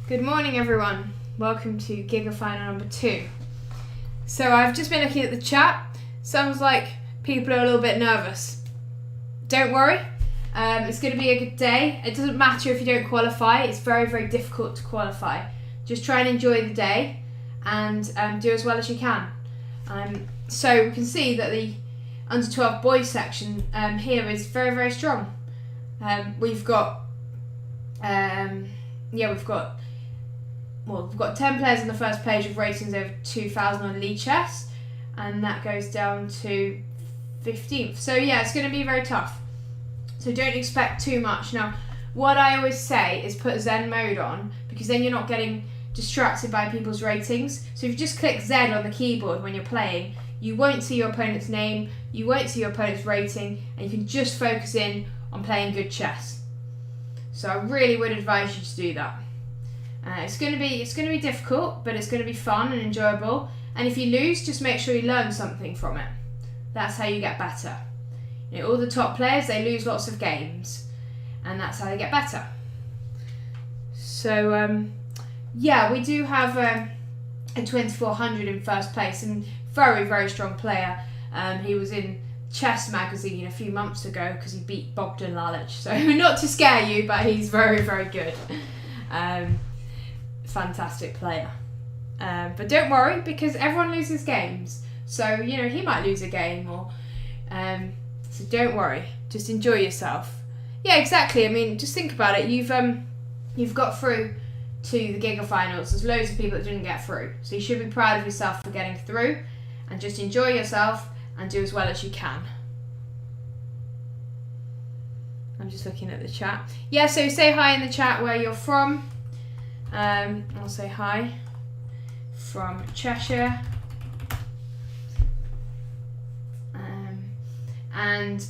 Good morning, everyone. Welcome to Gigafinal number 2. So I've just been looking at the chat. Sounds like people are a little bit nervous. Don't worry. It's going to be a good day. It doesn't matter if you don't qualify. It's very, very difficult to qualify. Just try and enjoy the day and do as well as you can. So we can see that the under 12 boys section here is very, very strong. We've got 10 players on the first page with ratings over 2,000 on League Chess, and that goes down to 15th. So yeah, it's going to be very tough. So don't expect too much. Now, what I always say is put Zen mode on, because then you're not getting distracted by people's ratings. So if you just click Z on the keyboard when you're playing, you won't see your opponent's name, you won't see your opponent's rating, and you can just focus in on playing good chess. So I really would advise you to do that. It's going to be difficult, but it's going to be fun and enjoyable. And if you lose, just make sure you learn something from it. That's how you get better. You know, all the top players, they lose lots of games, and that's how they get better. So yeah, we do have a 2400 in first place, and very, very strong player. He was in Chess magazine a few months ago because he beat Bogdan Lalic. So not to scare you, but he's very, very good. Fantastic player. But don't worry, because everyone loses games. So, you know, he might lose a game, or so don't worry. Just enjoy yourself. Yeah, exactly. I mean, just think about it. You've got through to the Gigafinals. There's loads of people that didn't get through. So you should be proud of yourself for getting through, and just enjoy yourself and do as well as you can. I'm just looking at the chat. Yeah, so say hi in the chat where you're from. I'll say hi from Cheshire. And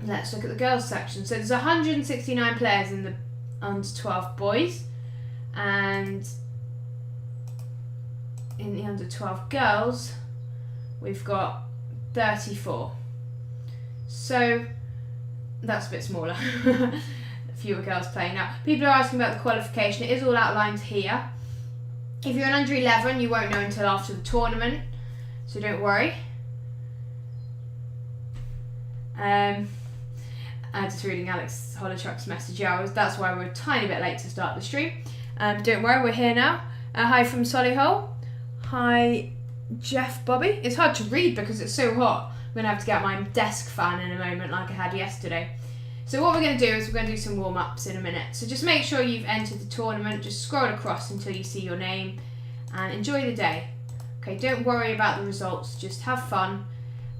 let's look at the girls section. So there's 169 players in the under 12 boys, and in the under 12 girls we've got 34. So that's a bit smaller. Fewer girls playing. Now, people are asking about the qualification. It is all outlined here. If you're an under 11, you won't know until after the tournament, so don't worry. I'm just reading Alex Holochuk's message. Yeah, that's why we're a tiny bit late to start the stream. Don't worry, we're here now. Hi from Solihull. Hi, Jeff Bobby. It's hard to read because it's so hot. I'm going to have to get my desk fan in a moment like I had yesterday. So what we're going to do is we're going to do some warm-ups in a minute. So just make sure you've entered the tournament. Just scroll across until you see your name and enjoy the day. Okay, don't worry about the results. Just have fun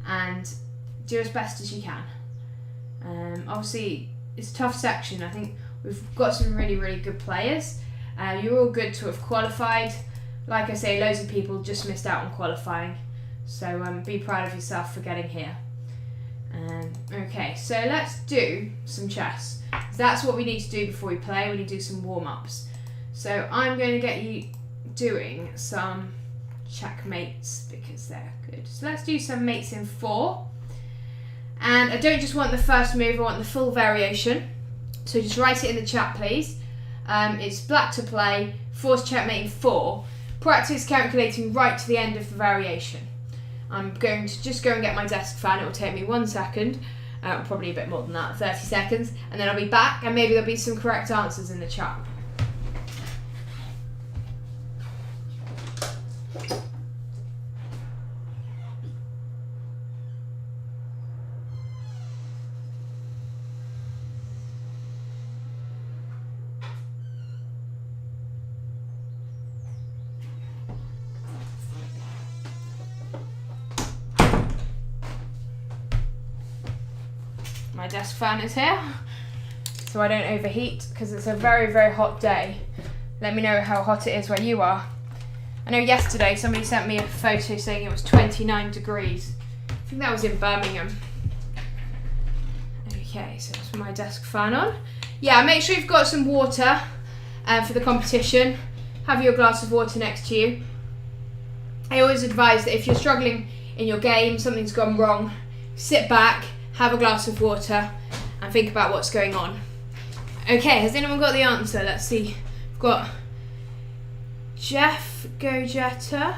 and do as best as you can. Obviously, it's a tough section. I think we've got some really, really good players. You're all good to have qualified. Like I say, loads of people just missed out on qualifying. So be proud of yourself for getting here. Okay, so let's do some chess. That's what we need to do before we play. We need to do some warm-ups. So I'm going to get you doing some checkmates because they're good. So let's do some mates in 4. And I don't just want the first move, I want the full variation. So just write it in the chat, please. It's black to play, forced checkmate in 4. Practice calculating right to the end of the variation. I'm going to just go and get my desk fan. It will take me 1 second, probably a bit more than that, 30 seconds, and then I'll be back and maybe there'll be some correct answers in the chat. My desk fan is here, so I don't overheat because it's a very, very hot day. Let me know how hot it is where you are. I know yesterday somebody sent me a photo saying it was 29 degrees. I think that was in Birmingham. Okay, so that's my desk fan on. Yeah, make sure you've got some water for the competition. Have your glass of water next to you. I always advise that if you're struggling in your game, something's gone wrong, sit back, have a glass of water and think about what's going on. Okay, has anyone got the answer? Let's see. We've got Jeff go Jetta.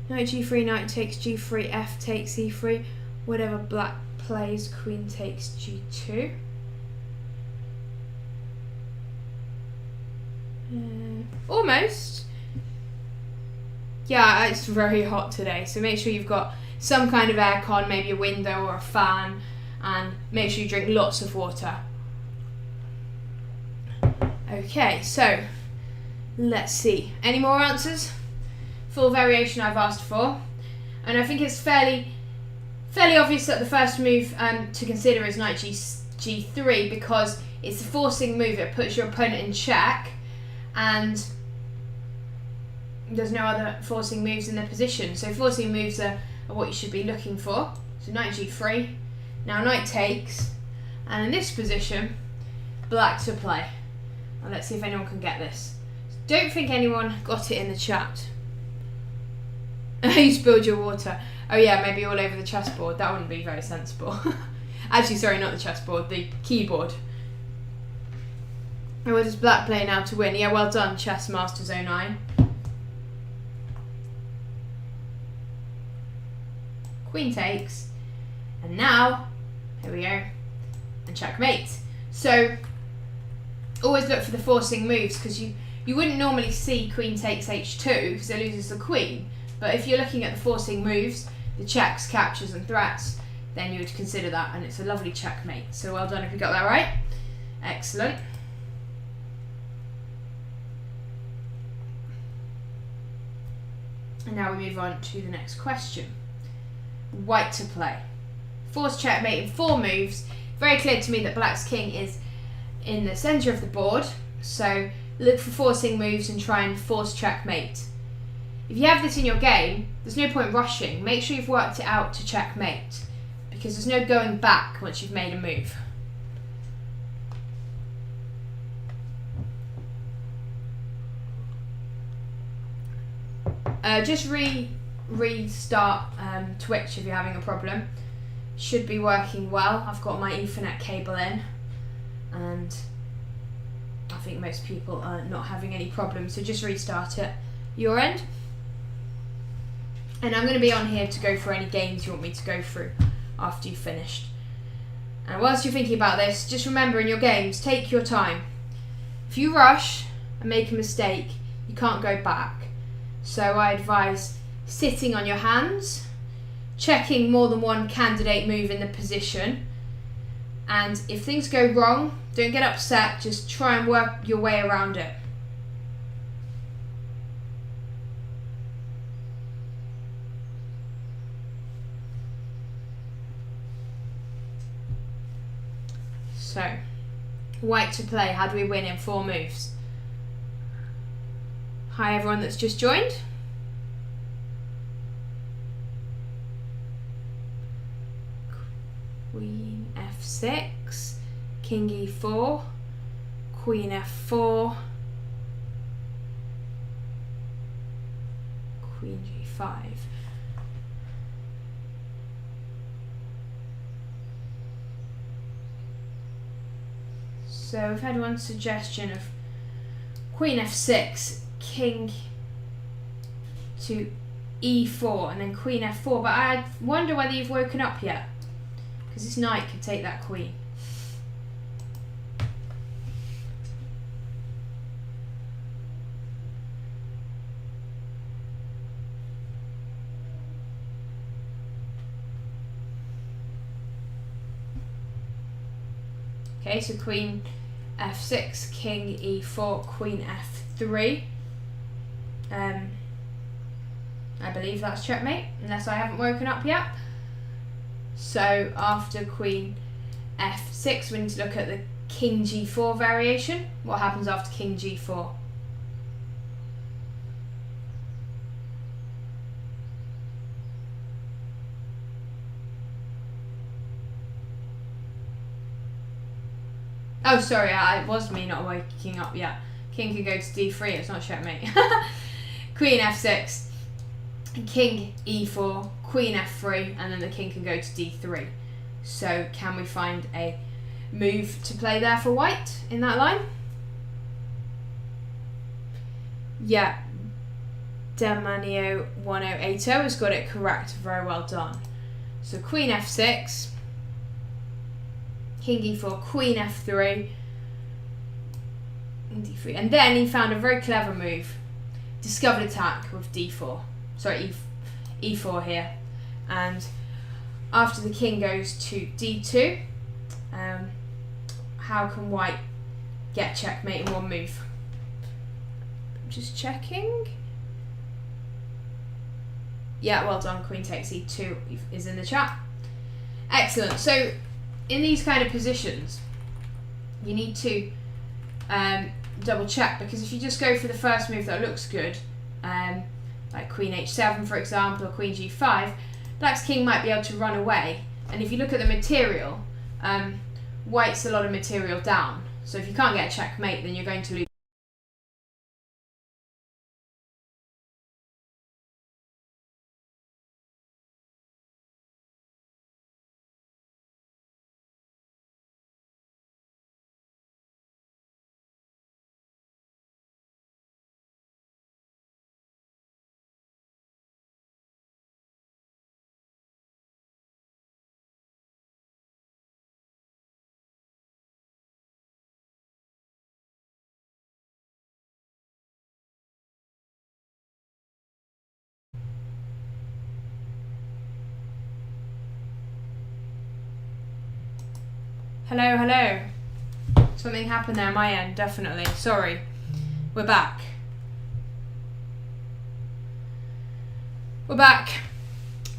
Knight g3, knight takes g3, f takes e3. Whatever black plays, queen takes g2. Almost. Yeah, it's very hot today, so make sure you've got some kind of aircon, maybe a window or a fan, and make sure you drink lots of water. Okay, so let's see. Any more answers? Full variation I've asked for, and I think it's fairly obvious that the first move to consider is knight g3 because it's a forcing move. It puts your opponent in check, and there's no other forcing moves in the position. So forcing moves are what you should be looking for. So knight g3. Now knight takes, and in this position, black to play. Now let's see if anyone can get this. Don't think anyone got it in the chat. You spilled your water. Oh yeah, maybe all over the chessboard. That wouldn't be very sensible. Actually, sorry, not the chessboard, the keyboard. And what does black play now to win? Yeah, well done, Chess Masters 09. Queen takes. And now, here we go, and checkmate. So, always look for the forcing moves, because you wouldn't normally see queen takes h2, because it loses the queen. But if you're looking at the forcing moves, the checks, captures and threats, then you would consider that, and it's a lovely checkmate. So well done if you got that right. Excellent. And now we move on to the next question. White to play. Forced checkmate in 4 moves. Very clear to me that black's king is in the centre of the board, so look for forcing moves and try and force checkmate. If you have this in your game, there's no point rushing. Make sure you've worked it out to checkmate, because there's no going back once you've made a move. Just restart Twitch if you're having a problem. Should be working well. I've got my Ethernet cable in, and I think most people are not having any problems, so just restart it your end. And I'm going to be on here to go through any games you want me to go through after you've finished. And whilst you're thinking about this, just remember in your games, take your time. If you rush and make a mistake, you can't go back. So I advise sitting on your hands, checking more than one candidate move in the position, and if things go wrong, don't get upset, just try and work your way around it. So, white to play. How do we win in 4 moves? Hi everyone that's just joined. Queen f6, king e4, queen f4, queen g5. So we've had one suggestion of queen f6, king to e4, and then queen f4, but I wonder whether you've woken up yet, because this knight could take that queen. Okay, so queen f6, king e4, queen f3. I believe that's checkmate, unless I haven't woken up yet. So after queen f6, we need to look at the king g4 variation. What happens after king g4? Oh, sorry, it was me not waking up yet. King can go to d3, it's not checkmate. Queen f6, king e4, queen f3, and then the king can go to d3. So can we find a move to play there for white in that line? Yeah, Demanio 1080 has got it correct. Very well done. So Queen F6, King E4, Queen F3, D3, and then he found a very clever move, discovered attack with D4. Sorry, E4 here, and after the king goes to D2, how can White get checkmate in one move? Just checking. Yeah, well done. Queen takes E2 is in the chat. Excellent. So in these kind of positions, you need to double check, because if you just go for the first move that looks good, like Queen H7 for example, or Queen G5, Black's king might be able to run away. And if you look at the material, White's a lot of material down. So if you can't get a checkmate, then you're going to lose. Hello, hello. Something happened there on my end, definitely. Sorry. We're back. We're back.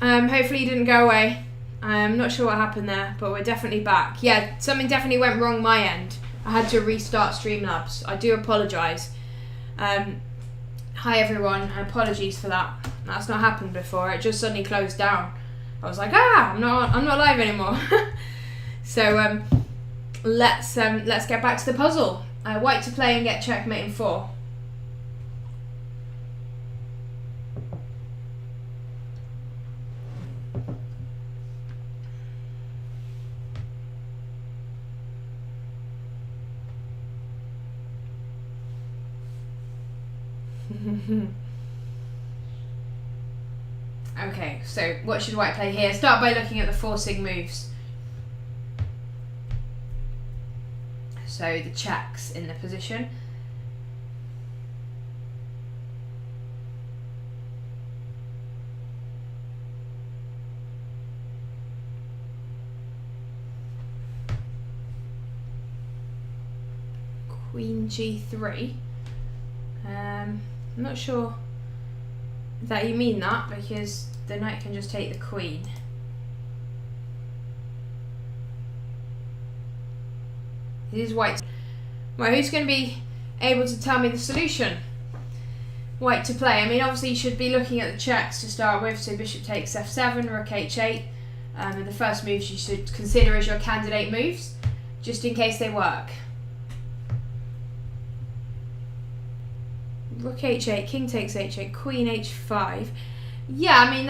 Hopefully you didn't go away. I'm not sure what happened there, but we're definitely back. Yeah, something definitely went wrong my end. I had to restart Streamlabs. I do apologise. Hi everyone, apologies for that. That's not happened before. It just suddenly closed down. I was like, I'm not live anymore. So let's get back to the puzzle. White to play and get checkmate in 4. Okay, so what should White play here? Start by looking at the forcing moves. So the checks in the position. Queen G3. I'm not sure that you mean that, because the knight can just take the queen. This is White. Well, who's going to be able to tell me the solution? White to play. I mean, obviously you should be looking at the checks to start with. So bishop takes f7, rook h8. And the first moves you should consider as your candidate moves, just in case they work. Rook h8, king takes h8, queen h5. Yeah, I mean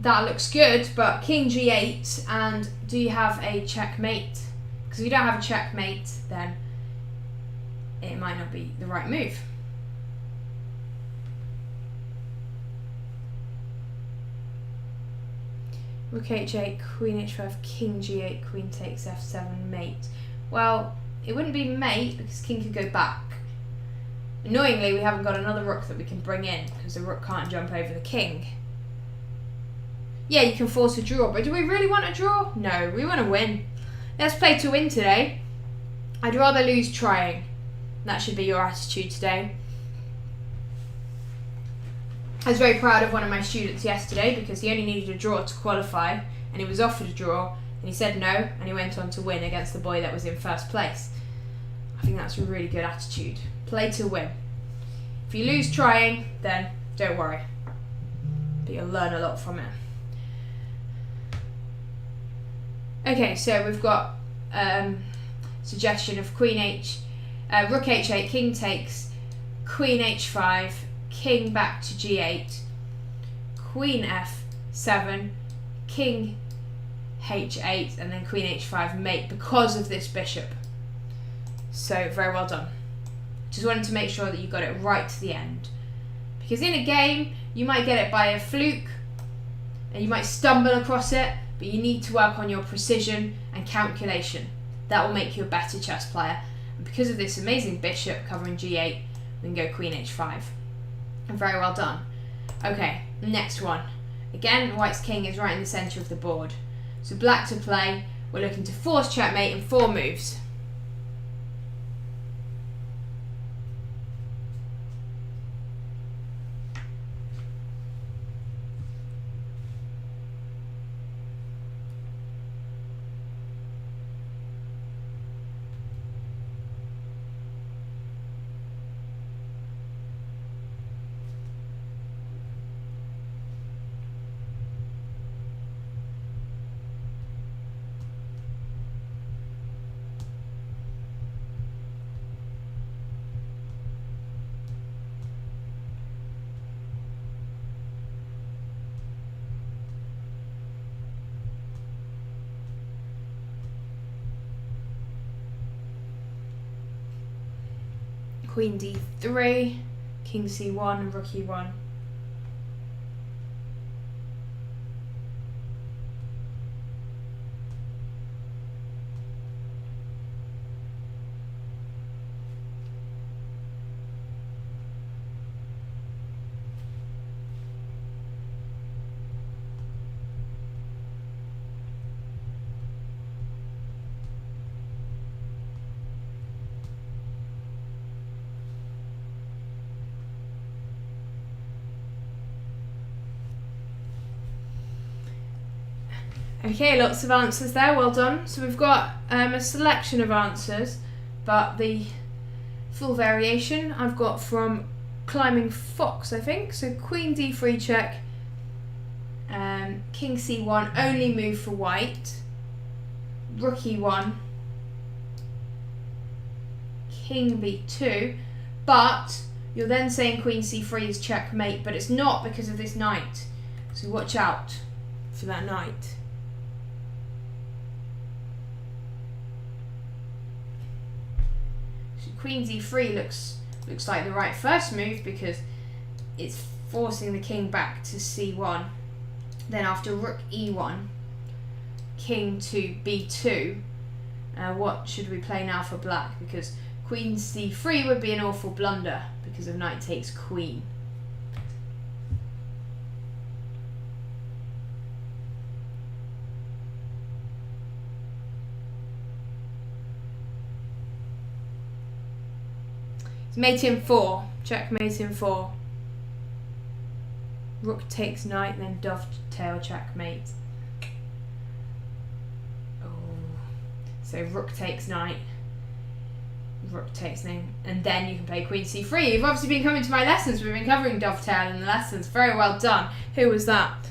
that looks good, but king g8, and do you have a checkmate? Because if you don't have a checkmate, then it might not be the right move. Rook h8, queen h5, king g8, queen takes f7, mate. Well, it wouldn't be mate because king could go back. Annoyingly, we haven't got another rook that we can bring in because the rook can't jump over the king. Yeah, you can force a draw, but do we really want a draw? No, we want to win. Let's play to win today. I'd rather lose trying. That should be your attitude today. I was very proud of one of my students yesterday because he only needed a draw to qualify, and he was offered a draw, and he said no, and he went on to win against the boy that was in first place. I think that's a really good attitude. Play to win. If you lose trying, then don't worry. But you'll learn a lot from it. Okay, so we've got suggestion of rook h8, king takes, queen h5, king back to g8, queen f7, king h8, and then queen h5 mate because of this bishop. So very well done. Just wanted to make sure that you got it right to the end. Because in a game, you might get it by a fluke, and you might stumble across it, but you need to work on your precision and calculation. That will make you a better chess player. And because of this amazing bishop covering g8, we can go queen h5. And very well done. Okay, next one. Again, white's king is right in the centre of the board. So black to play, we're looking to force checkmate in 4 moves. Queen d3, king c1, rook e1. Okay, lots of answers there, well done. So we've got a selection of answers, but the full variation I've got from Climbing Fox, I think. So queen d3 check, king c1, only move for white, rook e1, king b2, but you're then saying queen c3 is checkmate, but it's not because of this knight. So watch out for that knight. Queen d3 looks like the right first move because it's forcing the king back to c1. Then after rook e1, king to b2, what should we play now for black? Because queen c3 would be an awful blunder because of knight takes queen. Mate in 4, checkmate in 4. Rook takes knight, then dovetail checkmate. Oh, so rook takes knight, rook takes knight, and then you can play queen c3. You've obviously been coming to my lessons. We've been covering dovetail in the lessons. Very well done. Who was that?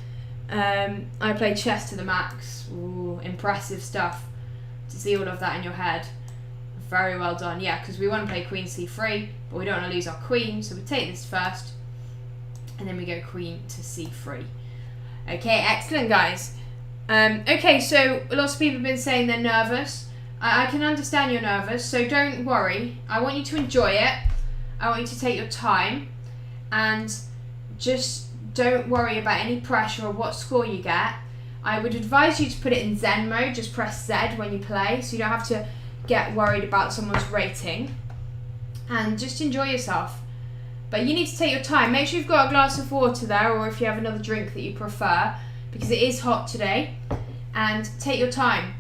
I played chess to the max. Ooh, impressive stuff. To see all of that in your head. Very well done. Yeah, because we want to play queen c3, but we don't want to lose our queen, so we take this first, and then we go queen to c3. Okay, excellent, guys. Okay, so lots of people have been saying they're nervous. I can understand you're nervous, so don't worry. I want you to enjoy it. I want you to take your time, and just don't worry about any pressure or what score you get. I would advise you to put it in Zen mode. Just press Z when you play, so you don't have to get worried about someone's rating, and just enjoy yourself. But you need to take your time. Make sure you've got a glass of water there, or if you have another drink that you prefer, because it is hot today. And take your time.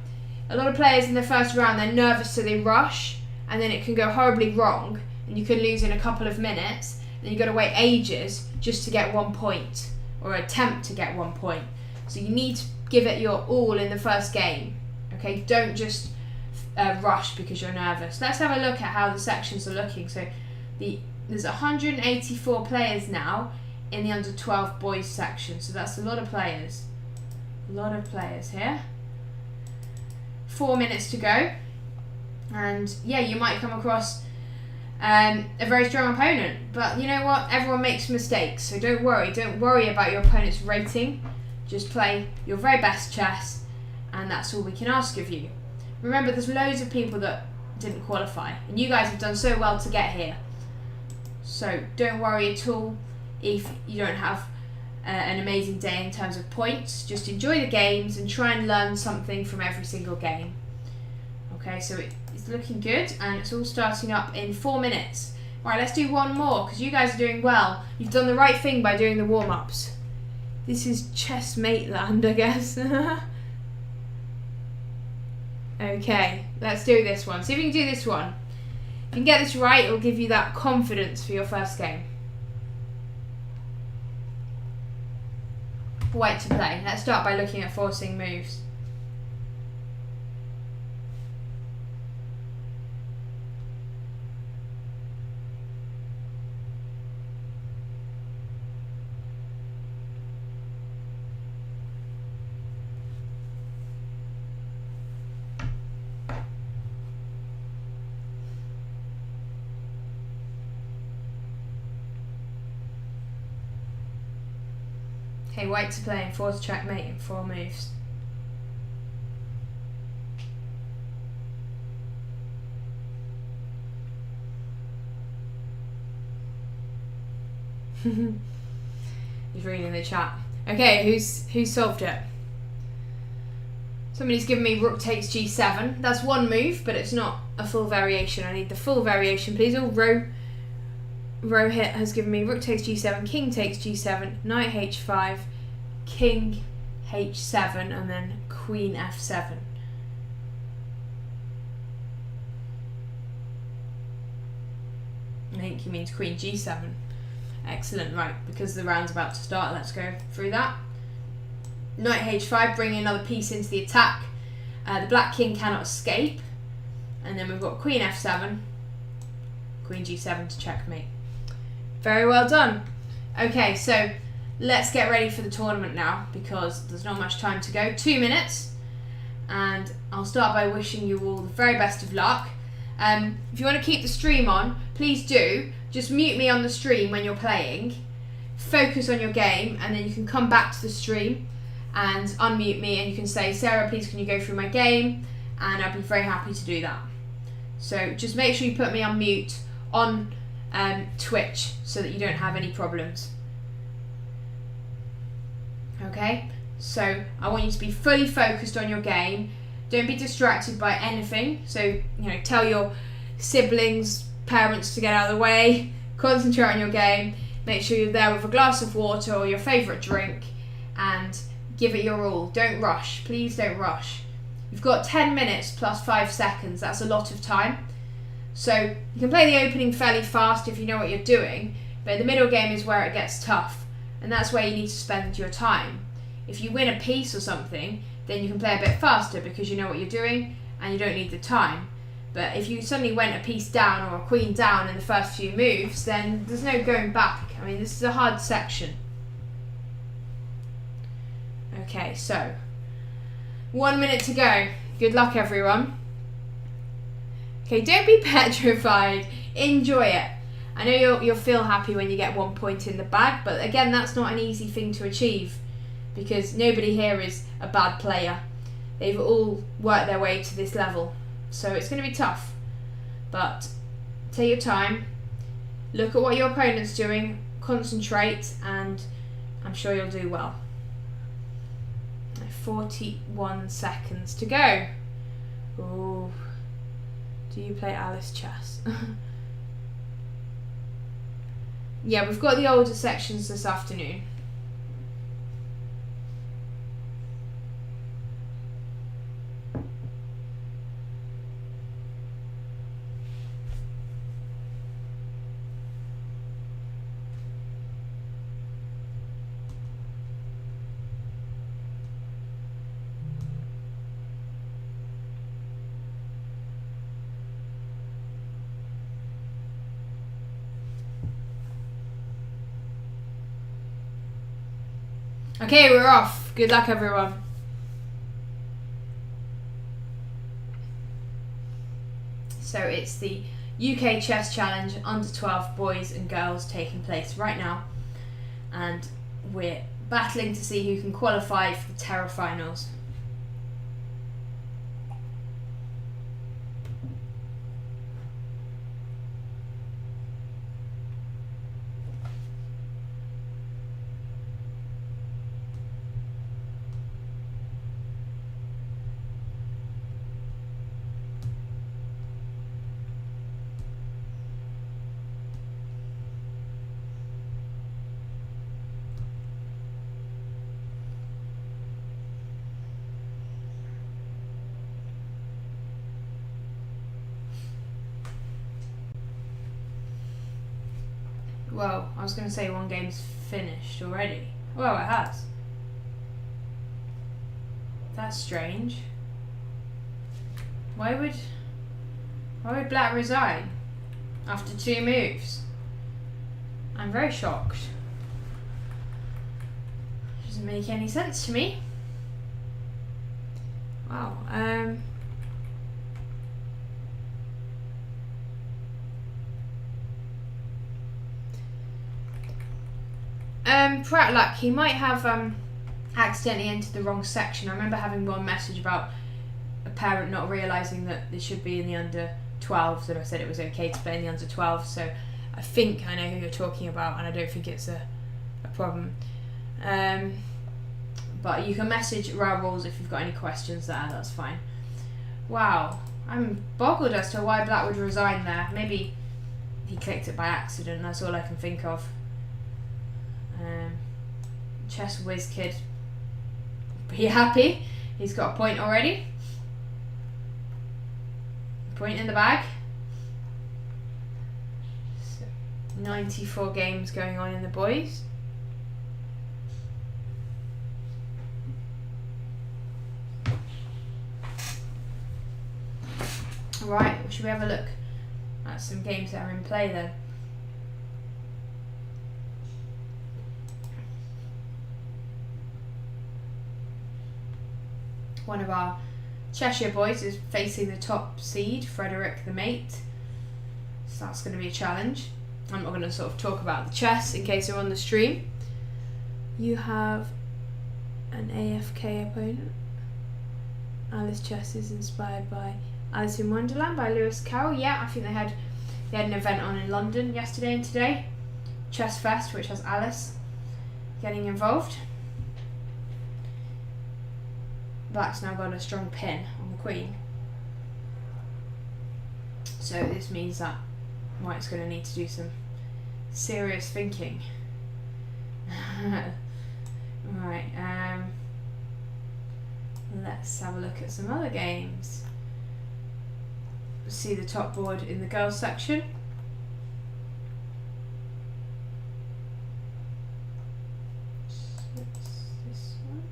A lot of players in the first round, they're nervous, so they rush, and then it can go horribly wrong, and you can lose in a couple of minutes. Then you've got to wait ages just to get 1 point, or attempt to get 1 point. So you need to give it your all in the first game. Okay, don't just rush because you're nervous. Let's have a look at how the sections are looking. So there's 184 players now in the under 12 boys section, so that's a lot of players. A lot of players here. 4 minutes to go, and yeah, you might come across a very strong opponent, but you know what, everyone makes mistakes, so don't worry about your opponent's rating. Just play your very best chess, and that's all we can ask of you. Remember, there's loads of people that didn't qualify, and you guys have done so well to get here. So don't worry at all if you don't have an amazing day in terms of points. Just enjoy the games and try and learn something from every single game. Okay, so it's looking good, and it's all starting up in 4 minutes. Right, let's do one more, because you guys are doing well. You've done the right thing by doing the warm-ups. This is chessmate land, I guess. Okay, let's do this one. See if you can do this one. If you can get this right, it'll give you that confidence for your first game. White to play. Let's start by looking at forcing moves. Okay, white to play and force checkmate in 4 moves. He's reading the chat. Okay, who's solved it? Somebody's given me rook takes g7. That's one move, but it's not a full variation. I need the full variation, please. Oh, Rohit has given me rook takes g7, king takes g7, knight h5, king h7, and then queen f7. I think he means queen g7. Excellent, right, because the round's about to start, let's go through that. Knight h5, bringing another piece into the attack. The black king cannot escape. And then we've got queen f7, queen g7 to checkmate. Very well done. Okay, so let's get ready for the tournament now, because there's not much time to go. 2 minutes, and I'll start by wishing you all the very best of luck. If you want to keep the stream on, please do. Just mute me on the stream when you're playing. Focus on your game, and then you can come back to the stream and unmute me, and you can say, Sarah, please can you go through my game? And I'll be very happy to do that. So just make sure you put me on mute on Twitch so that you don't have any problems. Okay, so I want you to be fully focused on your game. Don't be distracted by anything. So, tell your siblings, parents to get out of the way. Concentrate on your game. Make sure you're there with a glass of water or your favourite drink, and give it your all. Don't rush. Please don't rush. You've got 10 minutes plus 5 seconds. That's a lot of time. So you can play the opening fairly fast if you know what you're doing, but the middle game is where it gets tough, and that's where you need to spend your time. If you win a piece or something, then you can play a bit faster because you know what you're doing and you don't need the time. But if you suddenly went a piece down or a queen down in the first few moves, then there's no going back. I mean, this is a hard section. Okay, so 1 minute to go. Good luck, everyone. Okay, don't be petrified. Enjoy it. I know you'll feel happy when you get 1 point in the bag, but again, that's not an easy thing to achieve because nobody here is a bad player. They've all worked their way to this level, so it's going to be tough. But take your time, look at what your opponent's doing, concentrate, and I'm sure you'll do well. 41 seconds to go. Ooh. Do you play Alice chess? Yeah, we've got the older sections this afternoon. Okay, we're off. Good luck, everyone. So it's the UK Chess Challenge under 12 boys and girls taking place right now, and we're battling to see who can qualify for the Terra Finals. well, I was going to say one game's finished already. Well, it has. That's strange. Why would Black resign after 2 moves? I'm very shocked. Doesn't make any sense to me. Wow. Pratt Luck, he might have accidentally entered the wrong section. I remember having one message about a parent not realising that they should be in the under 12s, and I said it was okay to play in the under 12s, so I think I know who you're talking about, and I don't think it's a problem. But you can message Raw Rules if you've got any questions there, that's fine. Wow, I'm boggled as to why Black would resign there. Maybe he clicked it by accident, that's all I can think of. Chess Whiz Kid, be happy, he's got a point already. Point in the bag. So, 94 games going on in the boys. Right, should we have a look at some games that are in play then? One of our Cheshire boys is facing the top seed, Frederick the Mate. So that's going to be a challenge. I'm not going to sort of talk about the chess in case you're on the stream. You have an AFK opponent. Alice Chess is inspired by Alice in Wonderland by Lewis Carroll. Yeah, I think they had an event on in London yesterday and today. Chess Fest, which has Alice getting involved. Black's now got a strong pin on the queen. So this means that White's going to need to do some serious thinking. Right, let's have a look at some other games. See the top board in the girls section. This one.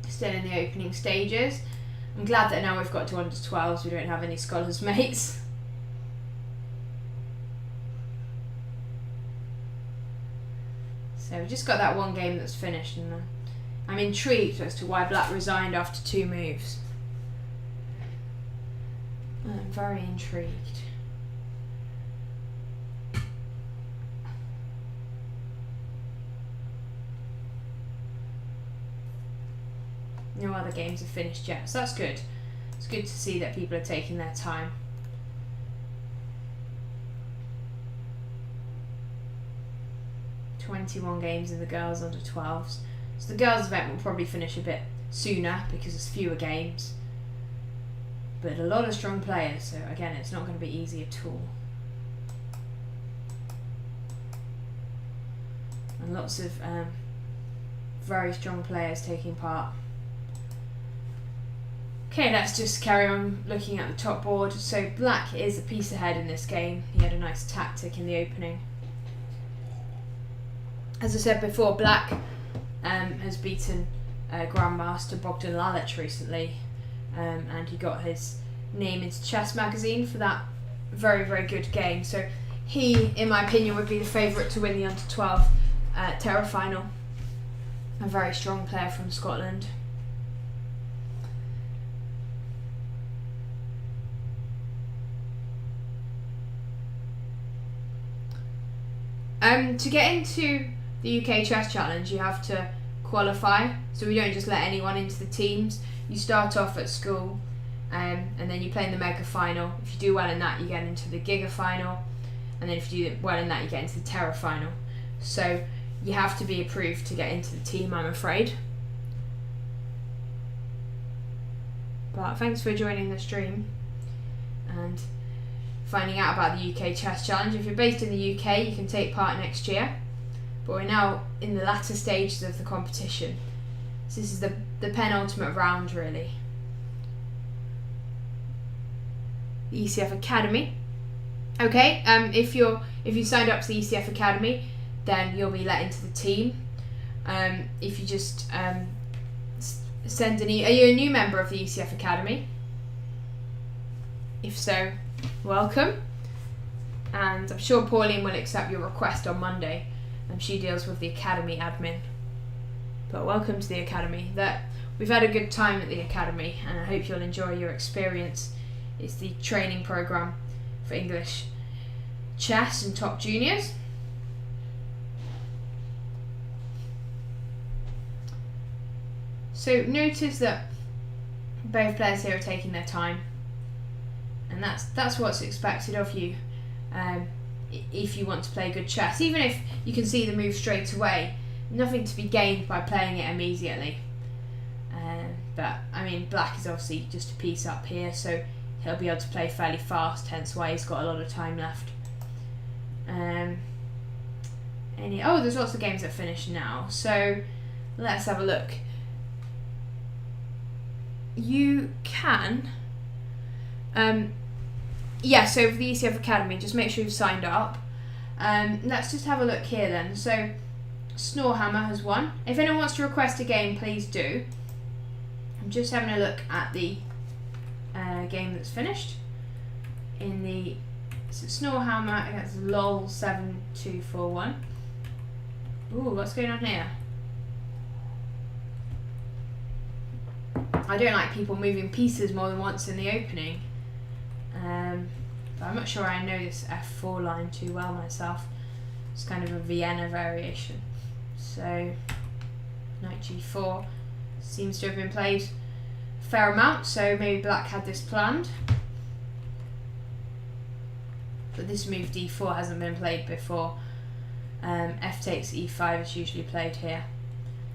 Still in the opening stages. I'm glad that now we've got to under 12s, we don't have any scholars mates. So we've just got that one game that's finished, and I'm intrigued as to why Black resigned after 2 moves. I'm very intrigued. No other games have finished yet, so that's good. It's good to see that people are taking their time. .21 games in the girls under 12s. So the girls event will probably finish a bit sooner because there's fewer games. But a lot of strong players, so again it's not going to be easy at all. And lots of very strong players taking part. Okay, let's just carry on looking at the top board. So Black is a piece ahead in this game. He had a nice tactic in the opening. As I said before, Black has beaten Grandmaster Bogdan Lalic recently, and he got his name into Chess Magazine for that very, very good game. So he, in my opinion, would be the favourite to win the under 12 Terra Final. A very strong player from Scotland. To get into the UK Chess Challenge, you have to qualify, so we don't just let anyone into the teams. You start off at school, and then you play in the Mega Final. If you do well in that, you get into the Gigafinal, and then if you do well in that, you get into the Terra Final. So you have to be approved to get into the team, I'm afraid. But thanks for joining the stream and finding out about the UK Chess Challenge. If you're based in the UK, you can take part next year, but we're now in the latter stages of the competition. So this is the the penultimate round really. The ECF Academy. Okay, if you signed up to the ECF Academy, then you'll be let into the team. If you just send are you a new member of the ECF Academy? If so, welcome. And I'm sure Pauline will accept your request on Monday, and she deals with the Academy admin. But welcome to the Academy. We've had a good time at the Academy, and I hope you'll enjoy your experience. It's the training program for English, chess and top juniors. So notice that both players here are taking their time, and that's what's expected of you if you want to play good chess. Even if you can see the move straight away, nothing to be gained by playing it immediately. But I mean, black is obviously just a piece up here, so he'll be able to play fairly fast, hence why he's got a lot of time left. There's lots of games that finish now, so let's have a look. You can so for the ECF Academy, just make sure you've signed up. Let's just have a look here then. So Snorehammer has won. If anyone wants to request a game, please do. I'm just having a look at the game that's finished. Snorehammer against LOL 7241. Ooh, what's going on here? I don't like people moving pieces more than once in the opening. But I'm not sure I know this F4 line too well myself. It's kind of a Vienna variation. So knight G4 seems to have been played a fair amount, so maybe black had this planned. But this move D4 hasn't been played before. F takes E5 is usually played here.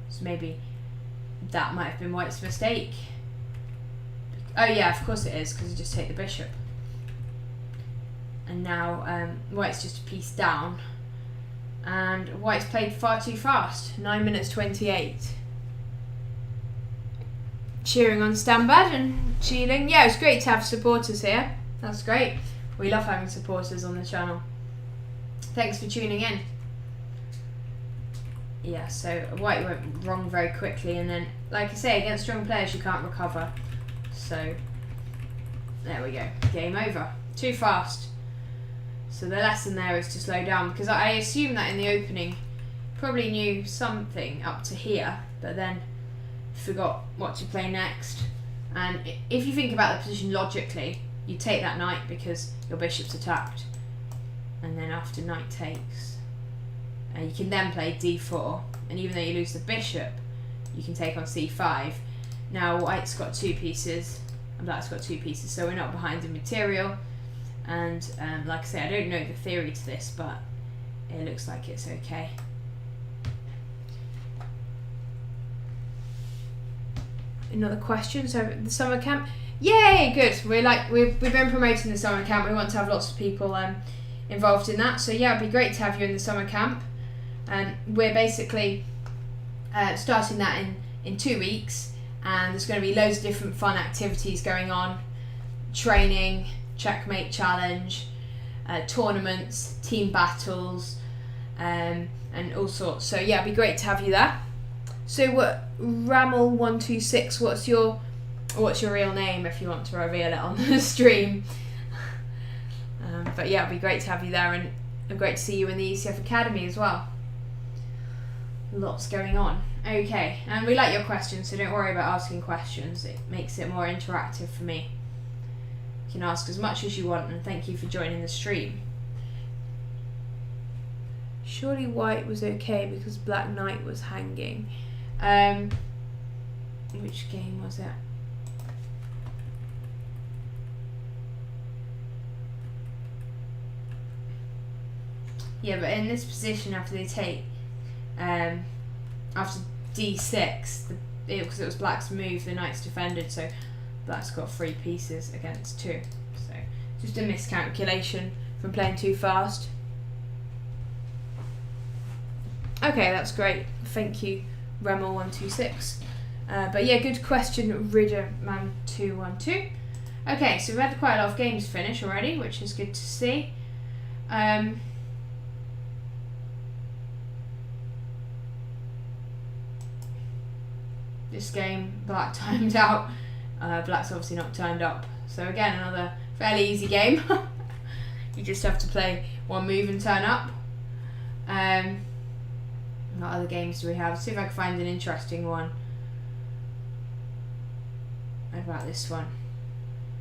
So maybe that might have been white's mistake. Oh yeah, of course it is, because you just take the bishop. And now white's just a piece down. And white's played far too fast. 9 minutes 28. Cheering on Stambad and cheering. Yeah, it's great to have supporters here. That's great. We love having supporters on the channel. Thanks for tuning in. Yeah, so white went wrong very quickly, and then, like I say, against strong players you can't recover. So there we go. Game over. Too fast. So the lesson there is to slow down, because I assume that in the opening probably knew something up to here, but then forgot what to play next. And if you think about the position logically, you take that knight because your bishop's attacked, and then after knight takes, you can then play d4, and even though you lose the bishop, you can take on c5. Now white's got 2 pieces and black's got 2 pieces, so we're not behind in material. And like I say, I don't know the theory to this, but it looks like it's okay. Another question. So the summer camp, yay, good. We've been promoting the summer camp. We want to have lots of people involved in that. So yeah, it'd be great to have you in the summer camp. And we're basically starting that in 2 weeks, and there's going to be loads of different fun activities going on. Training, checkmate challenge, tournaments, team battles, and all sorts. So yeah, it'd be great to have you there. So what, Ramel126, what's your real name if you want to reveal it on the stream? But yeah, it'd be great to have you there, and great to see you in the ECF Academy as well. Lots going on. Okay, and we like your questions, so don't worry about asking questions. It makes it more interactive for me. You can ask as much as you want, and thank you for joining the stream. Surely white was okay because black knight was hanging. Which game was it? Yeah, but in this position after they take, after d6, because it was black's move, the knight's defended, so black's got 3 pieces against 2. So just a miscalculation from playing too fast. Okay, that's great. Thank you, Remel126. But yeah, good question, Ridderman212. Okay, so we've had quite a lot of games finish already, which is good to see. This game, black timed out. Black's obviously not turned up. So again, another fairly easy game. You just have to play one move and turn up. What other games do we have? See if I can find an interesting one. What about this one?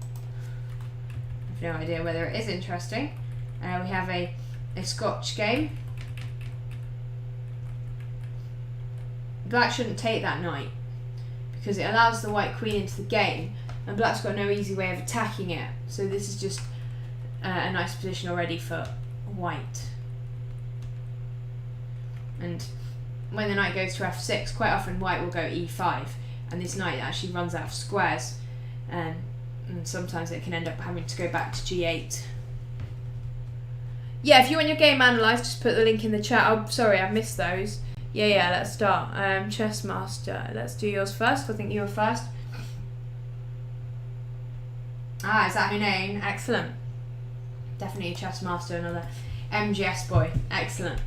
I have no idea whether it is interesting. We have a Scotch game. Black shouldn't take that knight because it allows the white queen into the game, and black's got no easy way of attacking it. So this is just a nice position already for white. And when the knight goes to f6, quite often white will go e5, and this knight actually runs out of squares, and sometimes it can end up having to go back to g8. Yeah, if you want your game analysed, just put the link in the chat. Oh, sorry, I missed those. Yeah, let's start. Chess Master, let's do yours first. I think you were first. Ah, is that her name? Excellent. Definitely a Chess Master, another MGS boy. Excellent.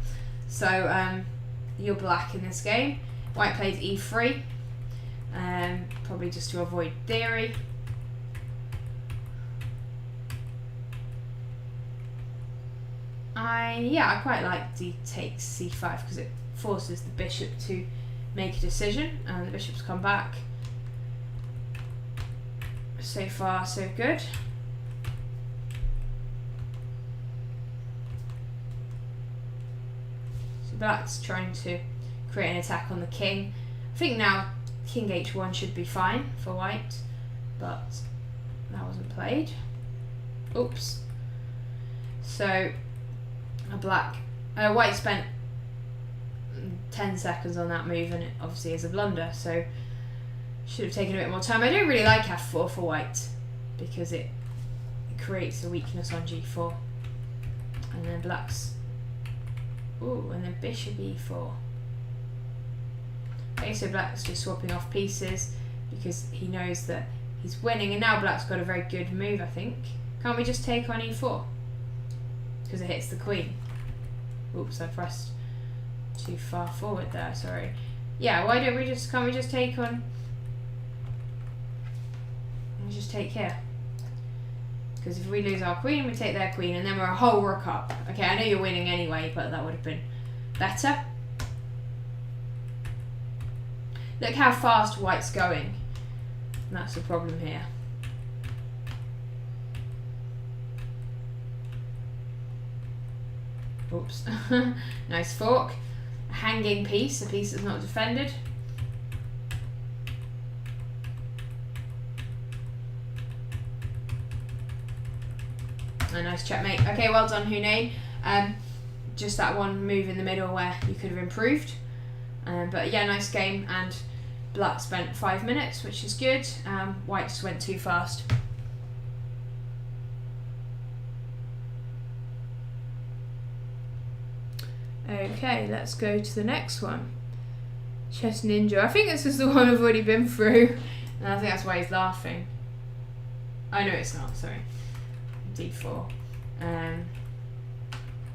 So, you're black in this game. White plays e3, probably just to avoid theory. I quite like d takes c5 because it forces the bishop to make a decision, and the bishop's come back. So far, so good. So black's trying to create an attack on the king. I think now king h1 should be fine for white, but that wasn't played. Oops. So white spent 10 seconds on that move, and it obviously is a blunder, so should have taken a bit more time. I don't really like f4 for white because it creates a weakness on g4, and then black's and then bishop e4. Okay, so black's just swapping off pieces because he knows that he's winning, and now black's got a very good move, I think. Can't we just take on e4? Because it hits the queen. Oops, I pressed too far forward there, sorry. Yeah, why don't we just, can't we just take on, let's just take here. Because if we lose our queen, we take their queen, and then we're a whole rook up. Okay, I know you're winning anyway, but that would have been better. Look how fast white's going. And that's the problem here. Oops. Nice fork. A hanging piece, a piece that's not defended. A nice checkmate. Okay, well done, Hunain. Just that one move in the middle where you could have improved. But yeah, nice game, and black spent 5 minutes, which is good. White just went too fast. Okay, let's go to the next one. Chess Ninja. I think this is the one I've already been through, and I think that's why he's laughing. Oh no, it's not, sorry. d4.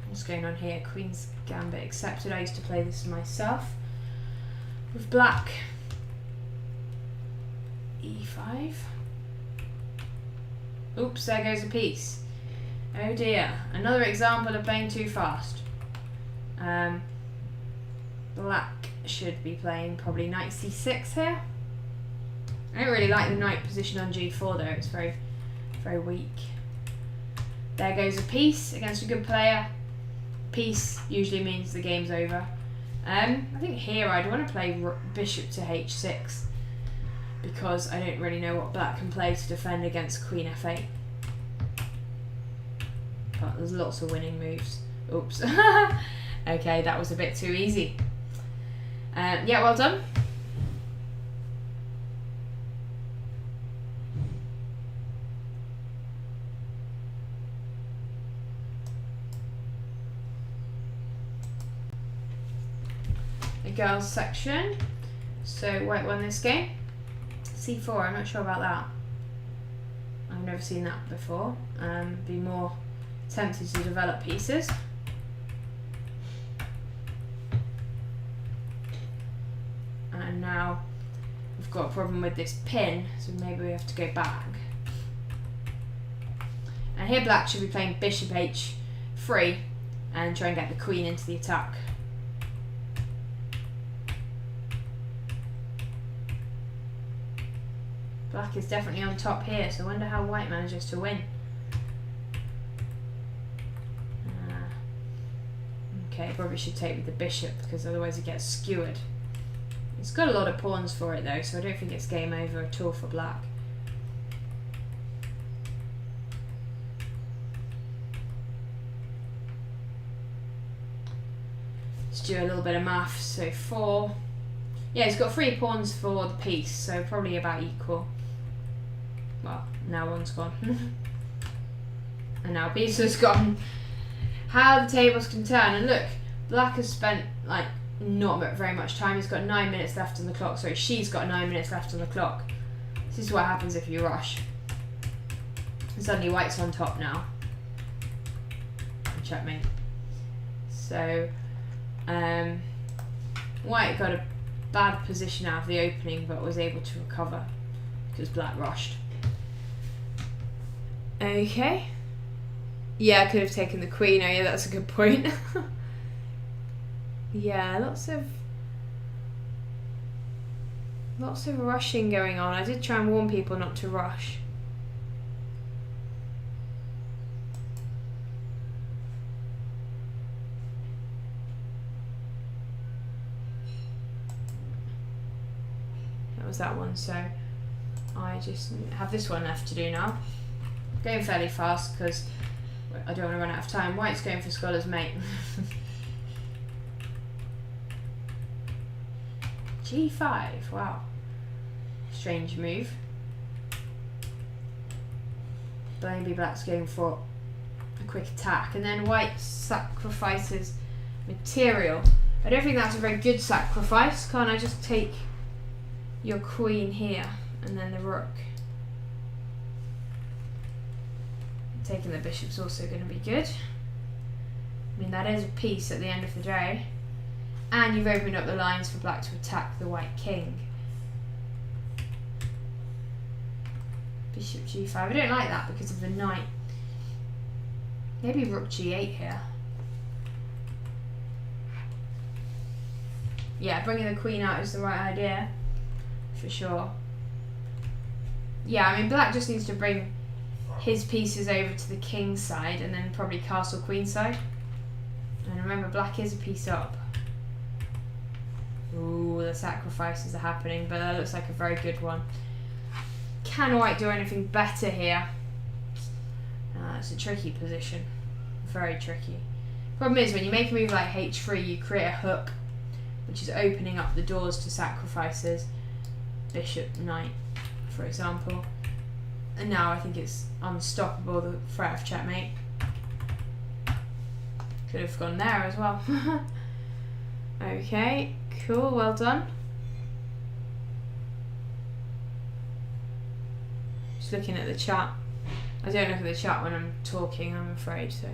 What's going on here? Queen's Gambit accepted. I used to play this myself. With black. e5. Oops, there goes a piece. Oh dear. Another example of playing too fast. Black should be playing probably knight c6 here. I don't really like the knight position on g4 though, it's very, very weak. There goes a piece against a good player. Piece usually means the game's over. I think here I'd want to play bishop to h6 because I don't really know what black can play to defend against queen f8. But there's lots of winning moves. Oops. Okay, that was a bit too easy. Yeah, well done. The girls section. So white won this game. c4, I'm not sure about that. I've never seen that before. Be more tempted to develop pieces. And now we've got a problem with this pin, so maybe we have to go back. And here black should be playing bishop h3 and try and get the queen into the attack. Black is definitely on top here, so I wonder how white manages to win. Okay, probably should take with the bishop because otherwise it gets skewered. It's got a lot of pawns for it though, so I don't think it's game over at all for black. Let's do a little bit of maths. So 4. Yeah, he's got 3 pawns for the piece, so probably about equal. Well, now one's gone. And now a piece has gone. How the tables can turn. And look, black has spent like not very much time. He's got 9 minutes left on the clock. Sorry, she's got 9 minutes left on the clock. This is what happens if you rush. And suddenly white's on top now. Checkmate. So, white got a bad position out of the opening but was able to recover because black rushed. Okay. Yeah, I could have taken the queen. Oh yeah, that's a good point. Yeah, lots of rushing going on. I did try and warn people not to rush. That was that one, so I just have this one left to do now. Going fairly fast because I don't want to run out of time. White's going for scholar's mate. G5, wow. Strange move. But maybe black's going for a quick attack. And then white sacrifices material. I don't think that's a very good sacrifice. Can't I just take your queen here and then the rook? Taking the bishop's also going to be good. I mean, that is a piece at the end of the day. And you've opened up the lines for black to attack the white king. Bishop g5. I don't like that because of the knight. Maybe rook g8 here. Yeah, bringing the queen out is the right idea. For sure. Yeah, I mean, black just needs to bring his pieces over to the king's side and then probably castle queen side. And remember, black is a piece up. Ooh, the sacrifices are happening, but that looks like a very good one. Can white do anything better here? It's a tricky position. Very tricky. Problem is, when you make a move like h3, you create a hook, which is opening up the doors to sacrifices. Bishop, knight, for example. And now I think it's unstoppable, the threat of checkmate. Could have gone there as well. Okay, cool, well done. Just looking at the chat. I don't look at the chat when I'm talking, I'm afraid, so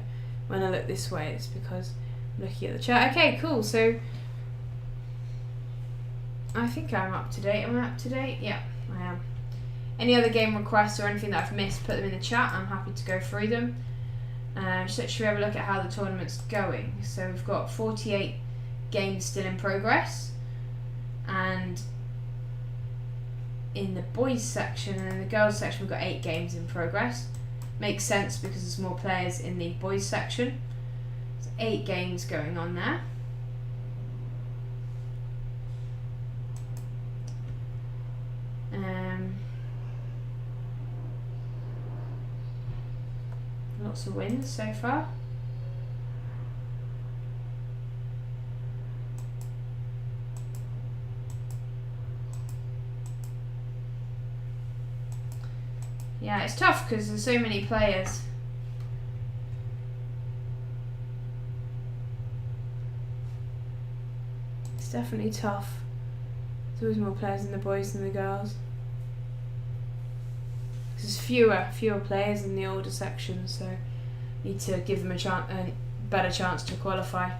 when I look this way it's because I'm looking at the chat. Okay, cool, so I think I'm up to date. Am I up to date? Yeah, I am. Any other game requests or anything that I've missed, put them in the chat. I'm happy to go through them. So should we have a look at how the tournament's going? So we've got 48 games still in progress. And in the boys section and in the girls section, we've got 8 games in progress. Makes sense because there's more players in the boys section. So 8 games going on there. Lots of wins so far. Yeah, it's tough because there's so many players. It's definitely tough. There's always more players in the boys than the girls. There's fewer players in the older sections, so need to give them a better chance to qualify.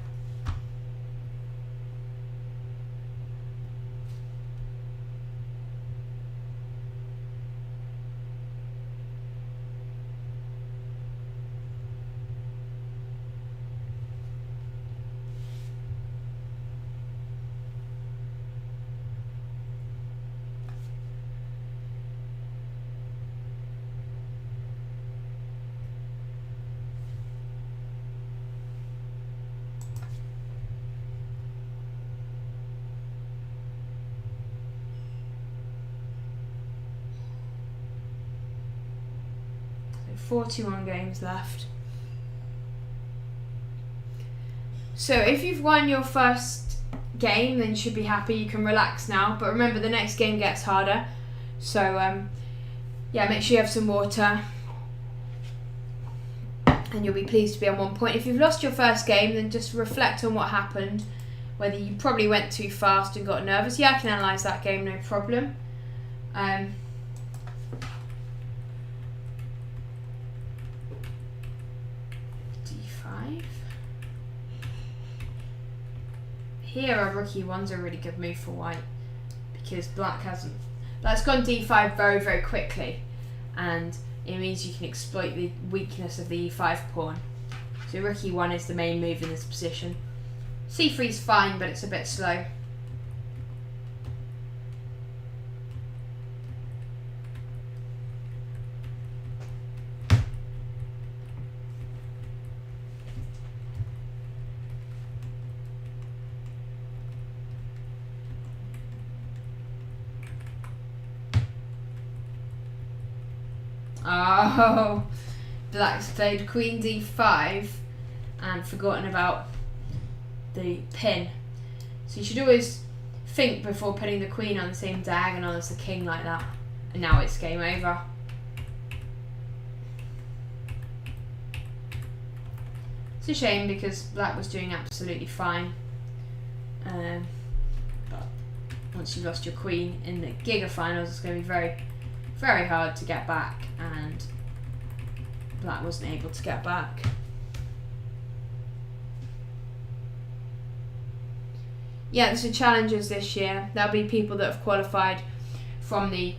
So 41 games left. So if you've won your first game, then you should be happy. You can relax now. But remember, the next game gets harder. So yeah, make sure you have some water. And you'll be pleased to be on 1 point. If you've lost your first game, then just reflect on what happened. Whether you probably went too fast and got nervous. Yeah, I can analyse that game, no problem. D5. Here, a rookie one's a really good move for white, because black hasn't. Black's gone D5 very, very quickly, and it means you can exploit the weakness of the E5 pawn. So rook E1 is the main move in this position. C3 is fine, but it's a bit slow. Oh, black's played queen d5 and forgotten about the pin. So you should always think before putting the queen on the same diagonal as the king like that. And now it's game over. It's a shame because black was doing absolutely fine. But once you've lost your queen in the Gigafinals, it's going to be very, very hard to get back, and black wasn't able to get back. Yeah, there's some challenges this year. There'll be people that have qualified from the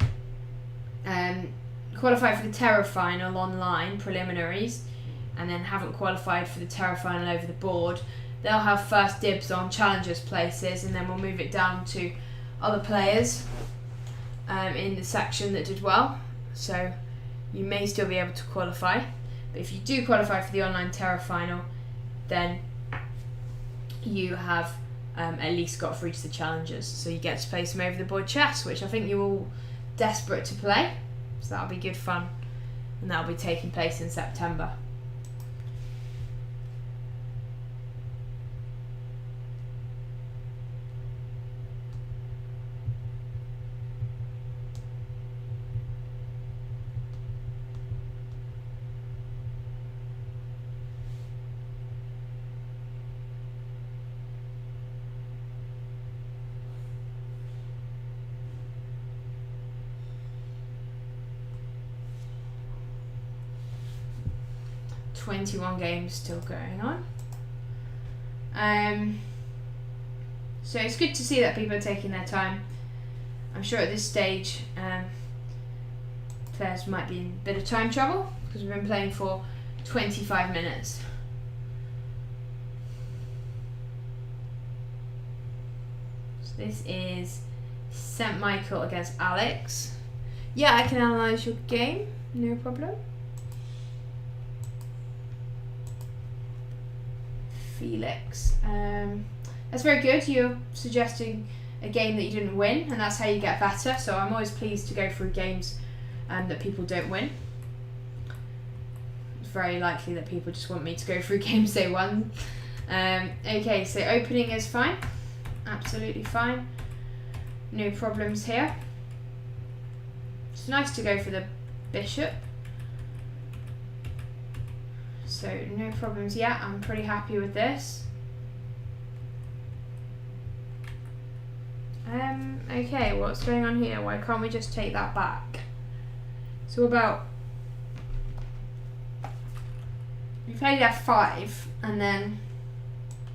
qualified for the Terra Final online preliminaries, and then haven't qualified for the Terra Final over the board. They'll have first dibs on challengers places, and then we'll move it down to other players in the section that did well. So you may still be able to qualify, but if you do qualify for the online Terra Final, then you have at least got through to the challengers, so you get to play some over the board chess, which I think you're all desperate to play, so that'll be good fun, and that'll be taking place in September. .21 games still going on. So it's good to see that people are taking their time. I'm sure at this stage players might be in a bit of time trouble because we've been playing for 25 minutes. So this is St. Michael against Alex. Yeah, I can analyse your game, no problem. Felix. That's very good. You're suggesting a game that you didn't win, and that's how you get better. So I'm always pleased to go through games that people don't win. It's very likely that people just want me to go through games they won. Okay, so opening is fine. Absolutely fine. No problems here. It's nice to go for the bishop. So no problems yet, I'm pretty happy with this. Okay, what's going on here? Why can't we just take that back? So about... We played F5 and then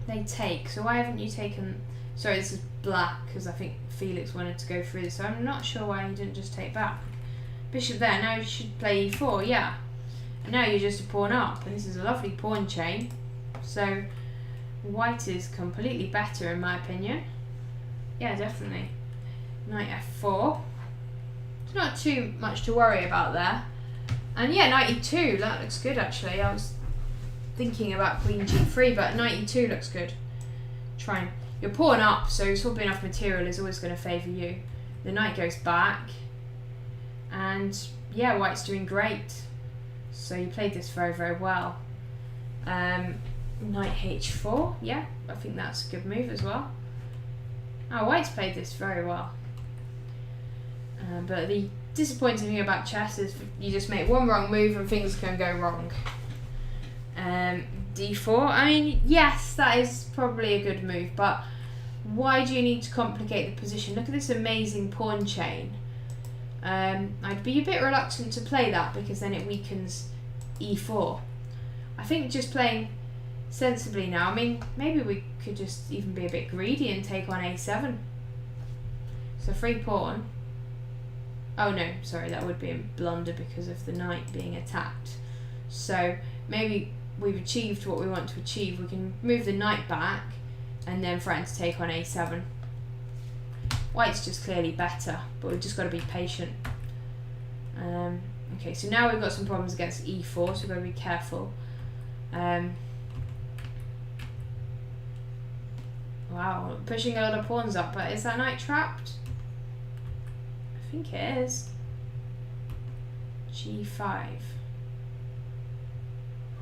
they take. So why haven't you taken... Sorry, this is black because I think Felix wanted to go through this. So I'm not sure why he didn't just take back. Bishop there, now you should play E4, yeah. And now you're just a pawn up, and this is a lovely pawn chain. So white is completely better in my opinion. Yeah, definitely. Knight F4. It's not too much to worry about there. And yeah, Knight E2, that looks good actually. I was thinking about Queen G3, but Knight E2 looks good. Trying. You're pawn up, so swapping off material is always going to favour you. The knight goes back. And yeah, white's doing great. So you played this very, very well. Knight H4, yeah, I think that's a good move as well. Oh, white's played this very well. But the disappointing thing about chess is you just make one wrong move and things can go wrong. D4, I mean, yes, that is probably a good move, but why do you need to complicate the position? Look at this amazing pawn chain. I'd be a bit reluctant to play that because then it weakens E4. I think just playing sensibly now, I mean, maybe we could just even be a bit greedy and take on A7. So free pawn. Oh no, sorry, that would be a blunder because of the knight being attacked. So maybe we've achieved what we want to achieve. We can move the knight back and then threaten to take on A7. White's just clearly better, but we've just got to be patient. Okay, so now we've got some problems against E4, so we've got to be careful. Wow, pushing a lot of pawns up, but is that knight trapped? I think it is. G5.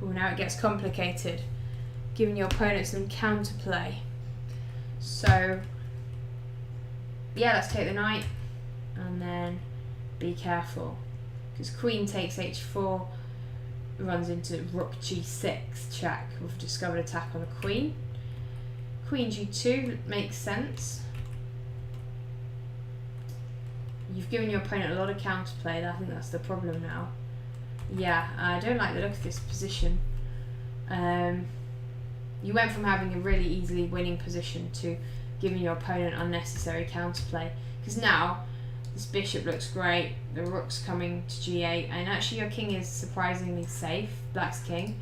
Oh, now it gets complicated, giving your opponent some counterplay. So yeah, let's take the knight and then be careful because queen takes H4 runs into rook G6 check. We've discovered attack on the queen. Queen G2 makes sense. You've given your opponent a lot of counterplay. I think that's the problem now. Yeah, I don't like the look of this position. You went from having a really easily winning position to giving your opponent unnecessary counterplay. Because now, this bishop looks great, the rook's coming to G8, and actually your king is surprisingly safe, black's king.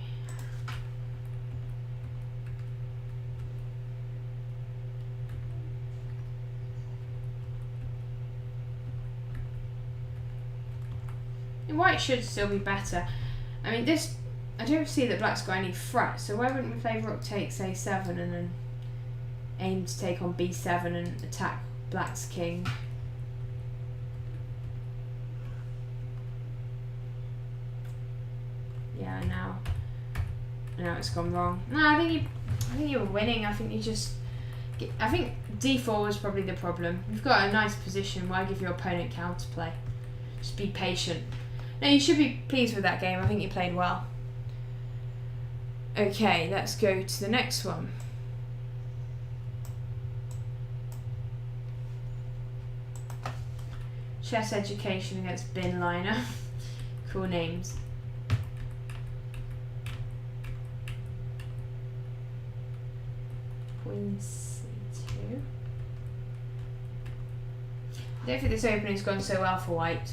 And white should still be better. I mean, this, I don't see that black's got any threat, so why wouldn't we play rook takes A7 and then aim to take on B7 and attack black's king? Yeah, now it's gone wrong. No, I think you were winning. I think D4 was probably the problem. You've got a nice position. Why give your opponent counterplay? Just be patient. No, you should be pleased with that game. I think you played well. Okay, let's go to the next one. Chess education against bin liner. Cool names. Queen C2. I don't think this opening's gone so well for white.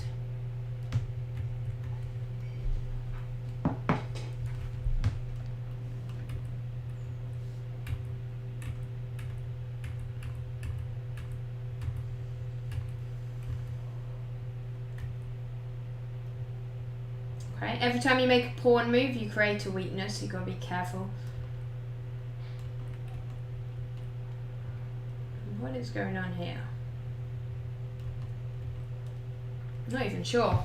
Okay, every time you make a pawn move, you create a weakness. You've got to be careful. What is going on here? I'm not even sure.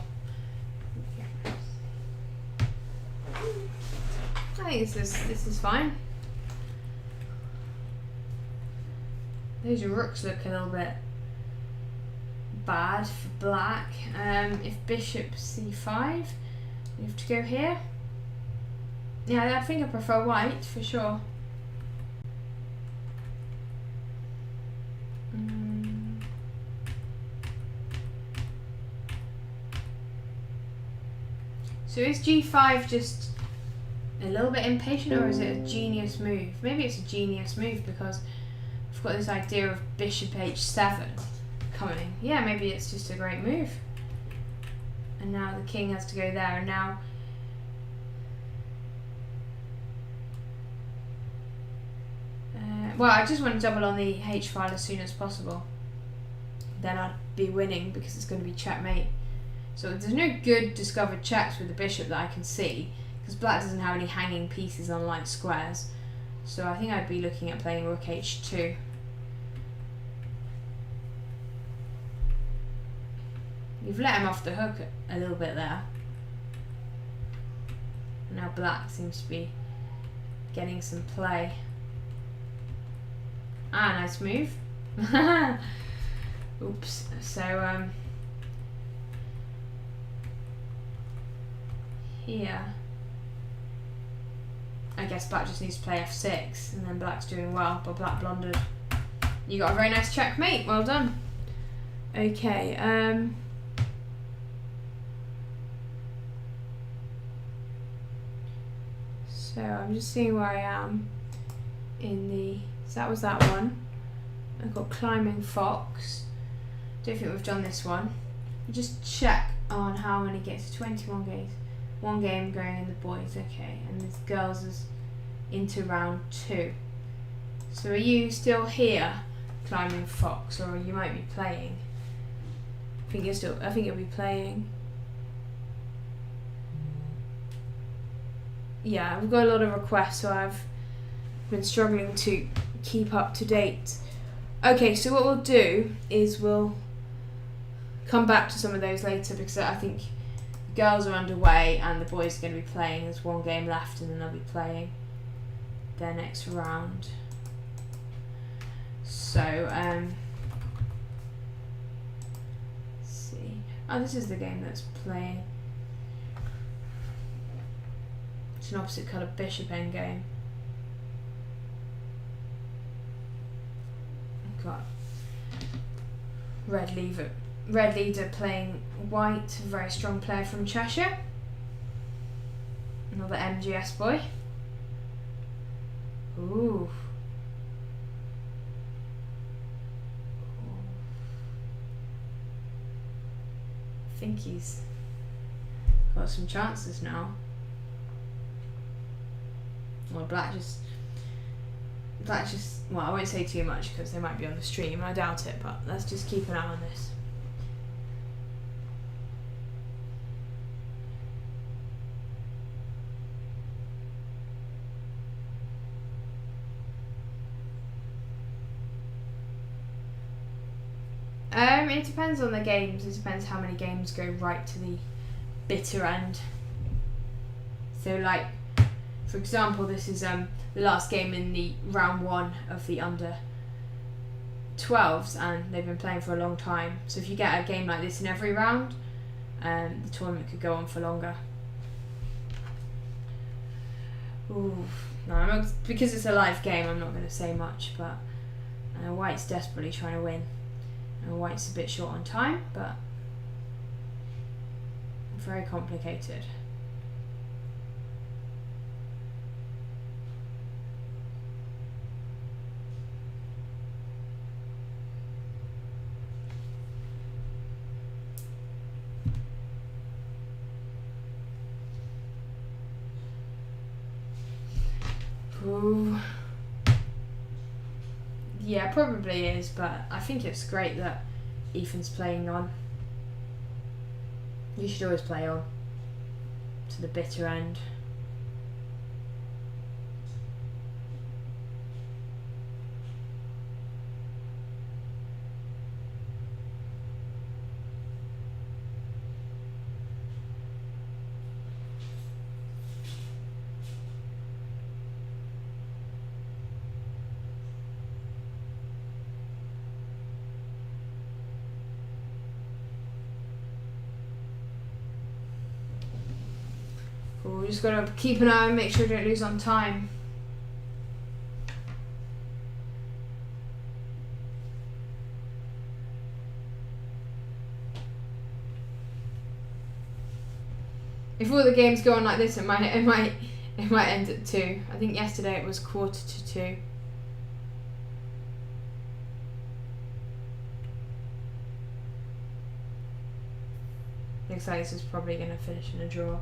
I think this is fine. Those rooks look a little bit bad for black. If bishop c5, you have to go here. Yeah, I think I prefer white for sure. So is g5 just a little bit impatient, or is it a genius move? Maybe it's a genius move because I've got this idea of bishop h7 coming. Yeah, maybe it's just a great move. And now the king has to go there, and now well, I just want to double on the h file as soon as possible. Then I'd be winning because it's going to be checkmate. So there's no good discovered checks with the bishop that I can see, because black doesn't have any hanging pieces on light squares. So I think I'd be looking at playing rook h2. You've let him off the hook a little bit there. Now black seems to be getting some play. Ah, nice move. Oops. So here I guess black just needs to play f6, and then black's doing well, but black blundered. You got a very nice checkmate. Well done. Okay. So I'm just seeing where I am in the. So that was that one. I've got climbing fox. Don't think we've done this one. Just check on how many games. 21 games. One game going in the boys. Okay, and the girls is into round 2. So are you still here, climbing fox, or you might be playing? I think you're still. I think you'll be playing. Yeah, we've got a lot of requests, so I've been struggling to keep up to date. Okay, so what we'll do is we'll come back to some of those later, because I think the girls are underway and the boys are going to be playing. There's one game left, and then they'll be playing their next round. So, let's see. Oh, this is the game that's playing. It's an opposite colour bishop endgame. I've got red leader playing white, a very strong player from Cheshire. Another MGS boy. Ooh. I think he's got some chances now. Well, black just, well, I won't say too much because they might be on the stream. I doubt it, but let's just keep an eye on this. It depends on the games. It depends how many games go right to the bitter end. So, like, for example, this is the last game in the round 1 of the under 12s, and they've been playing for a long time. So if you get a game like this in every round, the tournament could go on for longer. Ooh, no, because it's a live game, I'm not going to say much, but White's desperately trying to win. And White's a bit short on time, but very complicated. Ooh. Yeah, probably is, but I think it's great that Ethan's playing on. You should always play on to the bitter end. We just gotta keep an eye and make sure we don't lose on time. If all the games go on like this, it might end at 2. I think yesterday it was 1:45. Looks like this is probably going to finish in a draw.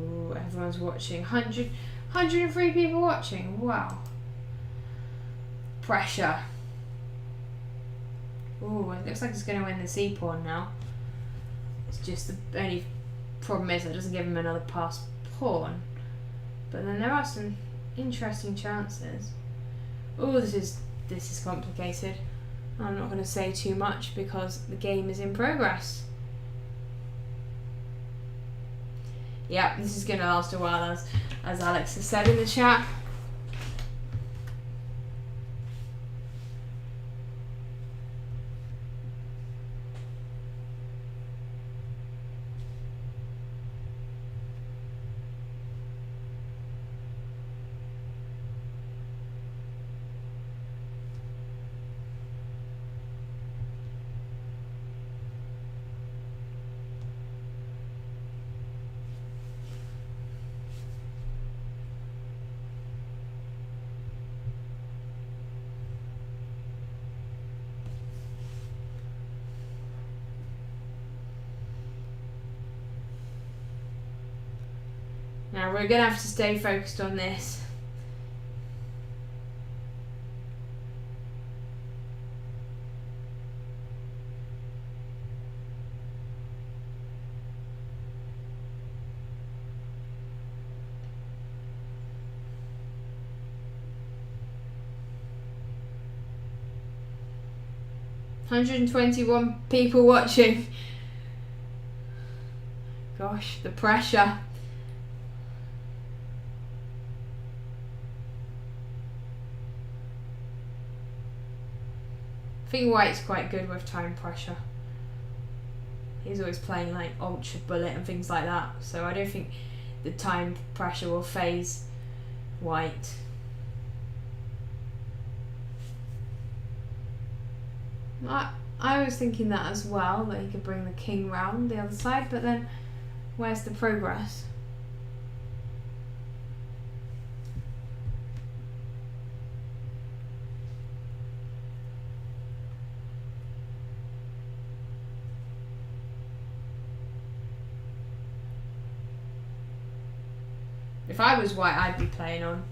Ooh, everyone's watching. 103 people watching. Wow. Pressure. Ooh, it looks like it's going to win the c-pawn now. It's just the only problem is it doesn't give him another passed pawn. But then there are some interesting chances. Oh, this is complicated. I'm not going to say too much because the game is in progress. Yeah, this is going to last a while, as Alex has said in the chat. Now we're going to have to stay focused on this. $121 people watching. Gosh, the pressure. I think White's quite good with time pressure. He's always playing like ultra bullet and things like that, so I don't think the time pressure will phase White. I was thinking that as well, that he could bring the king round the other side, but then where's the progress? If I was White, I'd be playing on.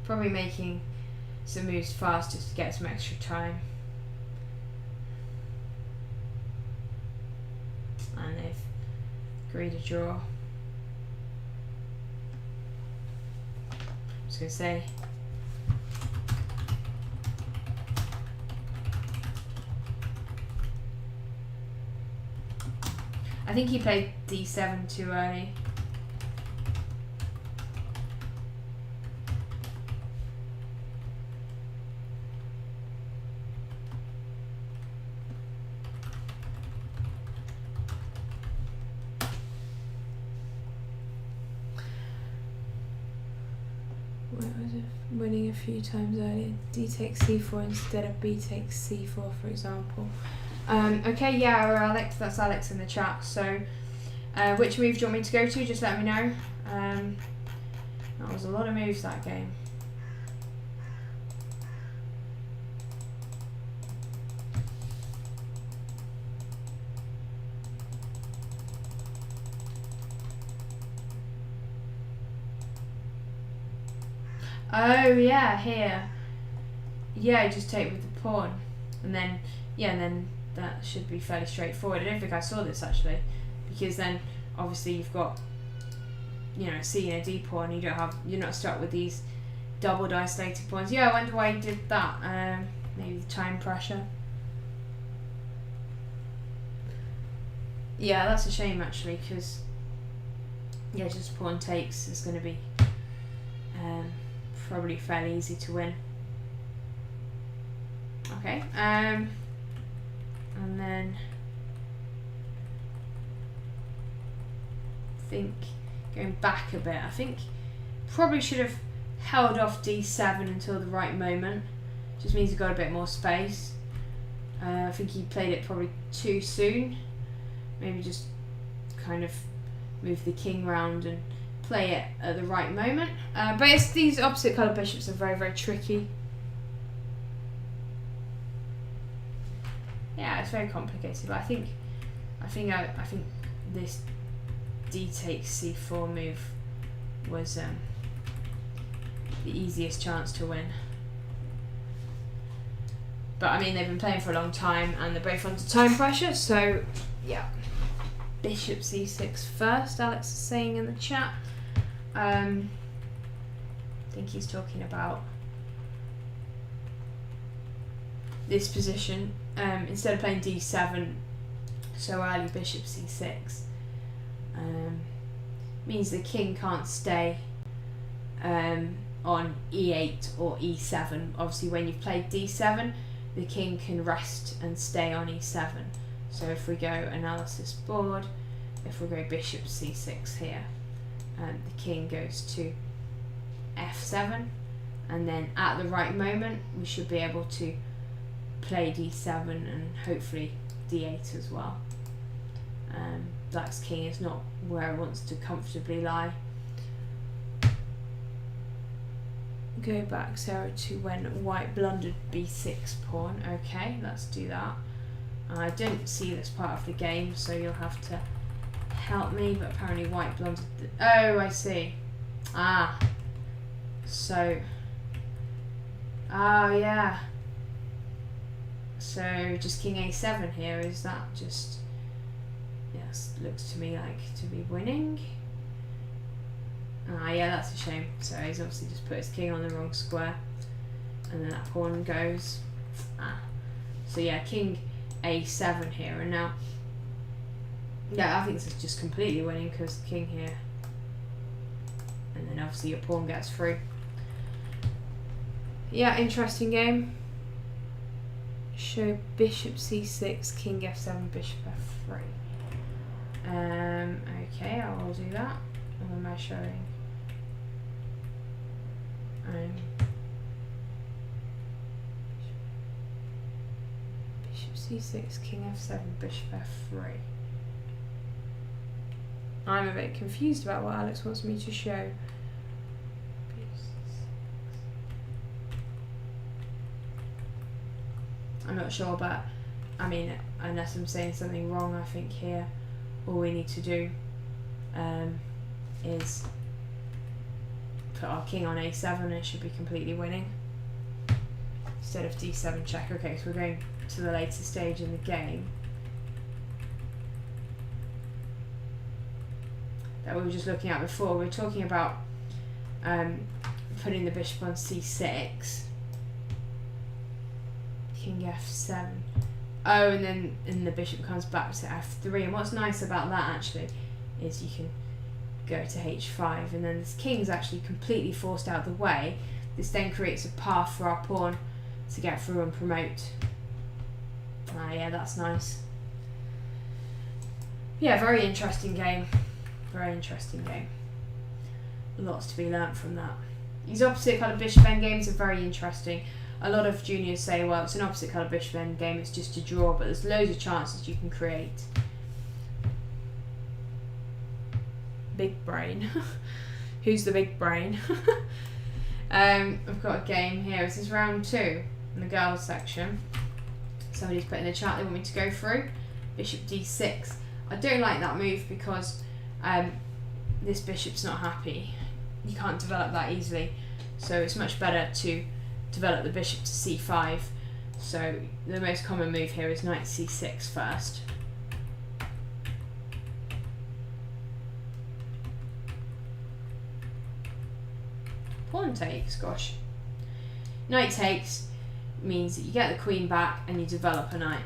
Probably making some moves fast just to get some extra time. And they've agreed to draw. I was going to say. I think he played d7 too early. Where was it? Winning a few times earlier. D takes c4 instead of b takes c4, for example. Okay, yeah, Alex, that's Alex in the chat. So, which move do you want me to go to? Just let me know. That was a lot of moves that game. Oh yeah, here. Yeah, just take with the pawn, and then that should be fairly straightforward. I don't think I saw this actually, because then obviously you've got, C and a D pawn. You're not stuck with these doubled isolated pawns. Yeah, I wonder why he did that. Maybe the time pressure. Yeah, that's a shame actually, because just pawn takes is going to be probably fairly easy to win. Okay, and then think going back a bit, I think probably should have held off d7 until the right moment. Just means you've got a bit more space. I think he played it probably too soon. Maybe just kind of move the king round and play it at the right moment. But these opposite colour bishops are very, very tricky. Yeah, it's very complicated, but I think this d takes c4 move was the easiest chance to win. But I mean, they've been playing for a long time and they're both under time pressure, so yeah. Bishop c6 first, Alex is saying in the chat. I think he's talking about this position. Instead of playing d7 so early, bishop c6 means the king can't stay on e8 or e7. Obviously, when you've played d7, the king can rest and stay on e7. So if we go analysis board, if we go bishop c6 here, the king goes to f7, and then at the right moment we should be able to play d7 and hopefully d8 as well. Black's king is not where it wants to comfortably lie. Go back, Sarah, to when white blundered b6 pawn. Okay, let's do that. I don't see this part of the game, so you'll have to help me, but apparently white blundered oh, I see. So yeah. So just king a7 here, is that just, yes, looks to me like to be winning. Yeah, that's a shame. So he's obviously just put his king on the wrong square, and then that pawn goes. So yeah, king a7 here, and now, yeah, I think this is just completely winning because the king here, and then obviously your pawn gets through. Yeah, interesting game. Show bishop c6, king f7, bishop f3. Okay, I will do that. What am I showing? Bishop c6, king f7, bishop f3. I'm a bit confused about what Alex wants me to show. I'm not sure, but I mean, unless I'm saying something wrong, I think here all we need to do is put our king on a7 and it should be completely winning. Instead of d7 check. Okay, so we're going to the later stage in the game. That we were just looking at before. We were talking about putting the bishop on c6. King f7. Oh, and then the bishop comes back to f3. And what's nice about that actually is you can go to h5, and then this king's actually completely forced out of the way. This then creates a path for our pawn to get through and promote. Yeah, that's nice. Yeah, very interesting game. Very interesting game. Lots to be learnt from that. These opposite colour bishop endgames are very interesting. A lot of juniors say, well, it's an opposite colour bishop endgame, it's just a draw, but there's loads of chances you can create. Big brain. Who's the big brain? I've got a game here. This is round 2 in the girls section. Somebody's put in the chat they want me to go through. Bishop d6. I don't like that move because this bishop's not happy. You can't develop that easily. So it's much better to develop the bishop to c5. So the most common move here is knight c6 first. Pawn takes, gosh. Knight takes means that you get the queen back and you develop a knight.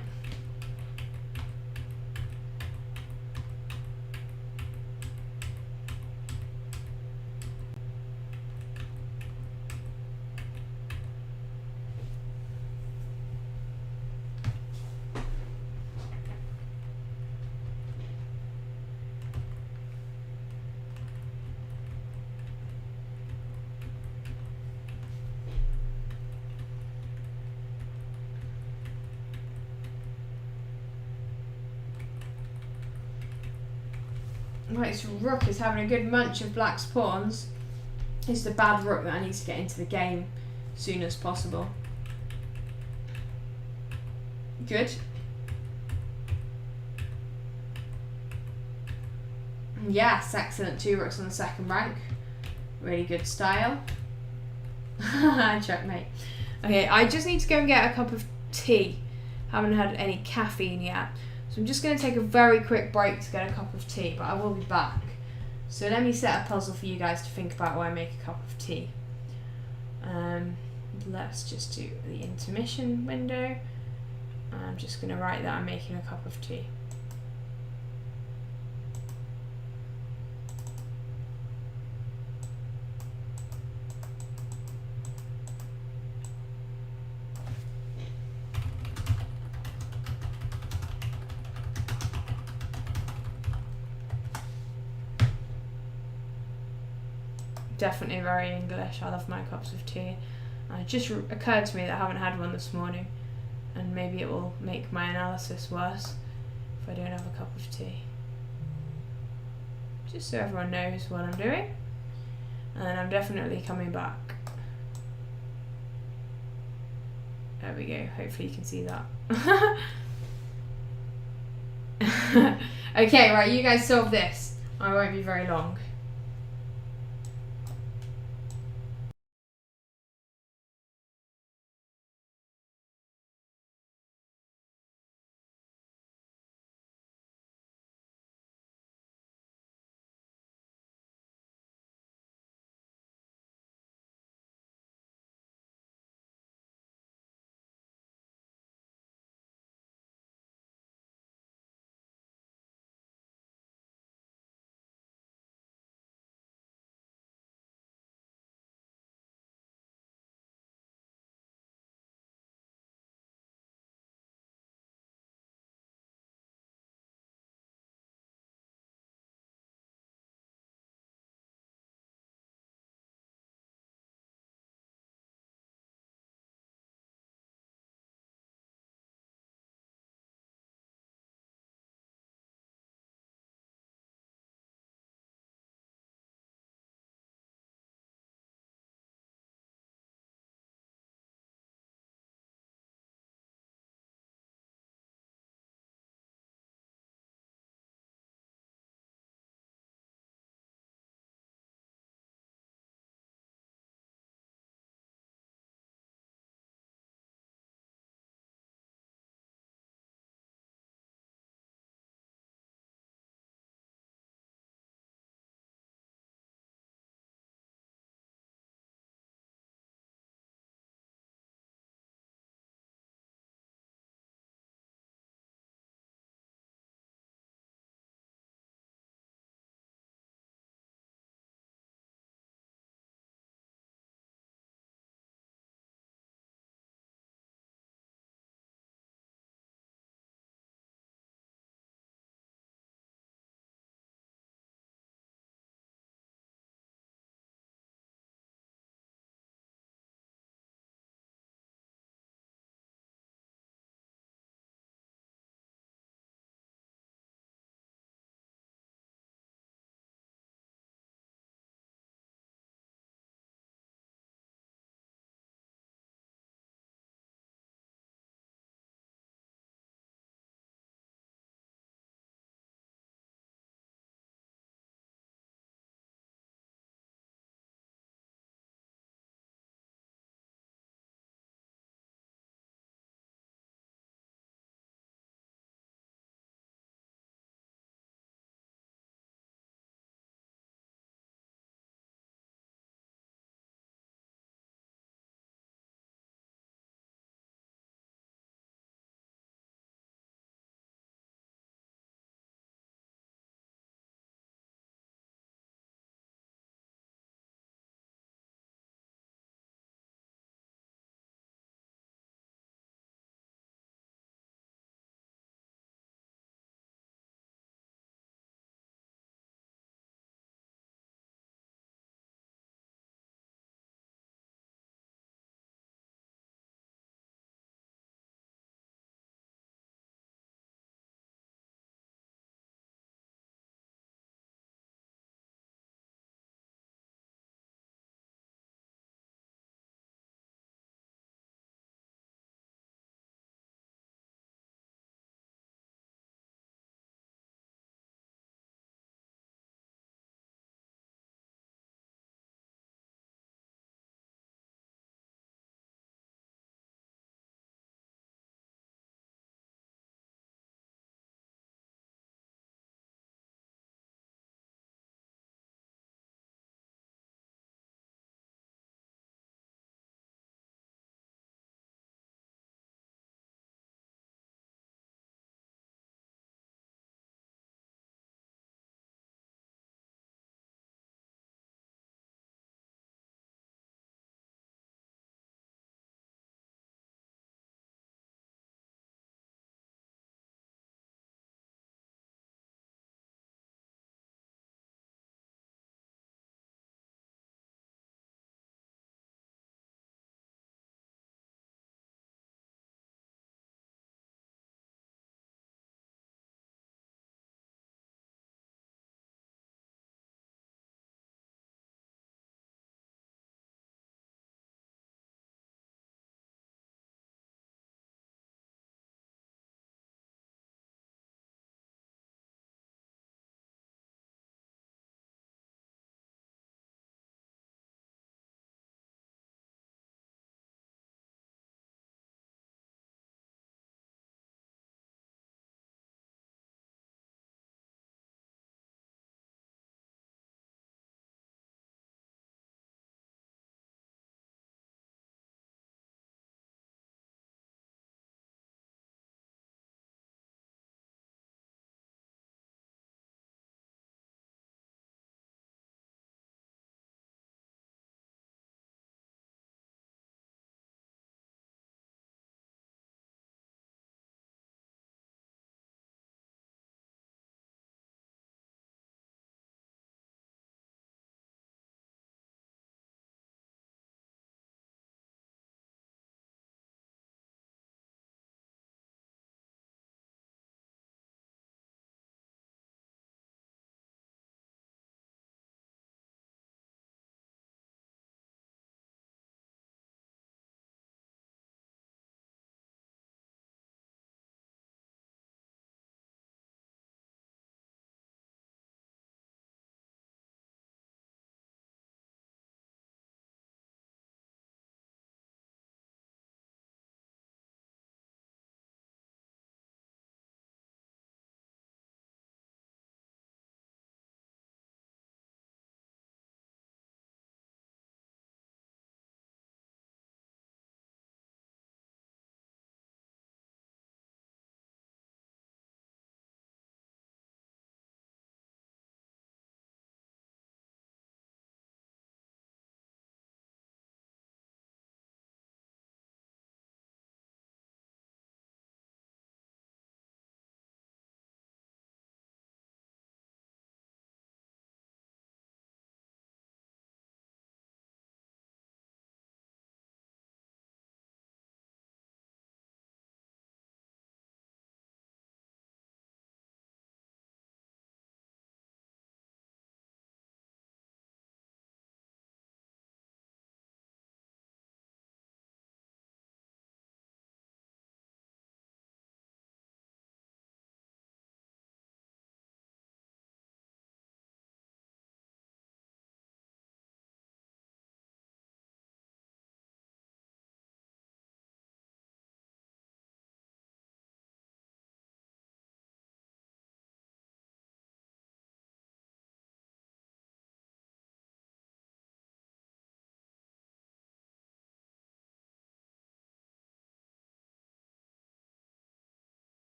White's rook is having a good munch of black's pawns. It's the bad rook that I need to get into the game as soon as possible. Good. Yes, excellent. 2 rooks on the second rank. Really good style. Checkmate. Okay, I just need to go and get a cup of tea. Haven't had any caffeine yet. So I'm just going to take a very quick break to get a cup of tea, but I will be back. So let me set a puzzle for you guys to think about while I make a cup of tea. Let's just do the intermission window. I'm just going to write that I'm making a cup of tea. Definitely very English. I love my cups of tea. It just occurred to me that I haven't had one this morning, and maybe it will make my analysis worse if I don't have a cup of tea. Just so everyone knows what I'm doing. And I'm definitely coming back. There we go. Hopefully you can see that. Okay, right, you guys solve this. I won't be very long.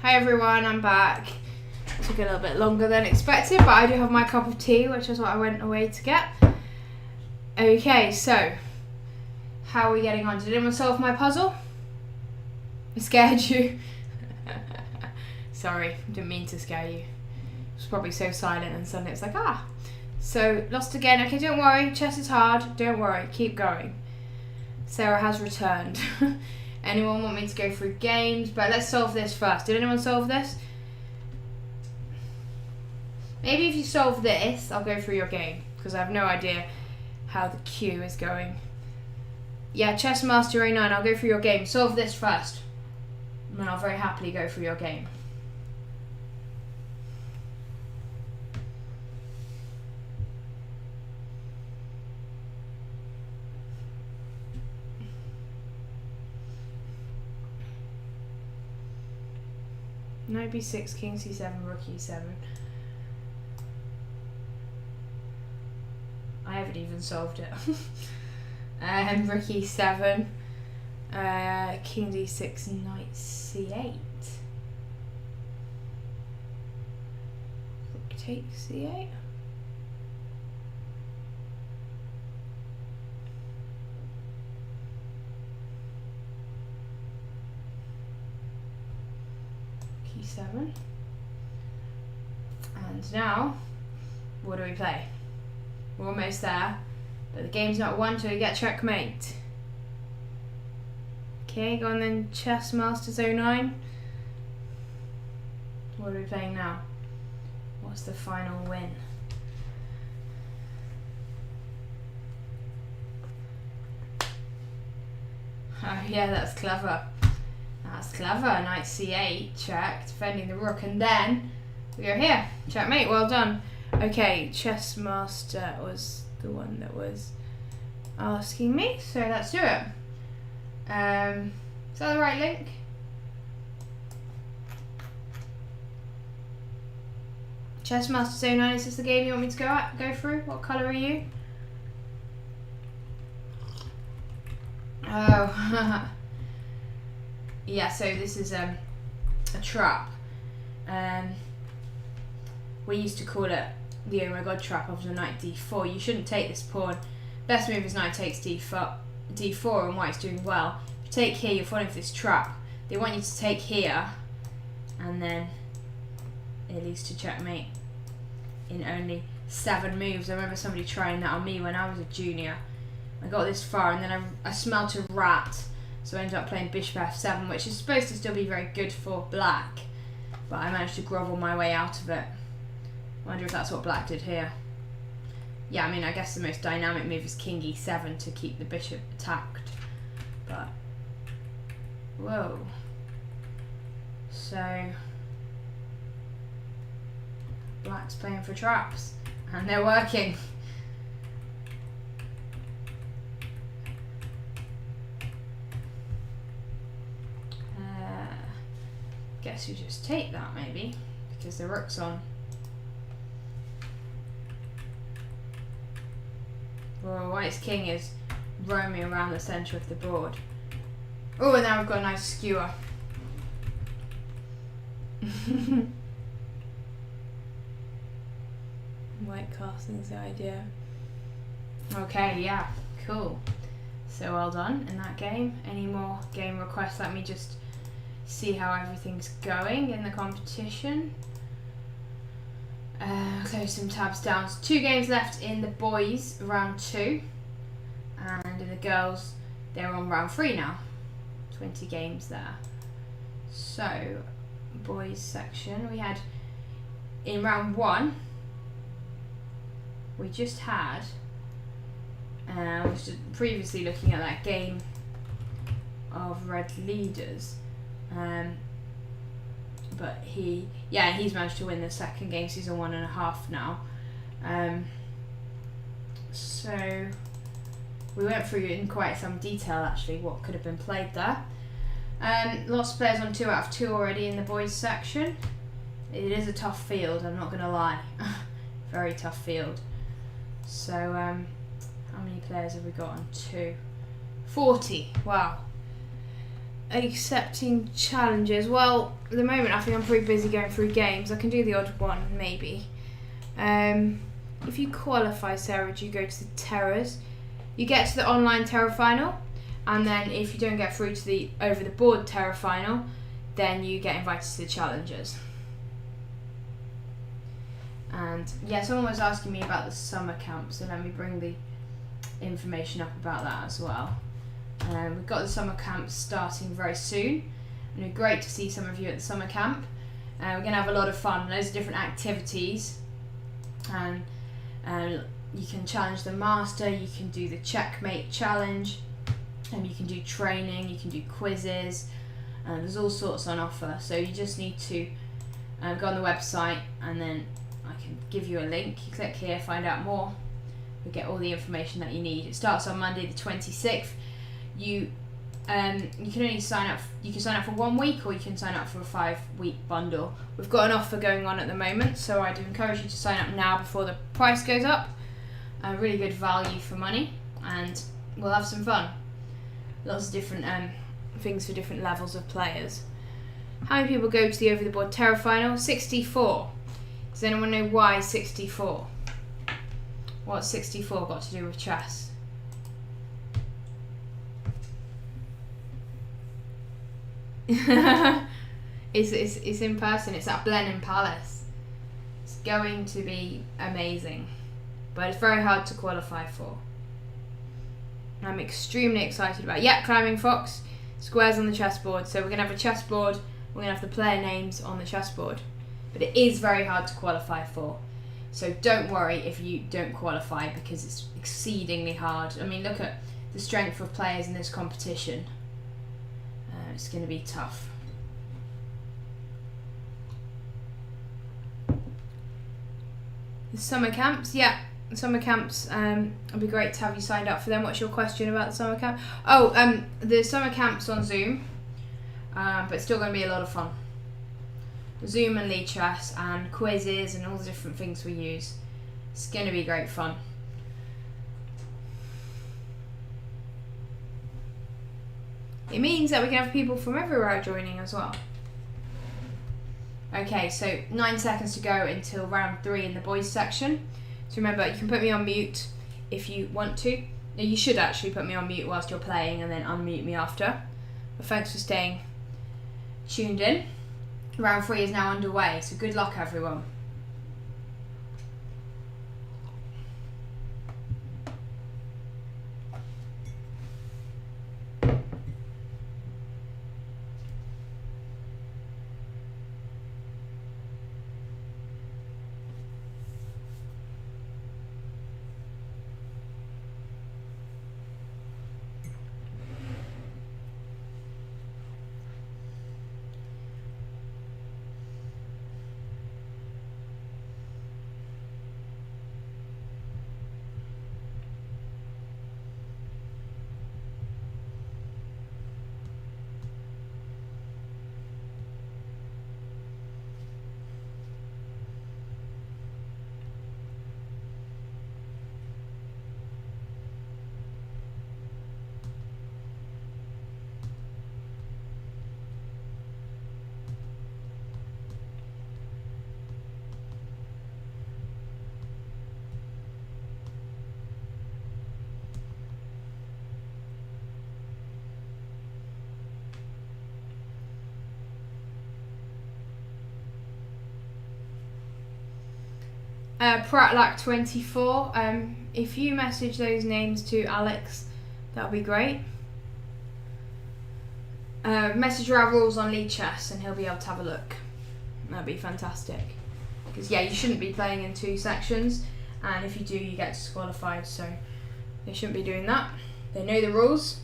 Hi everyone, I'm back. Took a little bit longer than expected, but I do have my cup of tea, which is what I went away to get. Okay, so how are we getting on? Did anyone solve my puzzle? I scared you. Sorry, didn't mean to scare you. It was probably so silent and suddenly it's like, ah. So, lost again. Okay, don't worry. Chess is hard. Don't worry. Keep going. Sarah has returned. Anyone want me to go through games? But let's solve this first. Did anyone solve this? Maybe if you solve this, I'll go through your game. Because I have no idea how the queue is going. Yeah, Chess Master 09. I'll go through your game. Solve this first. And then I'll very happily go through your game. Knight b6, king c7, rook e7. I haven't even solved it. Rook e7, king d6, knight c8. Rook takes c8. e7. And now, what do we play? We're almost there, but the game's not won till we get checkmate. Okay, go on then, Chess Masters 09. What are we playing now? What's the final win? Oh yeah, that's clever. That's clever. Knight c8, check, defending the rook, and then we are here. Checkmate, well done. Okay, Chess Master was the one that was asking me, so let's do it. Is that the right link? Chess Master 09, is this the game you want me to go through? What colour are you? Oh, yeah, so this is a trap. We used to call it the oh my god trap after knight d4. You shouldn't take this pawn. Best move is knight takes d4, and white's doing well. If you take here, you're falling for this trap. They want you to take here, and then it leads to checkmate in only 7 moves. I remember somebody trying that on me when I was a junior. I got this far, and then I smelt a rat, so I ended up playing bishop f7, which is supposed to still be very good for black, but I managed to grovel my way out of it. I wonder if that's what black did here. Yeah, I mean, I guess the most dynamic move is king e7 to keep the bishop attacked. But, whoa. So, black's playing for traps, and they're working. Guess you just take that maybe, because the rook's on. Well, white's king is roaming around the centre of the board. Oh, and now we've got a nice skewer. White castle's the idea. Okay, yeah, cool. So well done in that game. Any more game requests? Let me just see how everything's going in the competition. Close some tabs down. So 2 games left in the boys round 2, and in the girls they're on round 3 now. 20 games there. So boys section, we had in round 1 we just had I was just previously looking at that game of red leaders, but he's managed to win the second game, so he's on 1.5 now. So we went through in quite some detail actually what could have been played there. Lots of players on 2 out of 2 already in the boys section. It is a tough field, I'm not going to lie. Very tough field. So how many players have we got on 2? 40, wow. accepting challenges. Well, at the moment I think I'm pretty busy going through games. I can do the odd one, maybe. If you qualify, Sarah, do you go to the Terrors? You get to the online Terror Final, and then if you don't get through to the over-the-board Terror Final, then you get invited to the Challenges. And yeah, someone was asking me about the summer camp, so let me bring the information up about that as well. We've got the summer camp starting very soon, and it's great to see some of you at the summer camp. We're going to have a lot of fun, loads of different activities, and you can challenge the master, you can do the checkmate challenge, and you can do training, you can do quizzes, and there's all sorts on offer. So you just need to go on the website, and then I can give you a link. You click here, find out more. You'll get all the information that you need. It starts on Monday the 26th. You can only sign up. You can sign up for 1 week, or you can sign up for a 5-week bundle. We've got an offer going on at the moment, so I do encourage you to sign up now before the price goes up. A really good value for money, and we'll have some fun. Lots of different things for different levels of players. How many people go to the over-the-board Terror Final? 64. Does anyone know why 64? What's 64 got to do with chess? It's in person. It's at Blenheim Palace. It's going to be amazing, but it's very hard to qualify for. I'm extremely excited about it. Yeah, Climbing Fox, squares on the chessboard. So we're going to have a chessboard, we're going to have the player names on the chessboard. But it is very hard to qualify for. So don't worry if you don't qualify, because it's exceedingly hard. I mean, look at the strength of players in this competition. It's going to be tough. The summer camps, yeah. Summer camps, it'll be great to have you signed up for them. What's your question about the summer camp? Oh, the summer camp's on Zoom, but it's still going to be a lot of fun. Zoom and Lead Chess and quizzes and all the different things we use. It's going to be great fun. It means that we can have people from everywhere joining as well. Okay, so 9 seconds to go until round 3 in the boys section. So remember, you can put me on mute if you want to. No, you should actually put me on mute whilst you're playing and then unmute me after. But thanks for staying tuned in. Round 3 is now underway, so good luck everyone. Pratlack24, if you message those names to Alex, that'll be great. Message our rules on Lead Chess and he'll be able to have a look. That'd be fantastic. Because yeah, you shouldn't be playing in 2 sections, and if you do, you get disqualified, so they shouldn't be doing that. They know the rules.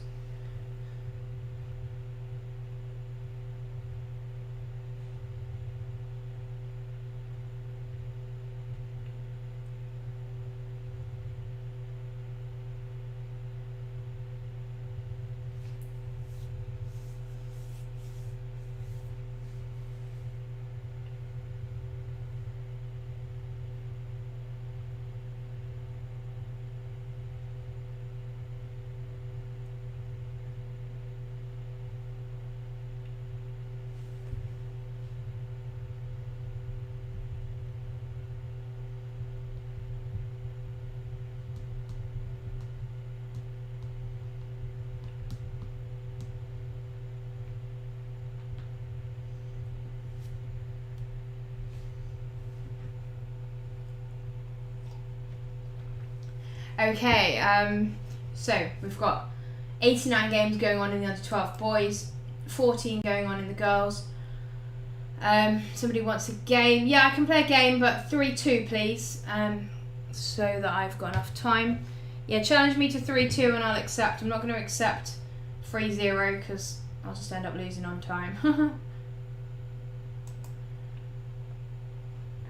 Okay, so we've got 89 games going on in the under 12 boys, 14 going on in the girls. Somebody wants a game. Yeah, I can play a game, but 3-2 please, so that I've got enough time. Yeah, challenge me to 3-2 and I'll accept. I'm not going to accept 3-0 because I'll just end up losing on time.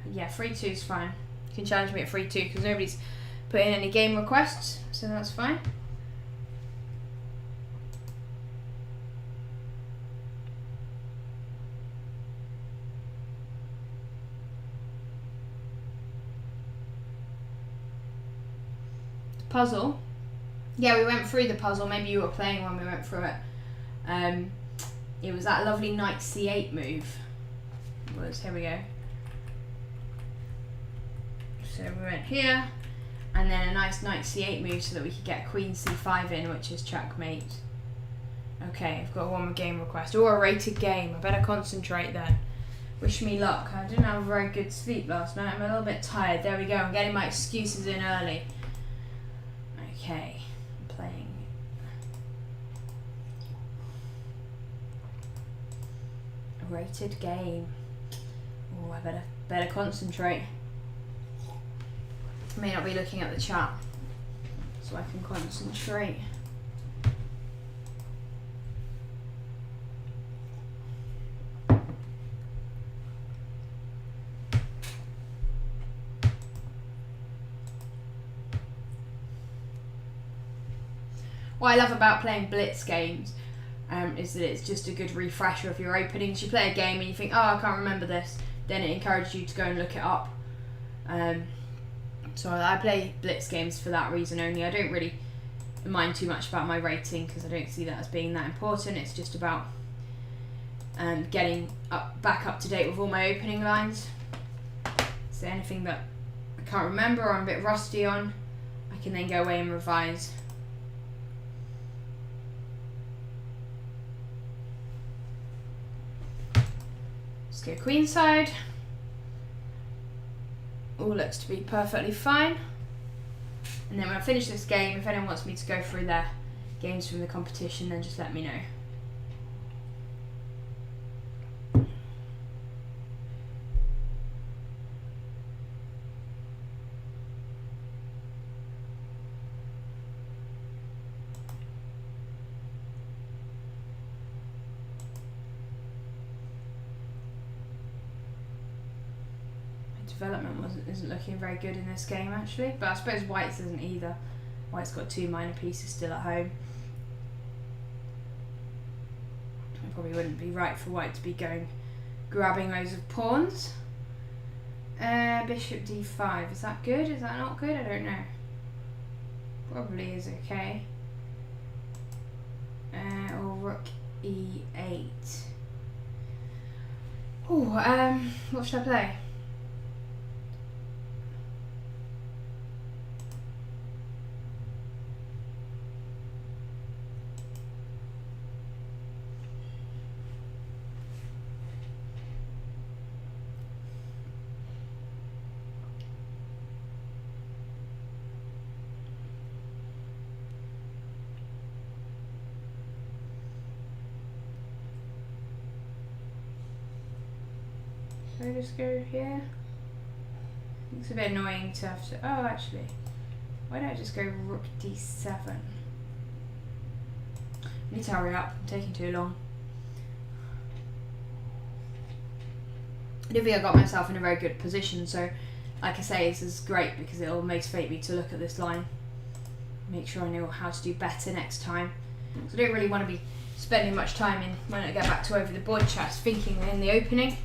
Yeah, 3-2 is fine. You can challenge me at 3-2 because nobody's put in any game requests, so that's fine. Puzzle. Yeah, we went through the puzzle. Maybe you were playing when we went through it. It was that lovely knight c8 move. Here we go. So we went here, and then a nice knight c8 move so that we could get queen c5 in, which is checkmate. Okay, I've got one more game request. Or a rated game. I better concentrate then. Wish me luck. I didn't have a very good sleep last night. I'm a little bit tired. There we go. I'm getting my excuses in early. Okay, I'm playing. A rated game. Oh, I better concentrate. I may not be looking at the chat, so I can concentrate. What I love about playing blitz games is that it's just a good refresher of your openings. You play a game and you think, oh, I can't remember this, then it encourages you to go and look it up. So I play blitz games for that reason only. I don't really mind too much about my rating because I don't see that as being that important. It's just about getting back up to date with all my opening lines. So anything that I can't remember or I'm a bit rusty on, I can then go away and revise. Let's go queenside. All looks to be perfectly fine. And then when I finish this game, if anyone wants me to go through their games from the competition, then just let me know. Development isn't looking very good in this game actually, but I suppose White's isn't either. White's got 2 minor pieces still at home. It probably wouldn't be right for White to be grabbing loads of pawns. Bishop d5, is that good? Is that not good? I don't know. Probably is okay. Or rook e8. Oh, what should I play? Should I just go here? It's a bit annoying to have to. Oh, actually, why don't I just go rook d7? I need to hurry up. I'm taking too long. I don't think I got myself in a very good position, so like I say, this is great because it'll motivate me to look at this line, make sure I know how to do better next time. So I don't really want to be spending much time in when I get back to over the board chess thinking in the opening.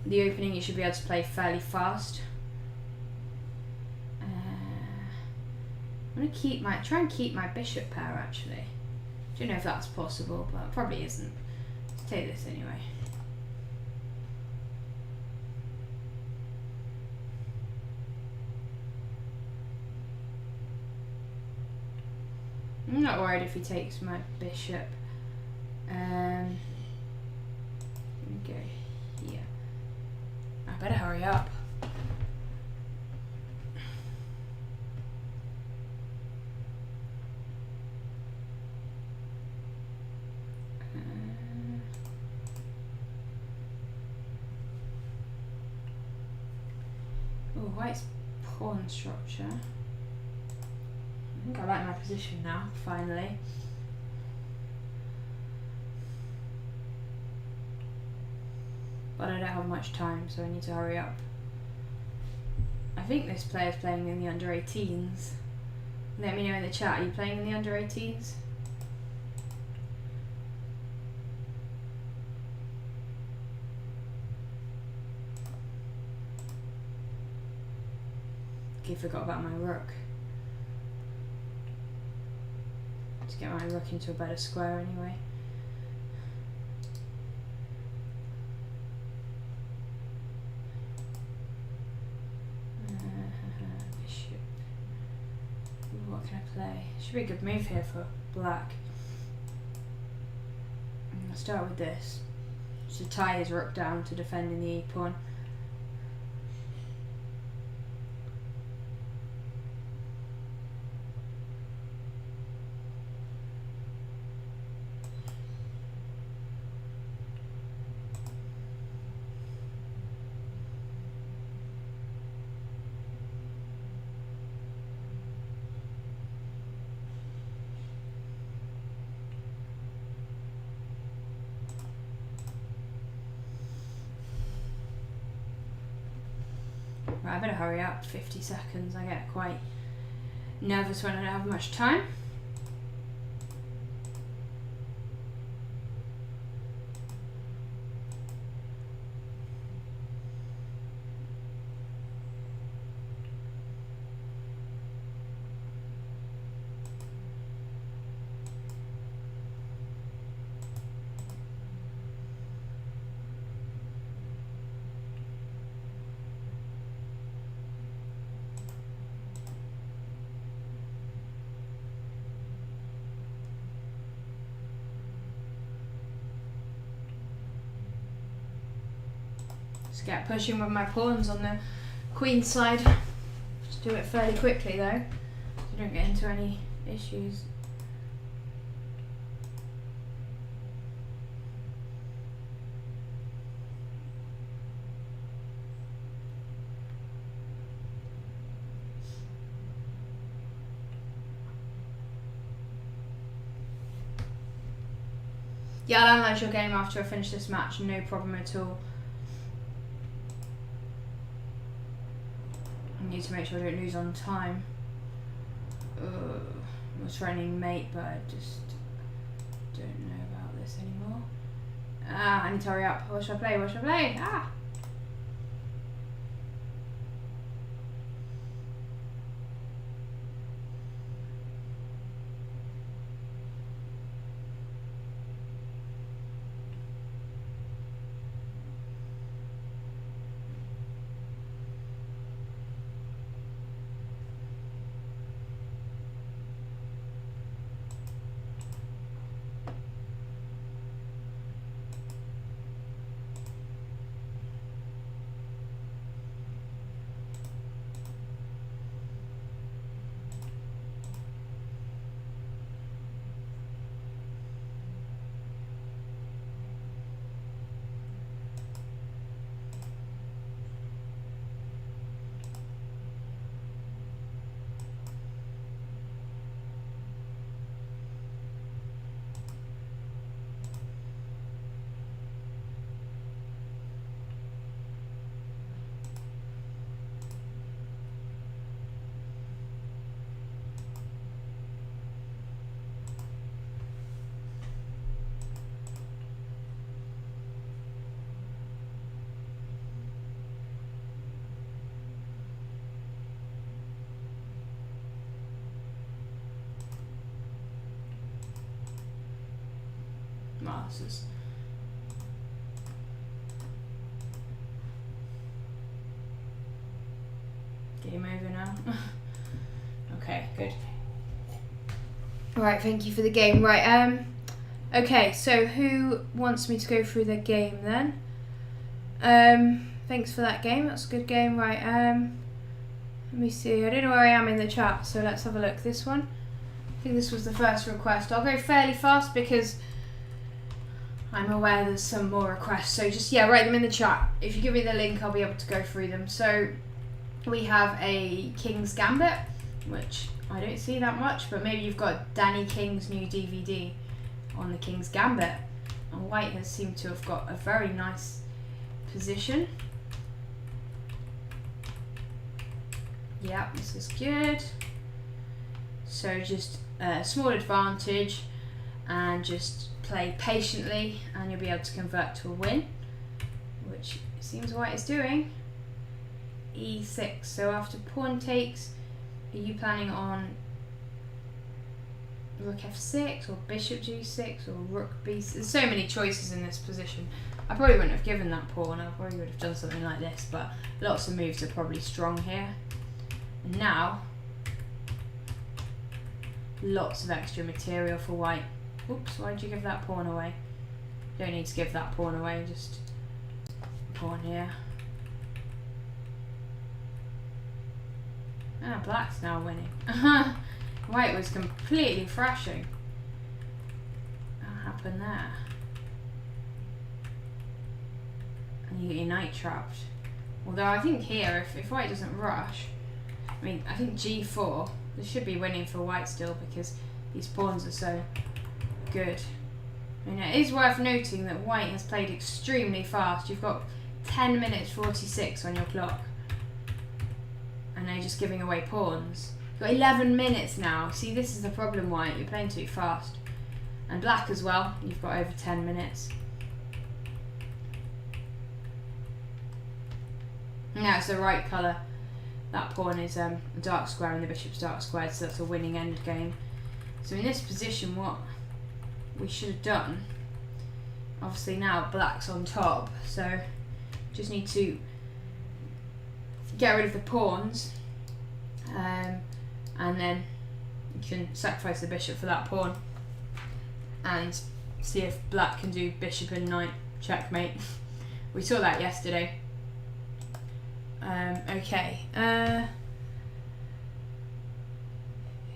The opening you should be able to play fairly fast. I'm going to try and keep my bishop pair actually. Don't know if that's possible, but it probably isn't. Let's take this anyway. I'm not worried if he takes my bishop. Let me go here. I better hurry up. white's pawn structure. I think I like my position now, finally. But I don't have much time, so I need to hurry up. I think this player's playing in the under 18s. Let me know in the chat, are you playing in the under 18s? Okay, forgot about my rook. To get my rook into a better square anyway. Bishop. What can I play? Should be a good move here for black. I'll start with this. Just to tie his rook down to defend in the e pawn. Right, I better hurry up, 50 seconds. I get quite nervous when I don't have much time. Just get pushing with my pawns on the queen side. Just do it fairly quickly though, so you don't get into any issues. Yeah, I'll analyse your game after I finish this match, no problem at all. I need to make sure I don't lose on time. I was running mate, but I just don't know about this anymore. I need to hurry up. What should I play? What should I play? This is game over now. Okay, good. Right, thank you for the game. Right, okay, so who wants me to go through the game then? Thanks for that game. That's a good game. Right, let me see. I don't know where I am in the chat, so let's have a look. This one. I think this was the first request. I'll go fairly fast because I'm aware there's some more requests, so just, yeah, write them in the chat. If you give me the link, I'll be able to go through them. So, we have a King's Gambit, which I don't see that much, but maybe you've got Danny King's new DVD on the King's Gambit. And white has seemed to have got a very nice position. Yeah, this is good. So just a small advantage and just play patiently and you'll be able to convert to a win, which it seems white is doing. E6, so after pawn takes, are you planning on rook f6 or bishop g6 or rook b6? There's so many choices in this position. I probably wouldn't have given that pawn, I probably would have done something like this, but lots of moves are probably strong here. And now, lots of extra material for white. Oops, why did you give that pawn away? You don't need to give that pawn away, just pawn here. Ah, black's now winning. White was completely thrashing. What happened there? And you get your knight trapped. Although I think here, if white doesn't rush, I mean, I think g4, this should be winning for white still because these pawns are so good. I mean, it is worth noting that white has played extremely fast. You've got 10 minutes 46 on your clock. And they're just giving away pawns. You've got 11 minutes now. See, this is the problem, white. You're playing too fast. And black as well. You've got over 10 minutes. Now it's the right colour. That pawn is a dark square and the bishop's dark square, so that's a winning end game. So in this position, what we should have done, obviously now black's on top, so just need to get rid of the pawns, and then you can sacrifice the bishop for that pawn and see if black can do bishop and knight checkmate. We saw that yesterday. Okay,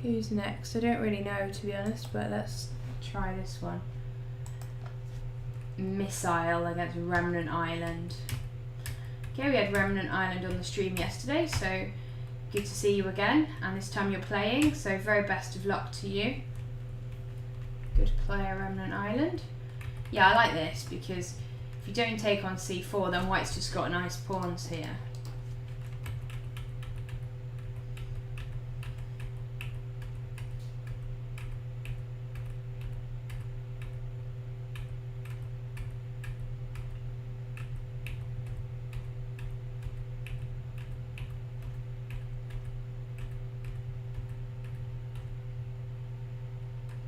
who's next? I don't really know, to be honest, but let's try this one. Missile against Remnant Island. Okay, we had Remnant Island on the stream yesterday, so good to see you again, and this time you're playing, so very best of luck to you. Good player, Remnant Island. Yeah, I like this, because if you don't take on c4, then white's just got nice pawns here.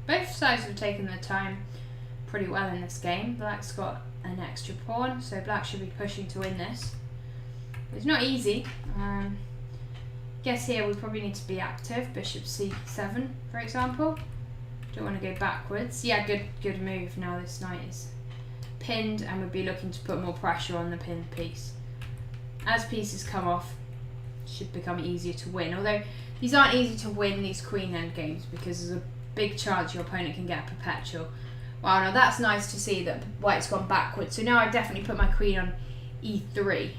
Both sides have taken their time pretty well in this game. Black's got an extra pawn, so black should be pushing to win this. It's not easy. Guess here we probably need to be active. Bishop c7, for example. Don't want to go backwards. Yeah, good move. Now this knight is pinned, and we'll be looking to put more pressure on the pinned piece. As pieces come off, it should become easier to win. Although these aren't easy to win, these queen end games, because there's a big chance your opponent can get a perpetual. Wow, now that's nice to see that white's gone backwards. So now I definitely put my queen on e3.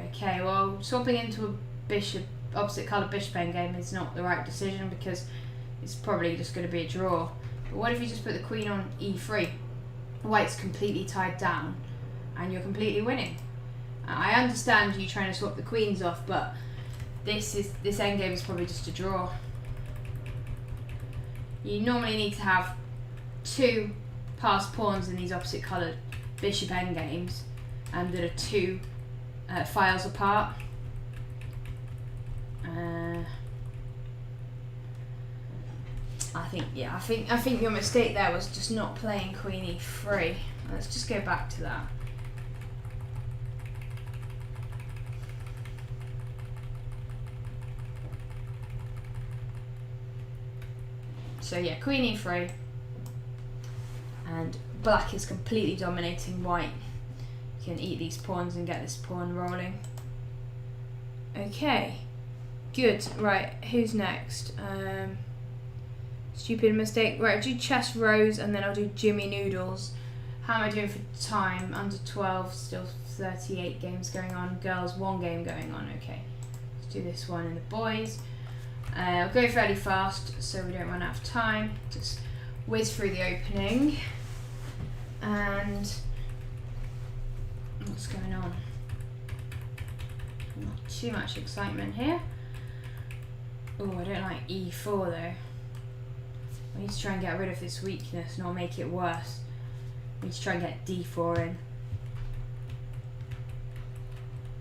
Okay, well, swapping into a bishop, opposite colour bishop endgame is not the right decision because it's probably just going to be a draw. But what if you just put the queen on e3? White's completely tied down and you're completely winning. I understand you trying to swap the queens off, but this endgame is probably just a draw. You normally need to have two passed pawns in these opposite coloured bishop endgames that are two files apart. I think your mistake there was just not playing queen e3. Let's just go back to that. So yeah, queen e3, and black is completely dominating white. You can eat these pawns and get this pawn rolling. Okay, good. Right, who's next? Stupid mistake. Right, I'll do chess rose and then I'll do Jimmy Noodles. How am I doing for time? Under 12, still 38 games going on. Girls, 1 game going on. Okay, let's do this one in the boys. I'll go fairly fast so we don't run out of time. Just whiz through the opening. And what's going on? Not too much excitement here. Oh, I don't like E4 though. I need to try and get rid of this weakness, not make it worse. I need to try and get D4 in.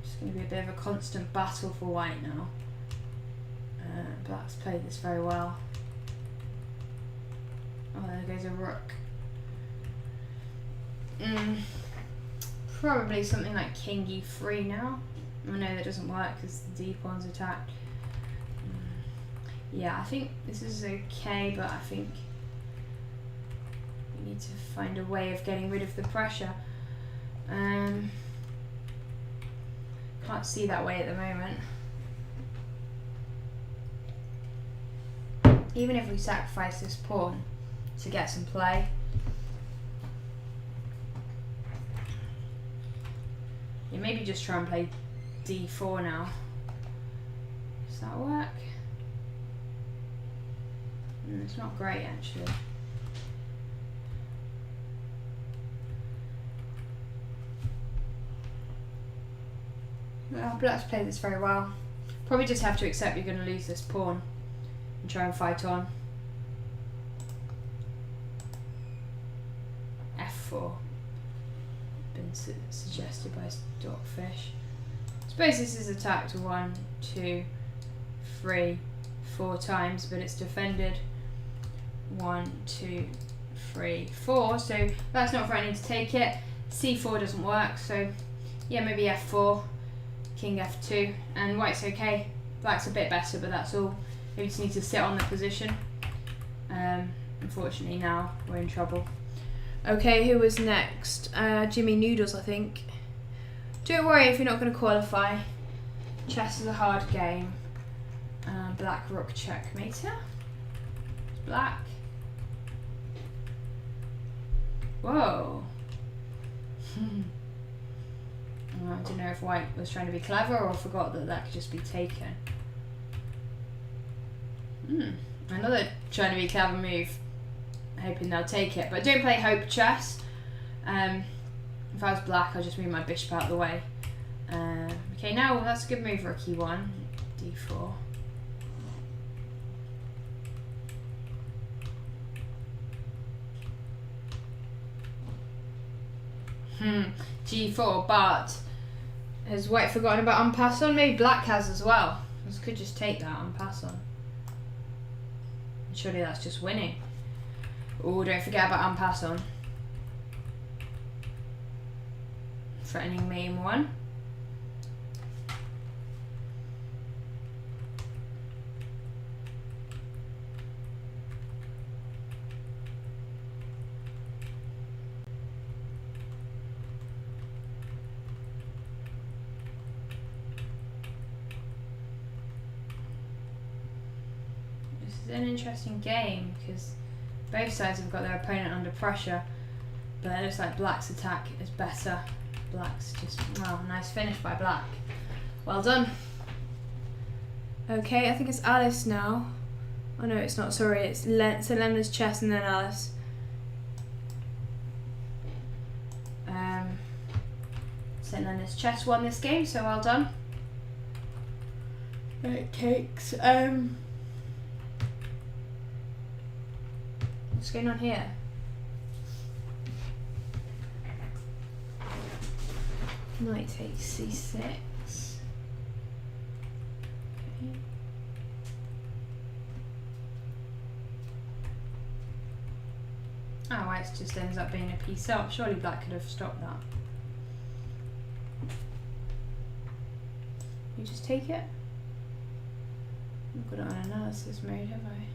It's going to be a bit of a constant battle for white now. Black's played this very well. Oh, there goes a rook. Probably something like king E3 now. Oh no, that doesn't work because the D pawn's attacked. Yeah, I think this is okay, but I think we need to find a way of getting rid of the pressure. Can't see that way at the moment. Even if we sacrifice this pawn to get some play. Yeah, maybe just try and play D4 now. Does that work? It's not great actually. Well, Black's played this very well. Probably just have to accept you're going to lose this pawn and try and fight on. F4. Been suggested by Stockfish. I suppose this is attacked 1, 2, 3, 4 times, but it's defended 1, 2, 3, 4. So that's not threatening to take it. C4 doesn't work, so yeah, maybe F4, King F2, and white's okay. Black's a bit better, but that's all. We just need to sit on the position. Unfortunately, now we're in trouble. Okay, who was next? Jimmy Noodles, I think. Don't worry if you're not going to qualify. Chess is a hard game. Black rook checkmate here. Black. Whoa. I don't know if white was trying to be clever or forgot that that could just be taken. Another trying to be clever move. Hoping they'll take it, but don't play hope chess. If I was black, I'll just move my bishop out of the way. Okay, now that's a good move, rook e1, d4. G4, but has white forgotten about en passant? Maybe black has as well. This could just take that en passant. Surely that's just winning. Oh, don't forget about en passant. Threatening main 1. This is an interesting game because both sides have got their opponent under pressure, but it looks like black's attack is better. Black's just, wow, nice finish by black. Well done. Okay, I think it's Alice now. Oh no, it's not, sorry, it's so Lemna's chess and then Alice. St. Leonard's chess won this game, so well done. It takes, what's going on here? Knight takes c6. Okay. Oh, white just ends up being a piece up. Surely black could have stopped that. You just take it? I've got it on analysis mode, have I?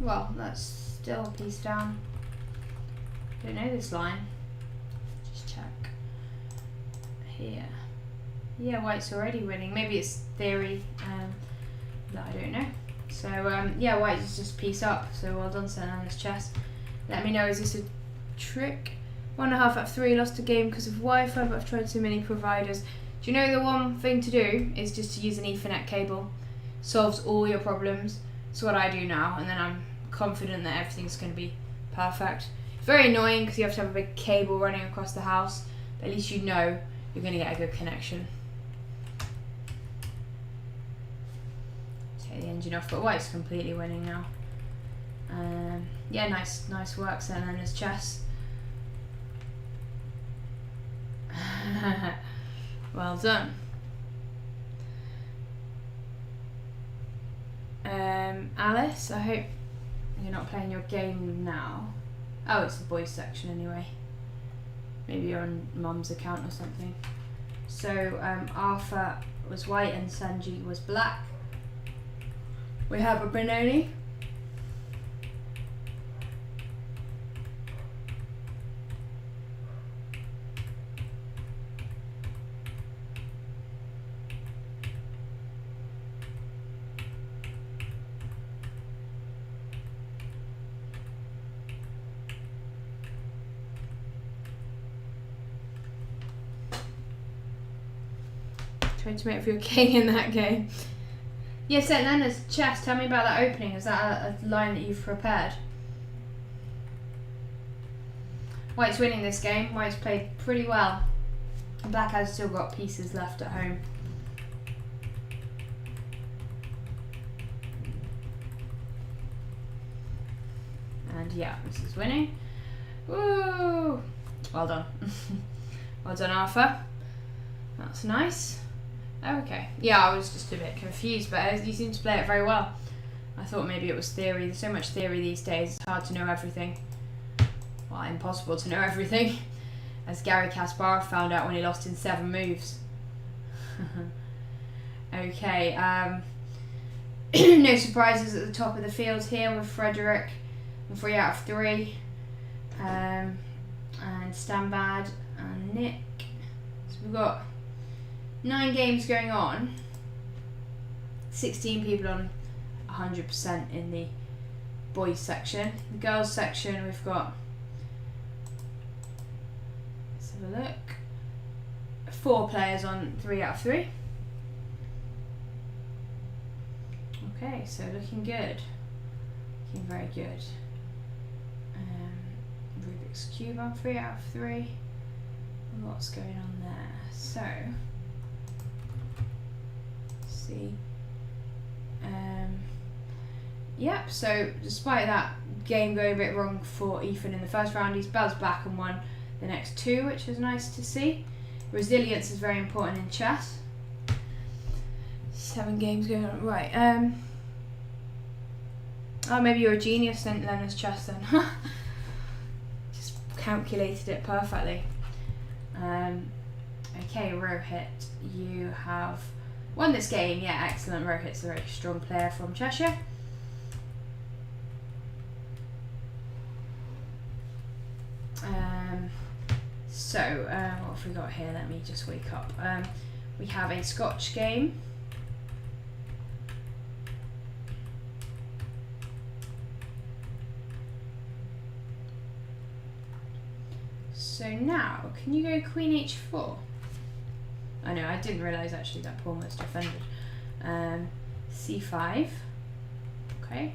Well, that's still a piece down. Don't know this line. Just check. Here. Yeah, white's already winning. Maybe it's theory that I don't know. So yeah, white is just piece up. So well done, St. Anna's chess. Let me know, is this a trick? 1.5 out of 3 lost a game because of Wi-Fi, but I've tried too many providers. Do you know the one thing to do is just to use an Ethernet cable. Solves all your problems. It's what I do now, and then I'm confident that everything's going to be perfect. It's very annoying because you have to have a big cable running across the house, but at least you know you're going to get a good connection. Take the engine off, but white's completely winning now. Yeah, nice work, St. Anna's chess. Well done. Alice, I hope you're not playing your game now. Oh, it's the boys section anyway. Maybe you're on Mum's account or something. So Arthur was white and Sanji was black. We have a Benoni. Trying to make for your king in that game. Yes, St. Anna's chess, tell me about that opening. Is that a line that you've prepared? White's winning this game. White's played pretty well. Black has still got pieces left at home. And yeah, this is winning. Woo! Well done. Well done, Arthur. That's nice. Okay. Yeah, I was just a bit confused, but you seem to play it very well. I thought maybe it was theory. There's so much theory these days, it's hard to know everything. Well, impossible to know everything. As Gary Kasparov found out when he lost in 7 moves. Okay. No surprises at the top of the field here with Frederick. 3 out of 3. And Stambad and Nick. So we've got 9 games going on, 16 people on 100% in the boys section. The girls section, we've got, let's have a look, 4 players on 3 out of 3. Okay, so looking good, looking very good. Rubik's Cube on 3 out of 3. What's going on there? So, see. Yep, so despite that game going a bit wrong for Ethan in the first round, he's bounced back and won the next 2, which is nice to see. Resilience is very important in chess. 7 games going on. Right. Oh, maybe you're a genius in Leonard's chess then. Just calculated it perfectly. Okay, Rohit, you have won this game. Yeah, excellent. Rohit's a very strong player from Cheshire. What have we got here? Let me just wake up. We have a Scotch game. So now, can you go Queen H4? I know, I didn't realise actually that pawn was defended. C5. Okay.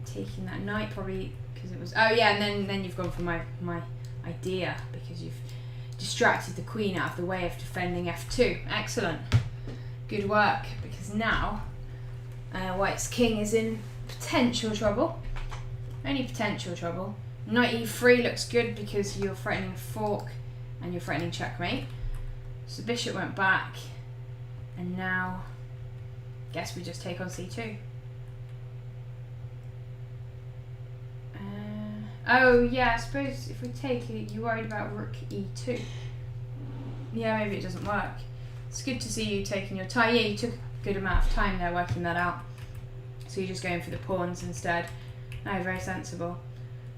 Taking that knight probably because it was. Oh yeah, and then you've gone for my idea because you've distracted the queen out of the way of defending F2. Excellent. Good work, because now White's king is in potential trouble. Only potential trouble. Knight E3 looks good because you're threatening fork and you're threatening checkmate. So bishop went back, and now guess we just take on C2. Oh yeah, I suppose if we take it, you're worried about rook E2. Yeah, maybe it doesn't work. It's good to see you taking your time. Yeah, you took a good amount of time there working that out. So you're just going for the pawns instead. No, very sensible.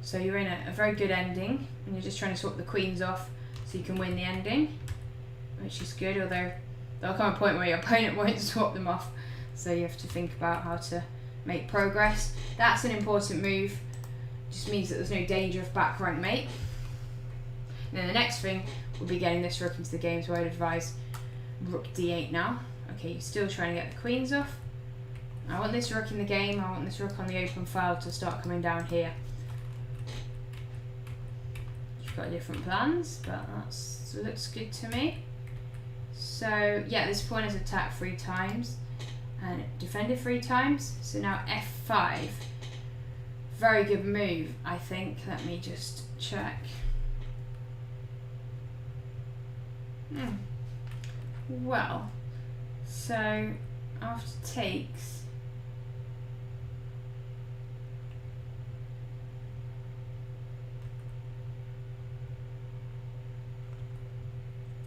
So you're in a very good ending, and you're just trying to swap the queens off so you can win the ending, which is good, although there'll come a point where your opponent won't swap them off, so you have to think about how to make progress. That's an important move, just means that there's no danger of back rank mate. And then the next thing will be getting this rook into the game, so I'd advise rook d8 now. Okay, you're still trying to get the queens off. I want this rook in the game, I want this rook on the open file to start coming down here. You've got different plans, but that looks good to me. So yeah, this pawn is attacked 3 times and defended 3 times. So now f5. Very good move, I think. Let me just check. Well, so after takes,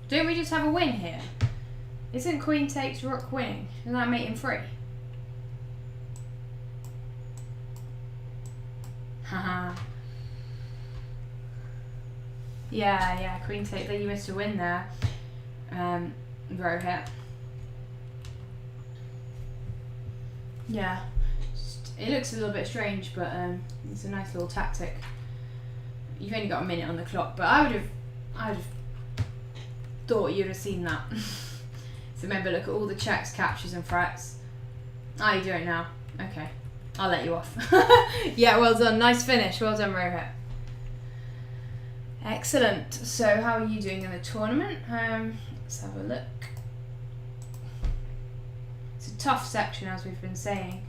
don't we just have a win here? Isn't queen takes rook winning? Isn't that mate in 3? Haha. Yeah, queen take, you missed a win there. Rohit. Yeah, it looks a little bit strange, but it's a nice little tactic. You've only got a minute on the clock, but I would have thought you'd have seen that. So remember, look at all the checks, captures and threats. Ah, you do it now. Okay, I'll let you off. Yeah, well done. Nice finish. Well done, Rohit. Excellent. So how are you doing in the tournament? Let's have a look. It's a tough section, as we've been saying.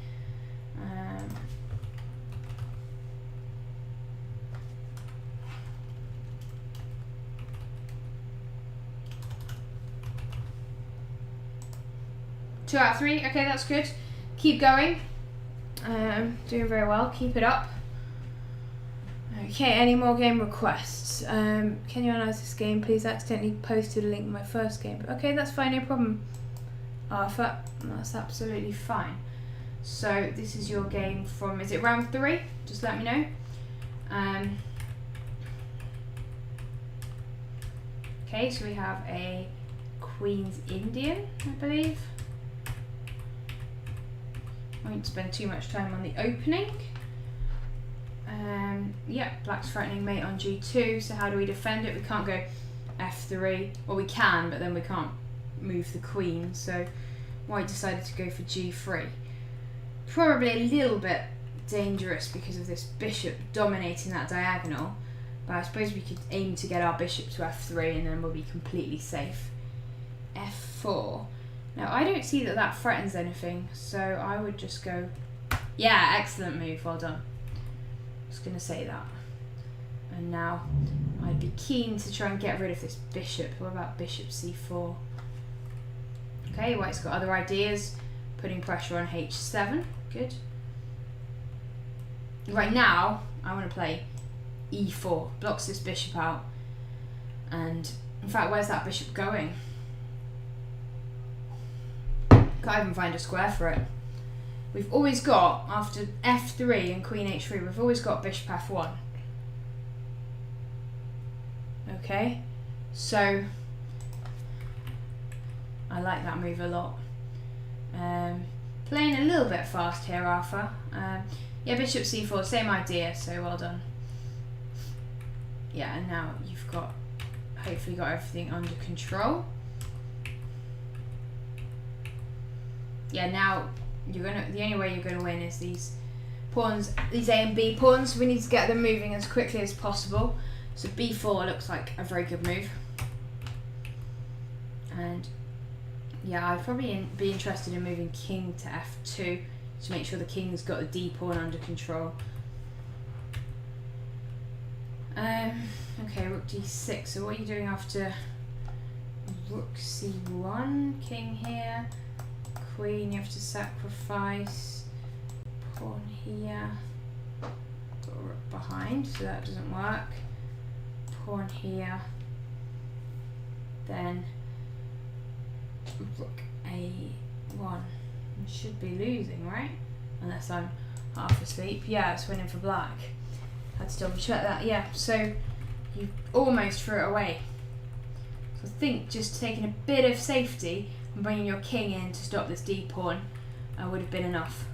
Two out of 3. Okay, that's good. Keep going. Doing very well. Keep it up. Okay, any more game requests? Can you analyse this game? Please, I accidentally posted a link to my first game. Okay, that's fine, no problem. Arthur, that's absolutely fine. So this is your game from, is it round 3? Just let me know. Okay, so we have a Queen's Indian, I believe. I won't spend too much time on the opening. Yeah, black's threatening mate on g2, so how do we defend it? We can't go f3, well we can, but then we can't move the queen, so white decided to go for g3. Probably a little bit dangerous because of this bishop dominating that diagonal, but I suppose we could aim to get our bishop to f3 and then we'll be completely safe. f4. Now I don't see that that threatens anything, so I would just go, yeah, excellent move, well done. Just going to say that. And now I'd be keen to try and get rid of this bishop. What about bishop c4? Okay, white's got other ideas. Putting pressure on h7. Good. Right now, I want to play e4. Blocks this bishop out. And in fact, where's that bishop going? Can't even find a square for it. We've always got, after f3 and queen h3, we've always got bishop f1. Okay, so I like that move a lot. Playing a little bit fast here, Arthur. Yeah, bishop c4, same idea, so well done. Yeah, and now you've got, hopefully got everything under control. Yeah, now the only way you're gonna win is these pawns, these A and B pawns. We need to get them moving as quickly as possible. So b4 looks like a very good move. And yeah, I'd probably be interested in moving king to f2 to make sure the king's got the d pawn under control. Okay, rook d6. So what are you doing after rook c1? King here. Queen, you have to sacrifice. Pawn here. Got a rook behind, so that doesn't work. Pawn here. Then rook a1. You should be losing, right? Unless I'm half asleep. Yeah, it's winning for black. Had to double check that. Yeah, so you almost threw it away. So I think just taking a bit of safety and bringing your king in to stop this d pawn would have been enough.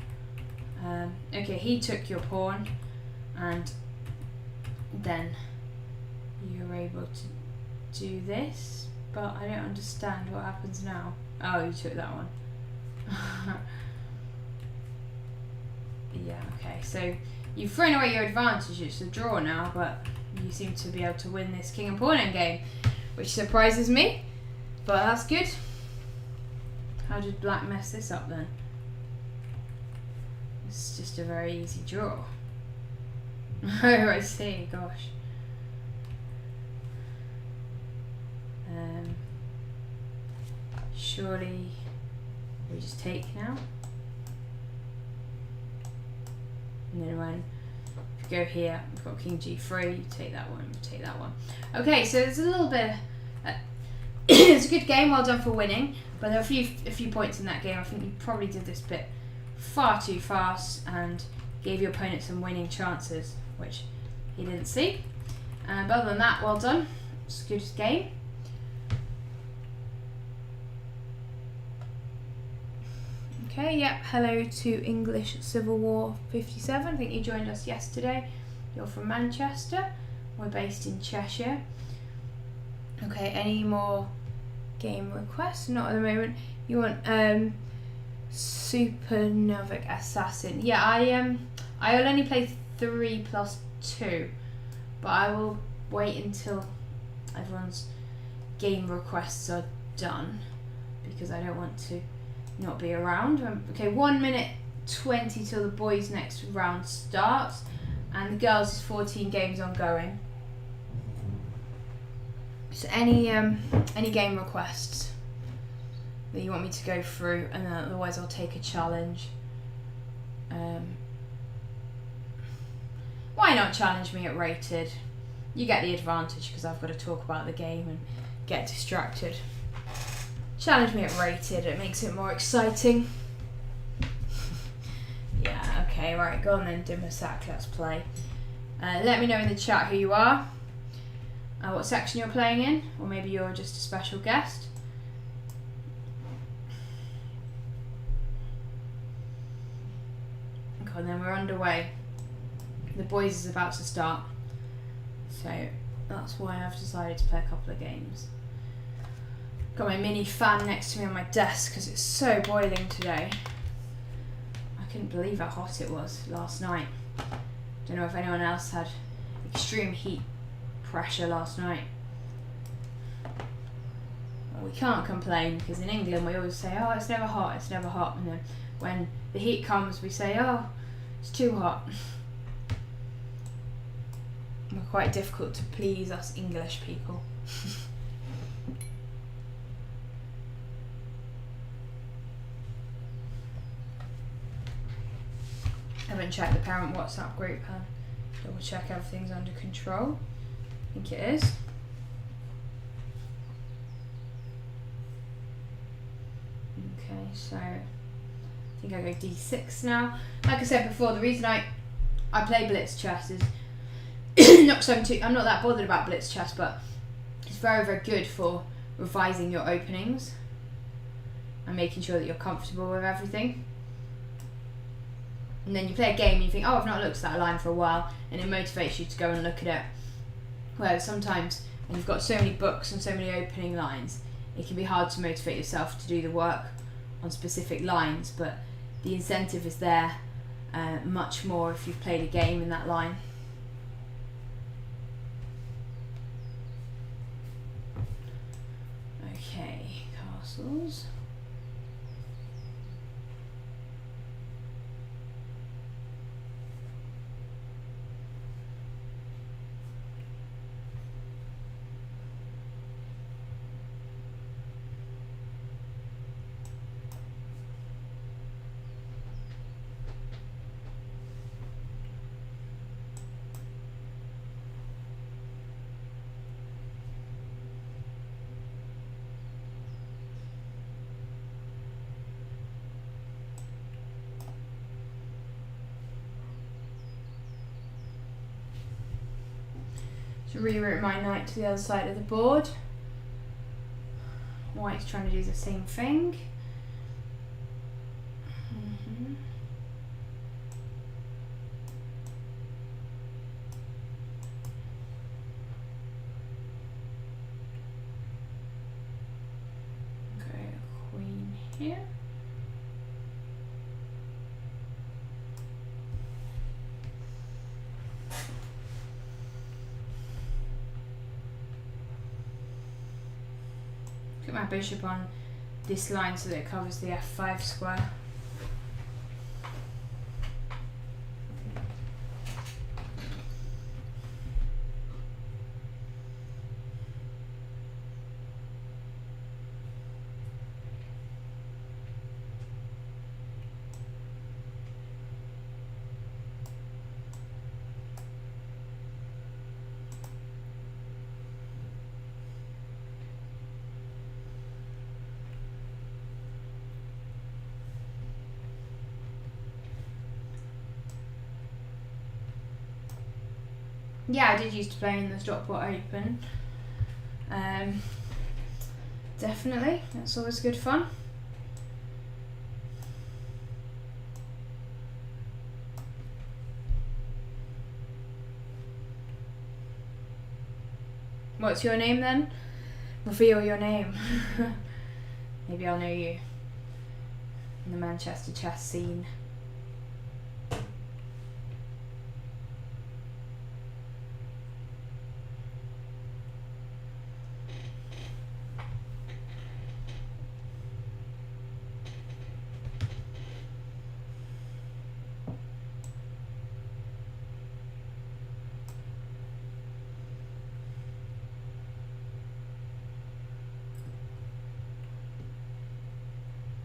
Okay, he took your pawn, and then you're able to do this, but I don't understand what happens now. Oh, you took that one. Yeah, okay, so you've thrown away your advantage. It's a draw now, but you seem to be able to win this king and pawn endgame, which surprises me, but that's good. How did black mess this up then? It's just a very easy draw. Oh, I see, gosh. Surely we just take now. And then when you go here, we've got king g3, you take that one, you take that one. Okay, so there's a little bit. It's a good game, well done for winning, but there are a few points in that game. I think you probably did this bit far too fast and gave your opponent some winning chances, which he didn't see. But other than that, well done. It's a good game. Okay, yep, hello to English Civil War 57. I think you joined us yesterday. You're from Manchester. We're based in Cheshire. Okay, any more game requests? Not at the moment. You want Supernovic Assassin. Yeah, I will only play 3+2, but I will wait until everyone's game requests are done because I don't want to not be around. Okay, 1 minute 20 till the boys' next round starts, and the girls is 14 games ongoing. So any game requests that you want me to go through, and then otherwise I'll take a challenge. Why not challenge me at rated? You get the advantage because I've got to talk about the game and get distracted. Challenge me at rated, it makes it more exciting. Yeah, okay, right, go on then, Dimasak, let's play. Let me know in the chat who you are, what section you're playing in, or maybe you're just a special guest. Okay, and then we're underway. The boys is about to start, so that's why I've decided to play a couple of games. Got my mini fan next to me on my desk because it's so boiling today. I couldn't believe how hot it was last night. Don't know if anyone else had extreme heat pressure last night. Well, we can't complain because in England we always say, oh, it's never hot, it's never hot. And then when the heat comes we say, oh, it's too hot. We're quite difficult to please us English people. I haven't checked the parent WhatsApp group, double check everything's under control. I think it is. Okay, so I think I go d6 now. Like I said before, the reason I play blitz chess is I'm not that bothered about blitz chess, but it's very, very good for revising your openings and making sure that you're comfortable with everything. And then you play a game and you think, oh, I've not looked at that line for a while, and it motivates you to go and look at it. Whereas sometimes when you've got so many books and so many opening lines, it can be hard to motivate yourself to do the work on specific lines, but the incentive is there much more if you've played a game in that line. Okay, castles. to reroute my knight to the other side of the board. White's trying to do the same thing. Okay, queen here. Put my bishop on this line so that it covers the f5 square. Yeah, I did used to play in the Stockport Open. Definitely, that's always good fun. What's your name then? Reveal your name. Maybe I'll know you in the Manchester chess scene.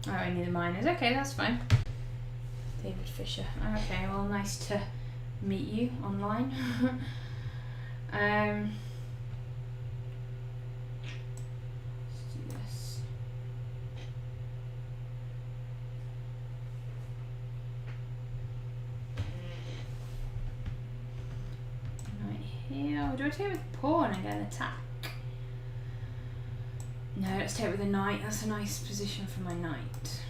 Oh, only the minors. Okay, that's fine. David Fisher. Okay, well, nice to meet you online. Let's do this. Right here. Do I take with pawn and get an attack? No, let's take it with a knight. That's a nice position for my knight.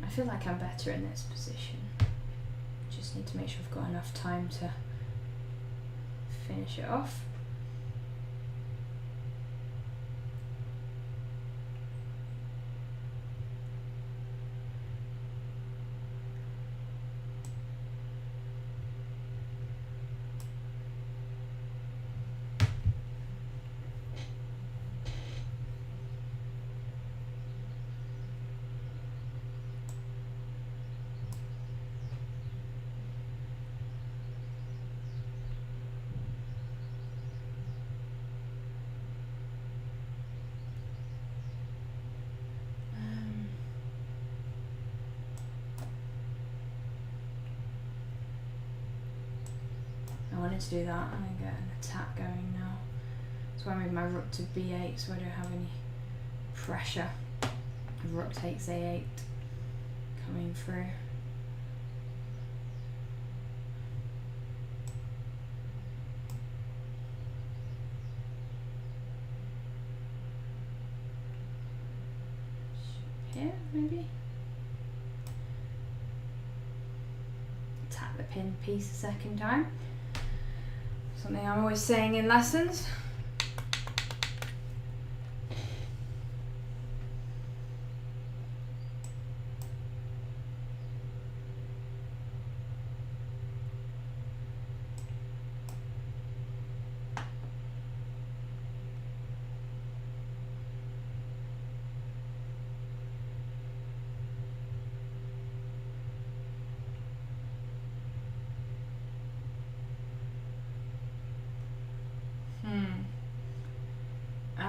I feel like I'm better in this position. Just need to make sure I've got enough time to finish it off. I wanted to do that and then get an attack going now. So I move my rook to b8 so I don't have any pressure. Rook takes a8 coming through. Here, maybe? Attack the pin piece a second time. Something I'm always saying in lessons.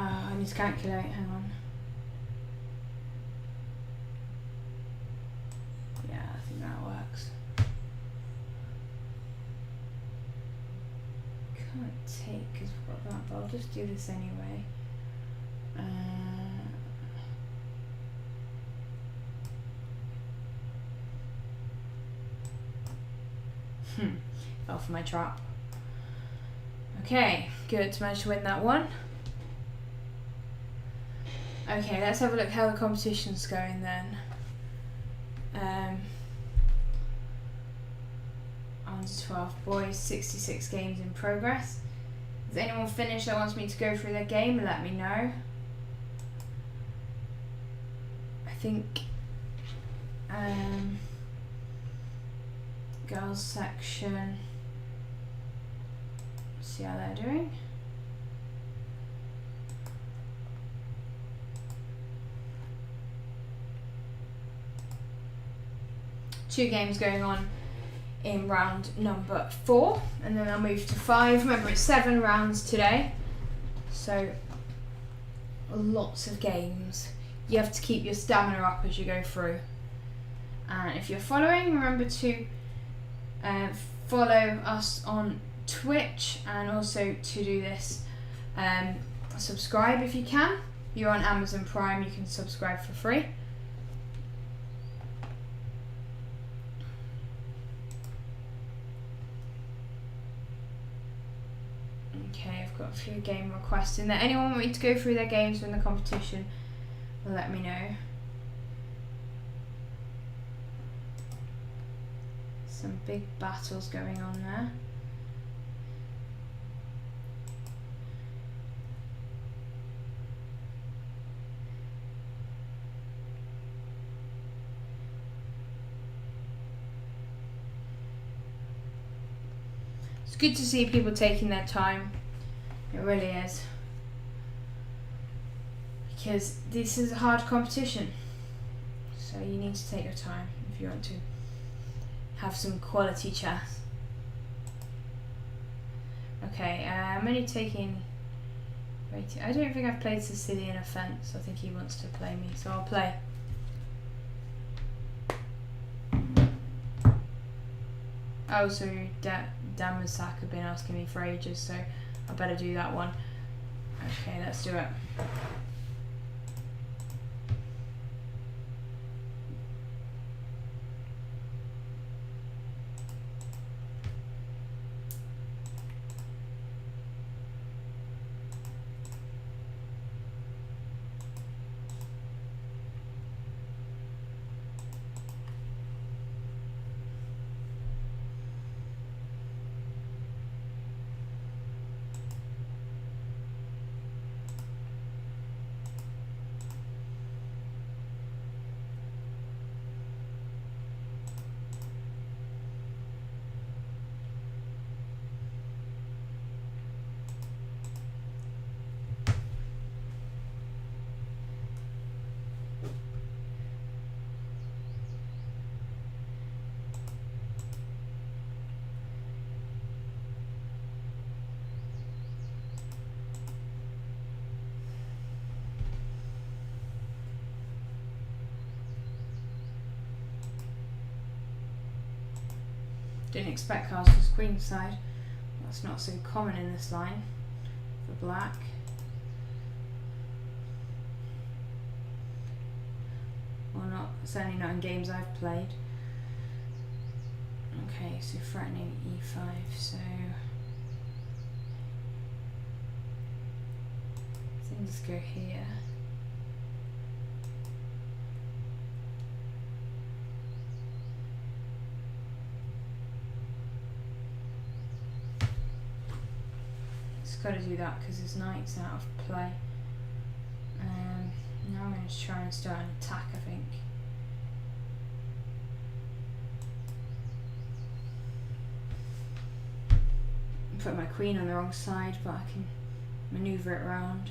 I need to calculate, hang on. Yeah, I think that works. can't take because we've got that, but I'll just do this anyway. Fell for my trap. Okay, good. Managed to win that one. Okay, let's have a look how the competition's going then. Under 12 boys, 66 games in progress. Has anyone finished that wants me to go through their game? Let me know. I think girls section. See how they're doing. Two games going on in round number 4, and then I'll move to 5. Remember, it's 7 rounds today, so lots of games. You have to keep your stamina up as you go through. And if you're following, remember to follow us on Twitch, and also to do this, subscribe if you can. If you're on Amazon Prime, you can subscribe for free. Okay, I've got a few game requests in there. Anyone want me to go through their games in the competition? Well, let me know. Some big battles going on there. It's good to see people taking their time. It really is. Because this is a hard competition. So you need to take your time if you want to have some quality chess. Okay, I'm only taking... I don't think I've played Sicilian Offence. I think he wants to play me, so I'll play. Oh, so Dan Masak have been asking me for ages, so I better do that one. Okay, let's do it. Didn't expect castle's queenside. That's not so common in this line for black. Well, not certainly not in games I've played. Okay, so threatening e5, so things go here. Got to do that because his knight's out of play. Now I'm going to try and start an attack, I think. Put my queen on the wrong side, but I can manoeuvre it around.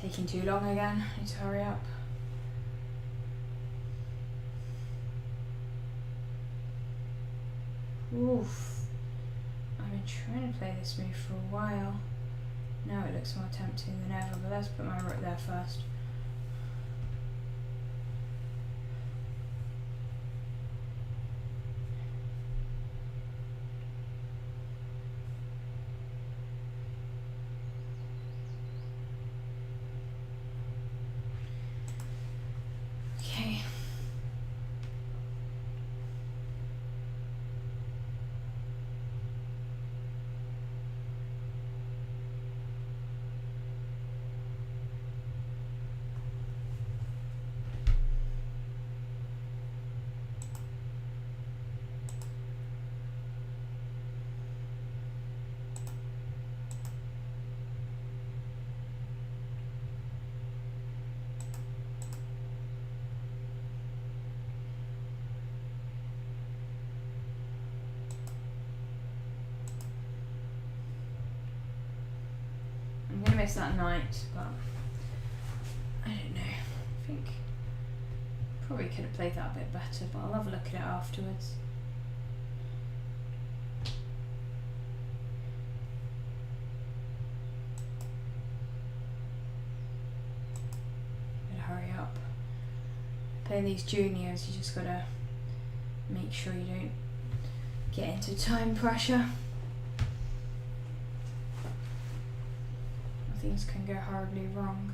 Taking too long again. I need to hurry up. Oof. I've been trying to play this move for a while. Now it looks more tempting than ever, but let's put my rook there first. Okay. I'm going to miss that knight, but I don't know. I think probably could have played that a bit better, but I'll have a look at it afterwards. Gotta hurry up. Playing these juniors, you just gotta make sure you don't get into time pressure. Things can go horribly wrong.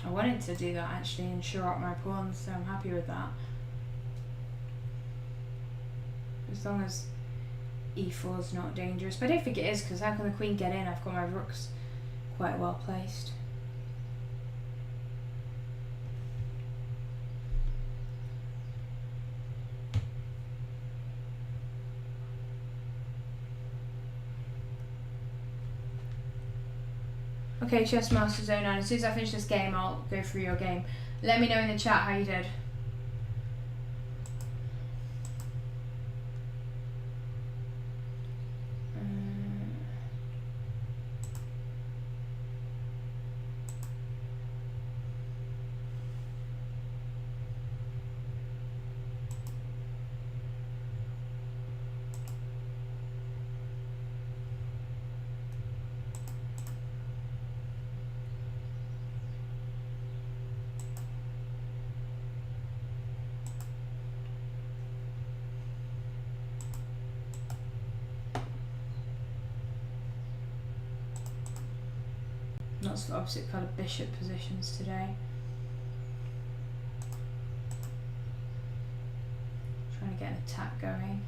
I wanted to do that actually and shore up my pawns, so I'm happy with that. As long as e4 is not dangerous, but I don't think it is, because how can the queen get in? I've got my rooks quite well placed. Okay, Chess Master 09, as soon as I finish this game, I'll go through your game. Let me know in the chat how you did. Lots of opposite coloured bishop positions today. Trying to get an attack going.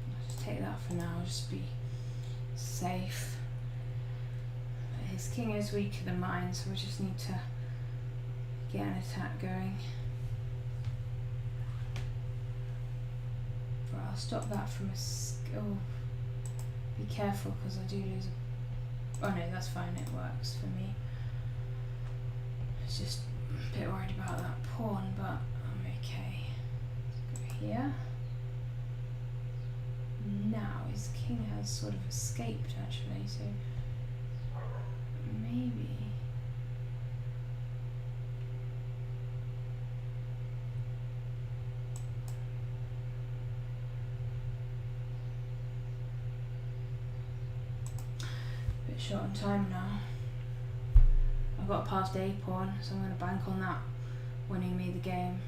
I'll just take that for now, just be safe. His king is weaker than mine, so we just need to get an attack going. Right, I'll stop that from a... Oh, be careful, because I do lose a... Oh no, that's fine, it works for me. I was just a bit worried about that pawn, but I'm okay. Let's go here. Now, his king has sort of escaped, actually, so... Maybe. Bit short on time now. I've got a passed A pawn, so I'm going to bank on that winning me the game.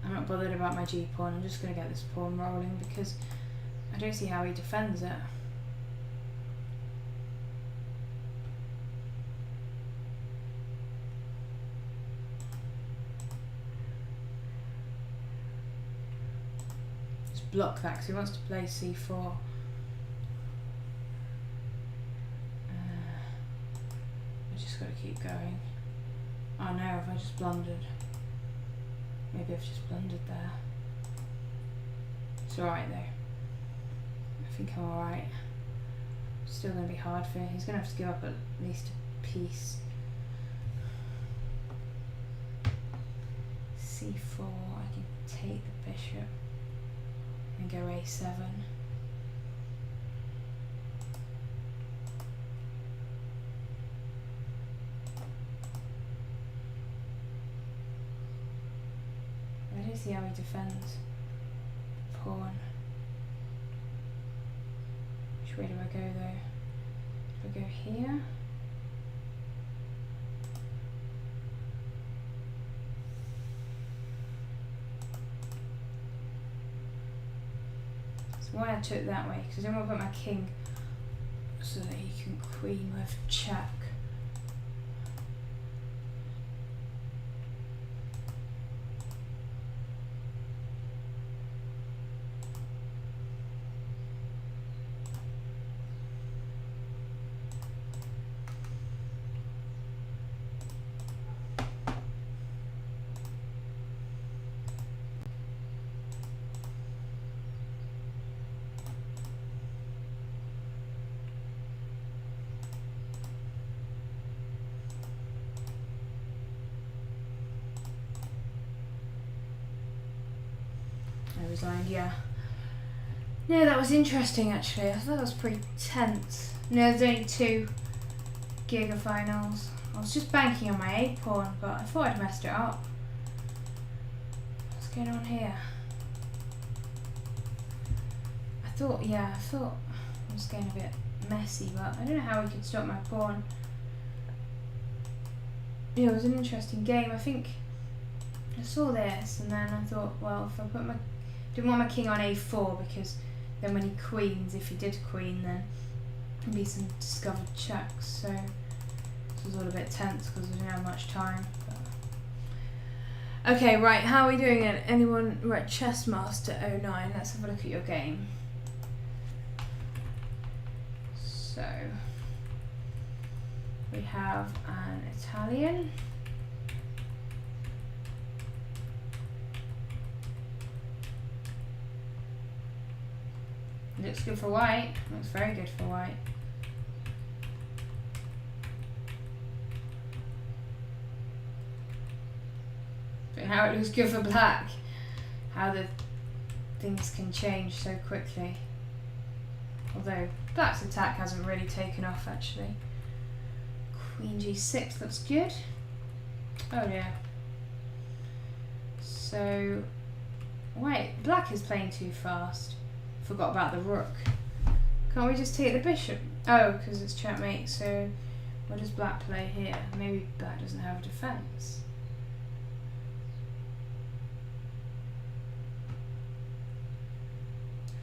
I'm not bothered about my G pawn. I'm just going to get this pawn rolling because I don't see how he defends it. Just block that because he wants to play C4. I just got to keep going. Oh no, have I just blundered? Maybe I've just blundered there. It's alright though. I think I'm alright. Still going to be hard for him. He's going to have to give up at least a piece. C4, I can take the bishop and go A7. I don't see how he defends. Pawn. Which way do I go though? Do I go here? That's why I took that way, because I don't want to put my king so that he can queen with check. I resigned, yeah. No, that was interesting actually. I thought that was pretty tense. No, there's only 2 Gigafinals. I was just banking on my A pawn, but I thought I'd messed it up. What's going on here? I thought it was getting a bit messy, but I don't know how we could stop my pawn. Yeah, it was an interesting game. I think I saw this and then I thought, well, if I put my didn't want my king on A4 because then when he queens, if he did queen, then there'd be some discovered checks. So this was all a bit tense because I didn't have much time. But okay, right, how are we doing it? Anyone? Right, Chessmaster09. Let's have a look at your game. So we have an Italian. Looks good for white. Looks very good for white. But how it looks good for black. How the things can change so quickly. Although black's attack hasn't really taken off actually. Queen G6 looks good. Oh yeah. So wait, black is playing too fast. Forgot about the rook. Can't we just take the bishop? Oh, because it's checkmate, so what does black play here? Maybe black doesn't have a defense.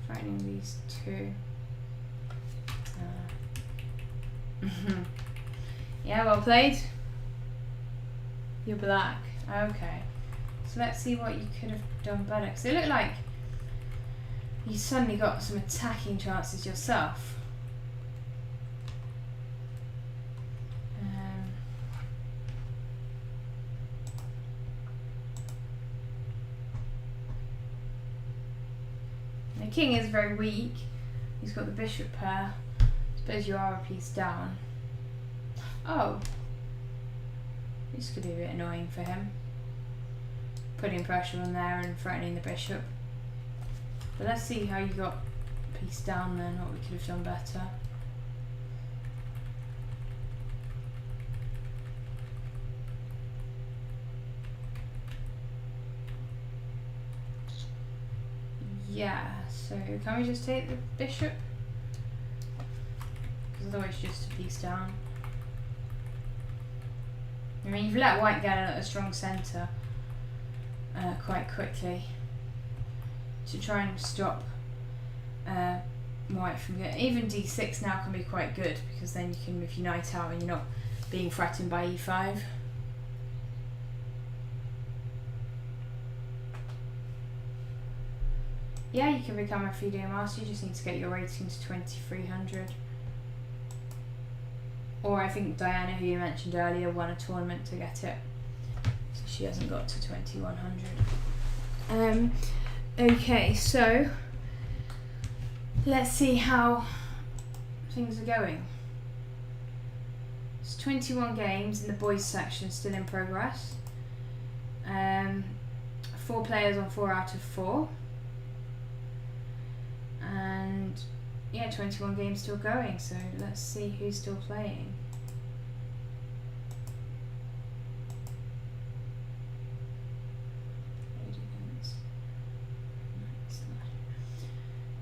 Fighting these 2. Yeah, well played. You're black. Okay. So let's see what you could have done better. Because it looked like you suddenly got some attacking chances yourself. The king is very weak. He's got the bishop pair. I suppose you are a piece down. Oh. This could be a bit annoying for him. Putting pressure on there and threatening the bishop. But let's see how you got a piece down then, what we could have done better. Yeah, so can we just take the bishop? Because otherwise just a piece down. I mean, you've let white get a strong centre. quite quickly to try and stop white from getting. Even d6 now can be quite good, because then you can move your knight out and you're not being threatened by e5. Yeah, you can become a FIDE master, you just need to get your rating to 2300. Or I think Diana, who you mentioned earlier, won a tournament to get it. So she hasn't got to 2100. Okay, so let's see how things are going. It's 21 games in the boys section, still in progress. 4 players on 4 out of 4. And yeah, 21 games still going, so let's see who's still playing.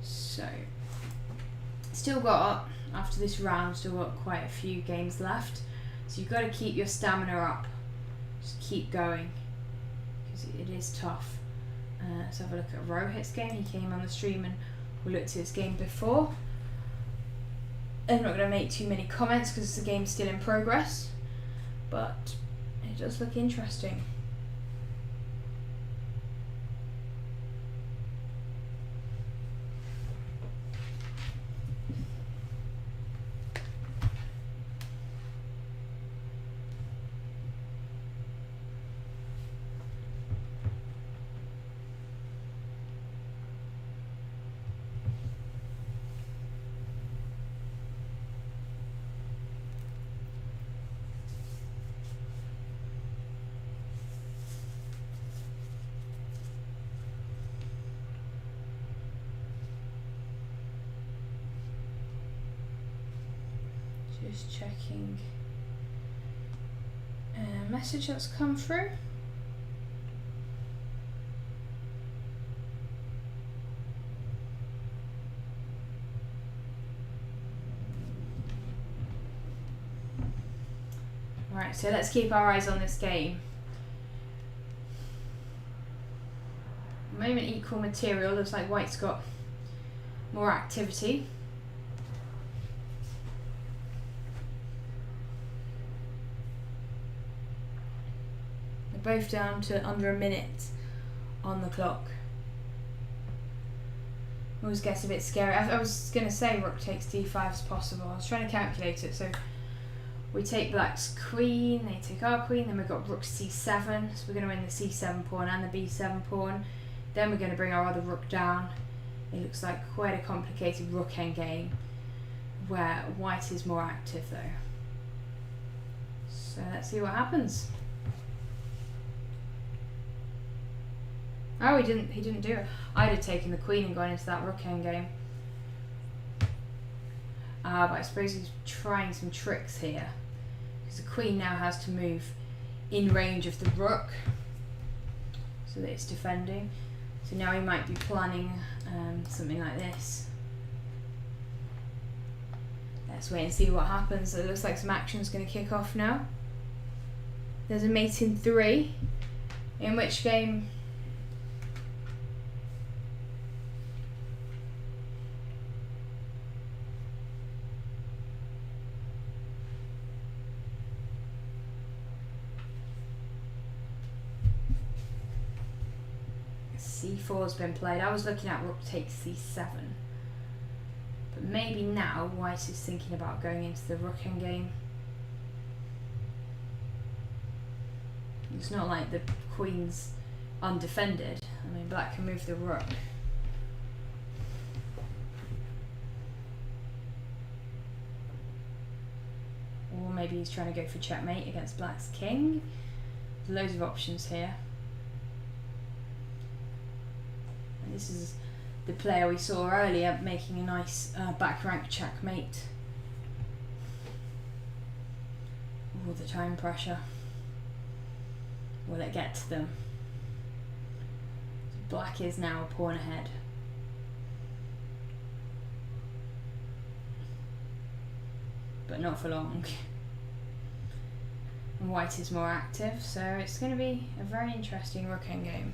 So, still got, after this round, still got quite a few games left. So you've got to keep your stamina up. Just keep going, because it is tough. Let's have a look at Rohit's game. He came on the stream and we looked at his game before. I'm not going to make too many comments because the game's still in progress, but it does look interesting. Just checking a message that's come through. Right, so let's keep our eyes on this game. At the moment, equal material. Looks like white's got more activity. Both down to under a minute on the clock. Always gets a bit scary. I was going to say rook takes d5 is possible. I was trying to calculate it. So we take black's queen, they take our queen, then we've got rook c7. So we're going to win the c7 pawn and the b7 pawn. Then we're going to bring our other rook down. It looks like quite a complicated rook endgame where white is more active though. So let's see what happens. Oh, he didn't do it. I'd have taken the queen and gone into that rook endgame. But I suppose he's trying some tricks here, because the queen now has to move in range of the rook, so that it's defending. So now he might be planning something like this. Let's wait and see what happens. It looks like some action's going to kick off now. There's a mate in 3, in which game c4 has been played. I was looking at rook takes c7, but maybe now white is thinking about going into the rook endgame. It's not like the queen's undefended. I mean, black can move the rook. Or maybe he's trying to go for checkmate against black's king. There's loads of options here. This is the player we saw earlier making a nice back rank checkmate. All the time pressure. Will it get to them? So black is now a pawn ahead. But not for long. and white is more active, so it's going to be a very interesting rook endgame.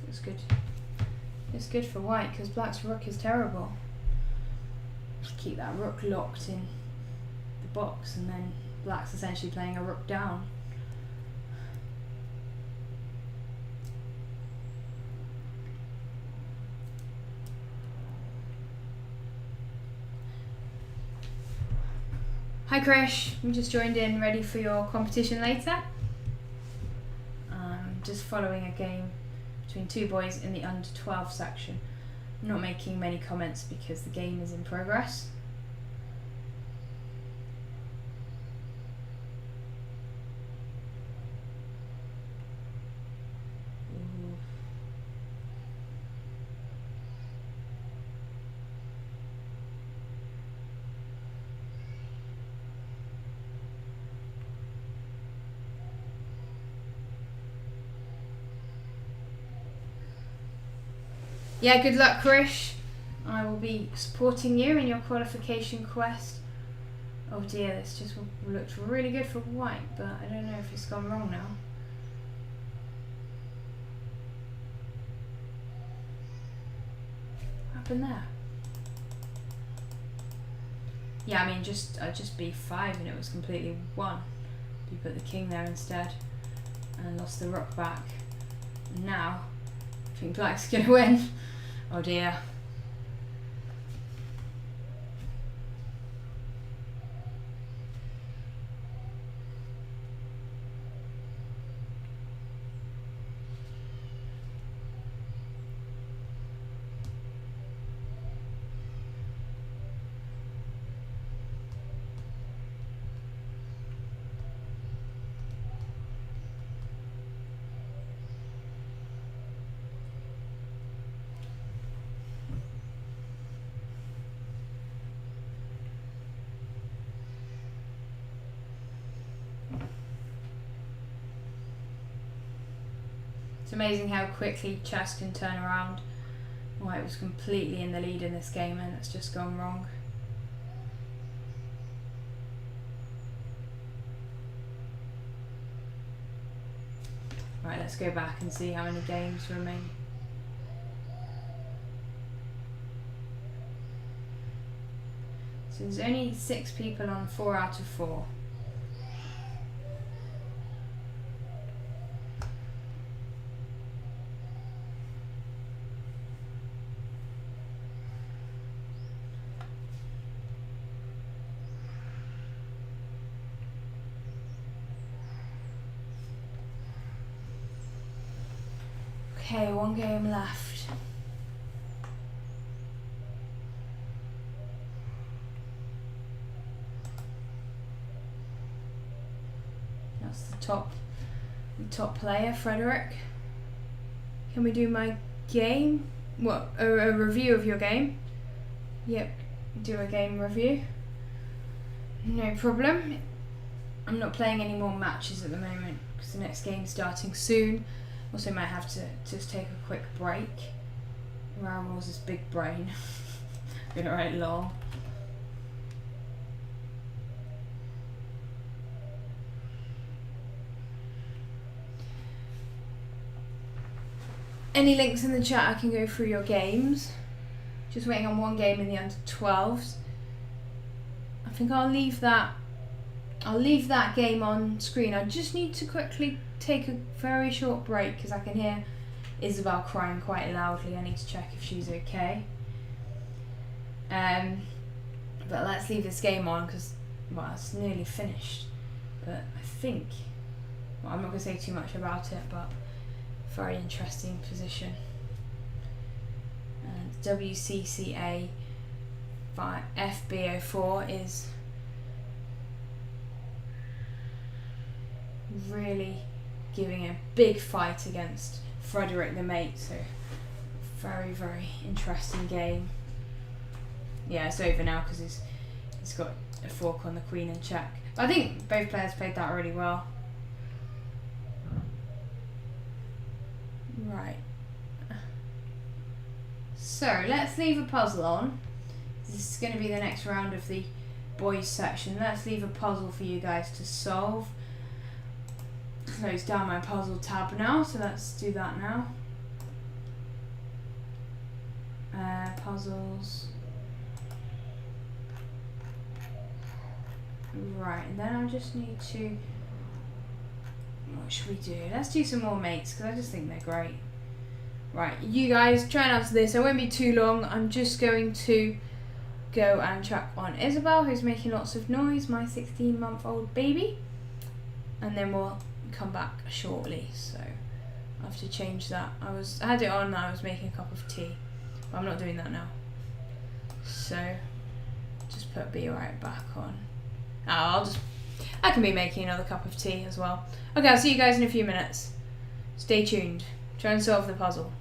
It's good. It's good for white because black's rook is terrible. Keep that rook locked in the box, and then black's essentially playing a rook down. Hi Krish, we just joined in, ready for your competition later. Just following a game between two boys in the under 12 section. I'm not making many comments because the game is in progress. Yeah, good luck, Krish. I will be supporting you in your qualification quest. Oh dear, this just looked really good for white, but I don't know if it's gone wrong now. What happened there? Yeah, I mean, I just b5 and it was completely won. You put the king there instead and lost the rook back. And now, I think black's going to win. Oh dear. It's amazing how quickly chess can turn around. White was completely in the lead in this game and it's just gone wrong. Right, let's go back and see how many games remain. So there's only 6 people on 4 out of 4. Okay, 1 game left. That's the top player, Frederick. Can we do my game? What, a review of your game? Yep, do a game review. No problem. I'm not playing any more matches at the moment because the next game's starting soon. Also might have to just take a quick break. Raoul's this big brain. Been alright long. Any links in the chat, I can go through your games. Just waiting on 1 game in the under 12s. I think I'll leave that game on screen. I just need to quickly take a very short break because I can hear Isabel crying quite loudly. I need to check if she's okay. But let's leave this game on because, well, it's nearly finished. But I think, well, I'm not going to say too much about it, but very interesting position. And WCCA FB04 is really giving a big fight against Frederick the Mate. So very, very interesting game. Yeah, it's over now because he's got a fork on the queen in check. But I think both players played that really well. Right. So let's leave a puzzle on. This is going to be the next round of the boys section. Let's leave a puzzle for you guys to solve. Close down my puzzle tab now, so let's do that now. Puzzles. Right, and then I just need to... What should we do? Let's do some more mates, because I just think they're great. Right, you guys try and answer this. It won't be too long. I'm just going to go and check on Isabel, who's making lots of noise, my 16-month-old baby. And then we'll come back shortly. So I have to change that. I had it on and I was making a cup of tea. But I'm not doing that now. So just put Be Right back on. I can be making another cup of tea as well. Okay, I'll see you guys in a few minutes. Stay tuned. Try and solve the puzzle.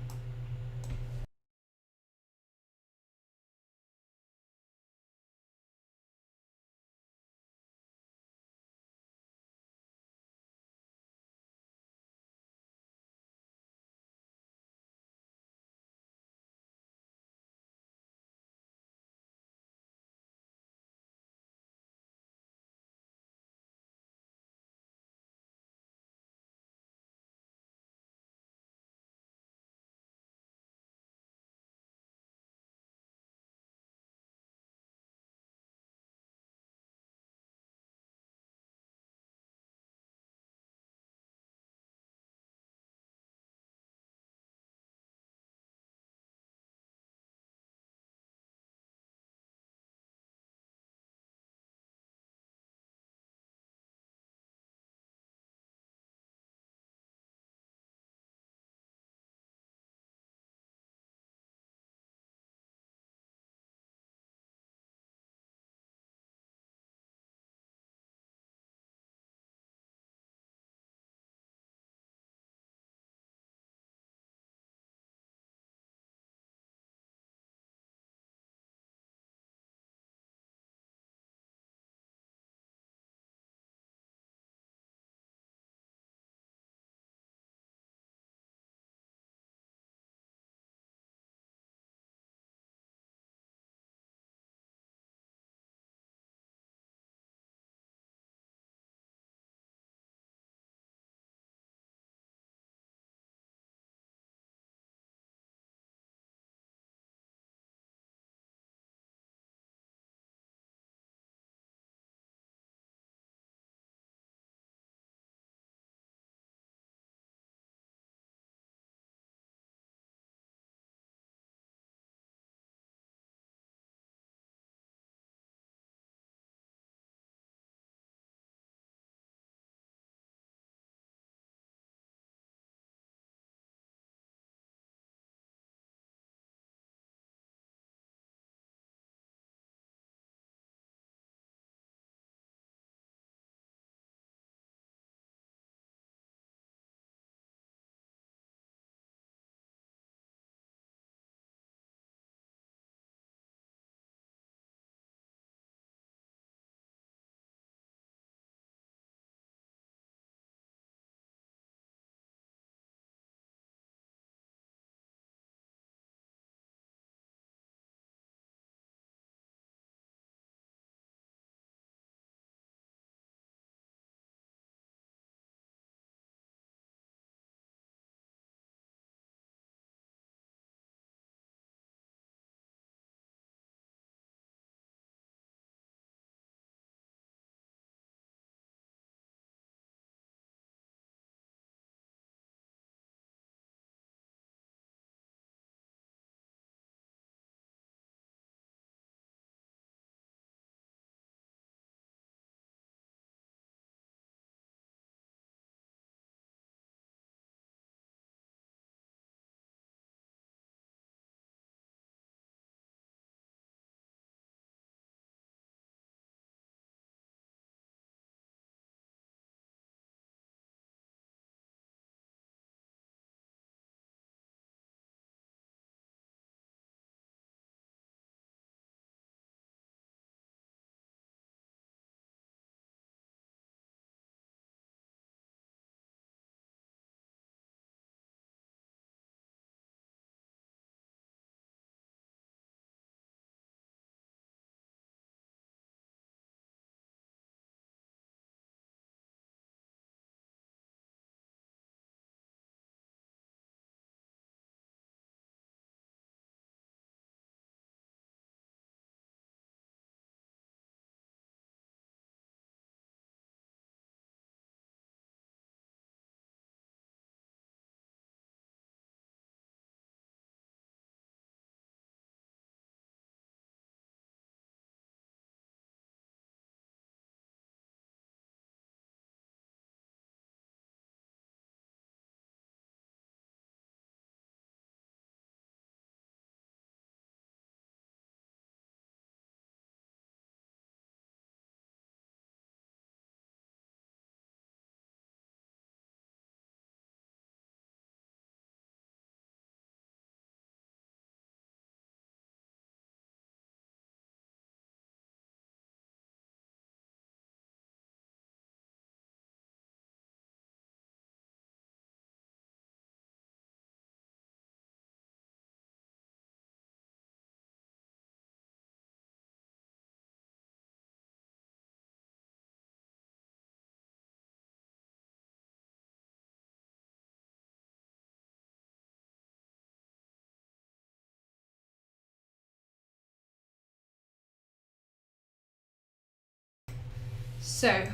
So,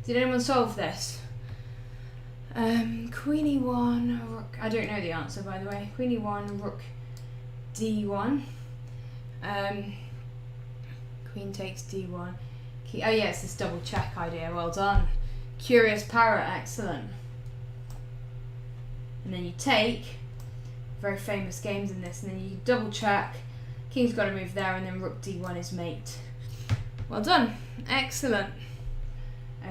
did anyone solve this? Queen e1, rook. I don't know the answer, by the way. Queen e1, rook d1. Queen takes d1. Oh yeah, it's this double check idea. Well done. Curious Parrot, excellent. And then you take, very famous games in this, and then you double check. King's got to move there, and then rook d1 is mate. Well done. Excellent.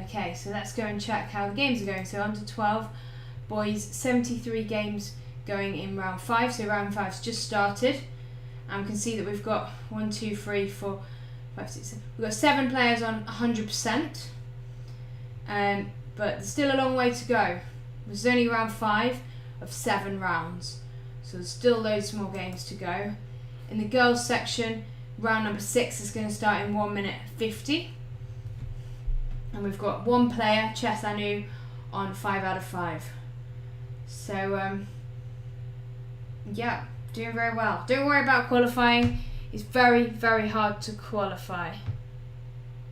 Okay, so let's go and check how the games are going. So under 12, boys, 73 games going in round 5. So round 5's just started. And we can see that we've got 1, 2, 3, 4, 5, 6, 7. We've got 7 players on 100%. But there's still a long way to go. This is only round 5 of 7 rounds. So there's still loads more games to go. In the girls section, round number 6 is going to start in 1 minute 50. And we've got 1 player, Chess Anu, on 5 out of 5. So, yeah, doing very well. Don't worry about qualifying. It's very, very hard to qualify.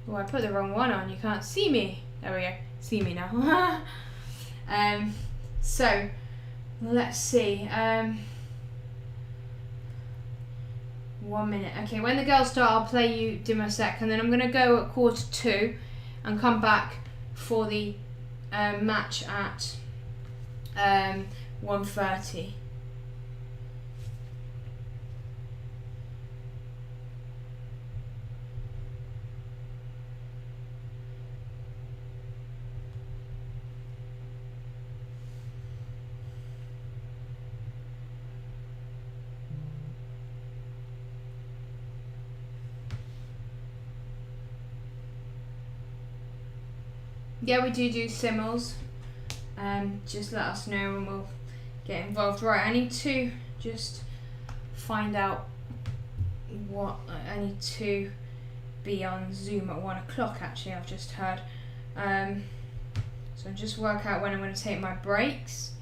Oh, I put the wrong one on. You can't see me. There we go. See me now. So, let's see. 1 minute. Okay, when the girls start, I'll play you Dimasek, and then I'm going to go at 1:45 and come back for the match at 1:30. Yeah, we do simuls. Just let us know and we'll get involved. Right, I need to just find out what I need to be on Zoom at 1 o'clock. Actually, I've just heard. So just work out when I'm going to take my breaks.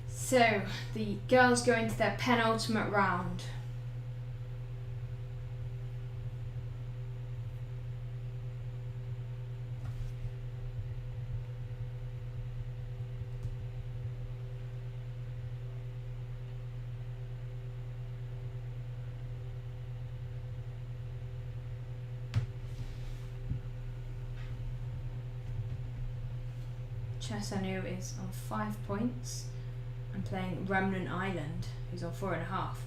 So, the girls go into their penultimate round. Chess Anu is on 5 points. I'm playing Remnant Island, who's on 4.5.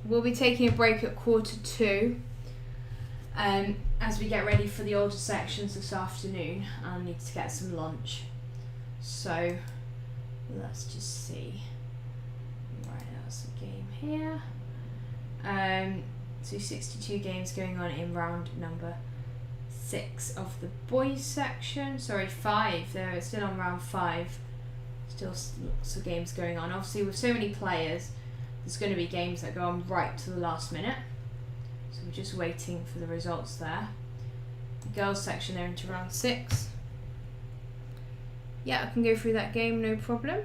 We'll be taking a break at 1:45. As we get ready for the older sections this afternoon, I'll need to get some lunch. So let's just see. Right, that's the game here. So 62 games going on in round number 6 of the boys section. Sorry, 5. They're still on round 5. Still lots of games going on. Obviously, with so many players, there's going to be games that go on right to the last minute. So we're just waiting for the results there. The girls section, they're into round 6. Yeah, I can go through that game, no problem.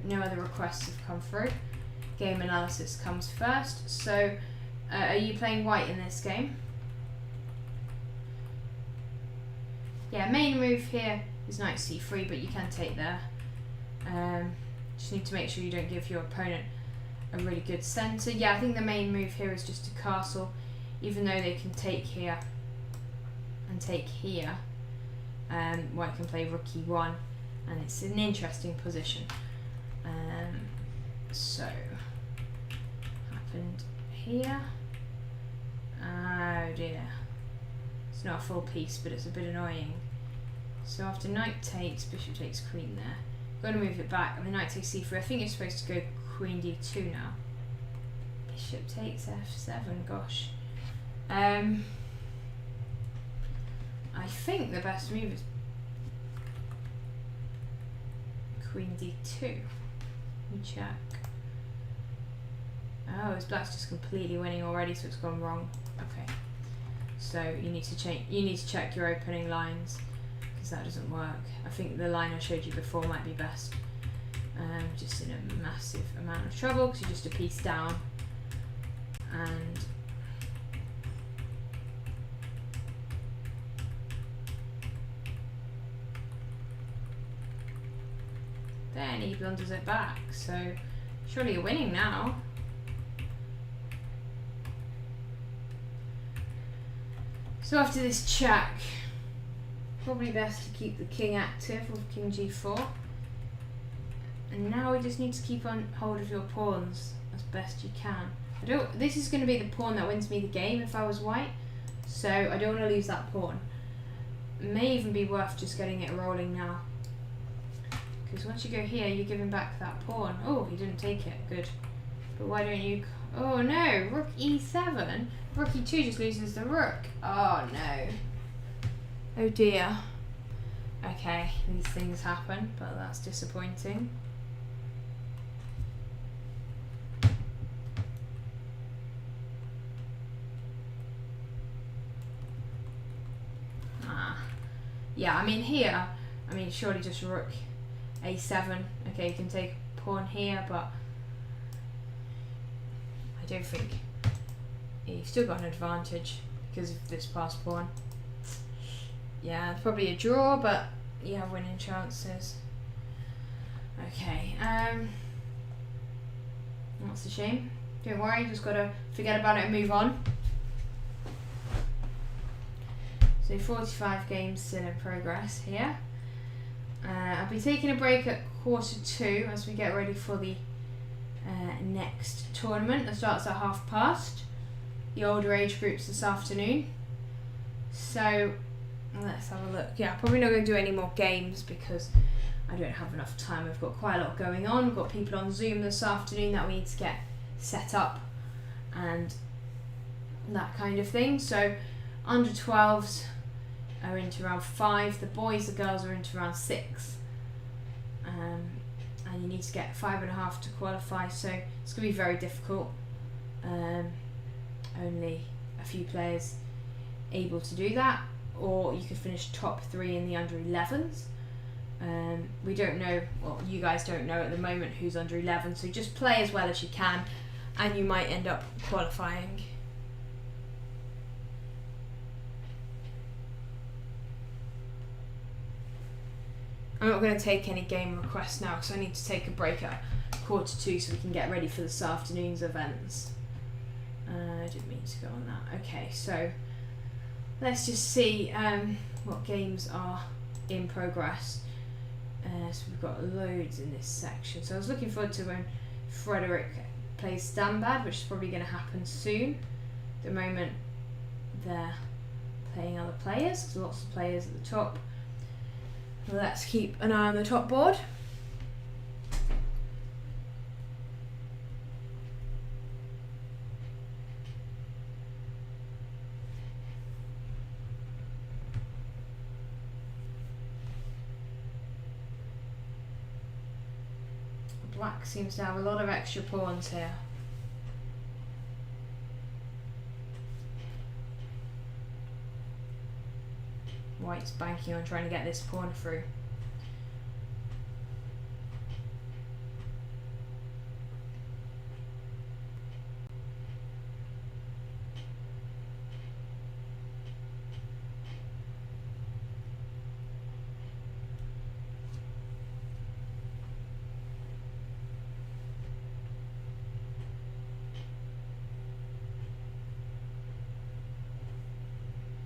No other requests have come through. Game analysis comes first. So, are you playing white in this game? Yeah, main move here is knight c3, but you can take there. Just need to make sure you don't give your opponent a really good centre. Yeah, I think the main move here is just to castle, even though they can take here and take here. White can play rook e1, and it's an interesting position. So, happened here. Oh dear. It's not a full piece, but it's a bit annoying. So after knight takes, bishop takes queen there. Got to move it back, and the knight takes c3. I think you're supposed to go queen d2 now. Bishop takes f7, gosh. I think the best move is queen d2. Let me check. Oh, his black's just completely winning already, so it's gone wrong. Okay. So you need to change. You need to check your opening lines, because that doesn't work. I think the line I showed you before might be best. Just in a massive amount of trouble because you're just a piece down. And then he blunders it back. So surely you're winning now. So after this check, probably best to keep the king active with king g4. And now we just need to keep on hold of your pawns as best you can. This is going to be the pawn that wins me the game if I was white, so I don't want to lose that pawn. It may even be worth just getting it rolling now, because once you go here, you're giving back that pawn. Oh, he didn't take it. Good. But why don't you... Oh no, rook e7. Rook e2 just loses the rook. Oh no. Oh dear. Okay, these things happen, but that's disappointing. Yeah, I mean here, surely just rook a7. Okay, you can take pawn here, but I don't think you've still got an advantage because of this passed pawn. Yeah, it's probably a draw, but you have winning chances. Okay, that's a shame. Don't worry, just gotta forget about it and move on. So 45 games still in progress here. I'll be taking a break at 1:45 as we get ready for the next tournament that starts at past. The older age groups this afternoon. So let's have a look. Yeah, probably not going to do any more games because I don't have enough time. We've got quite a lot going on. We've got people on Zoom this afternoon that we need to get set up and that kind of thing. So under 12s are into round 5. The boys, the girls are into round 6. And you need to get 5.5 to qualify, so it's going to be very difficult. Only a few players able to do that, or you could finish top 3 in the under 11s. We don't know, well, you guys don't know at the moment who's under 11, so just play as well as you can and you might end up qualifying. I'm not going to take any game requests now because I need to take a break at 1:45 so we can get ready for this afternoon's events. I didn't mean to go on that. Okay, so let's just see what games are in progress. So we've got loads in this section. So I was looking forward to when Frederick plays Stambad, which is probably going to happen soon. At the moment, they're playing other players. There's lots of players at the top. Let's keep an eye on the top board. Black seems to have a lot of extra pawns here. White's banking on trying to get this pawn through.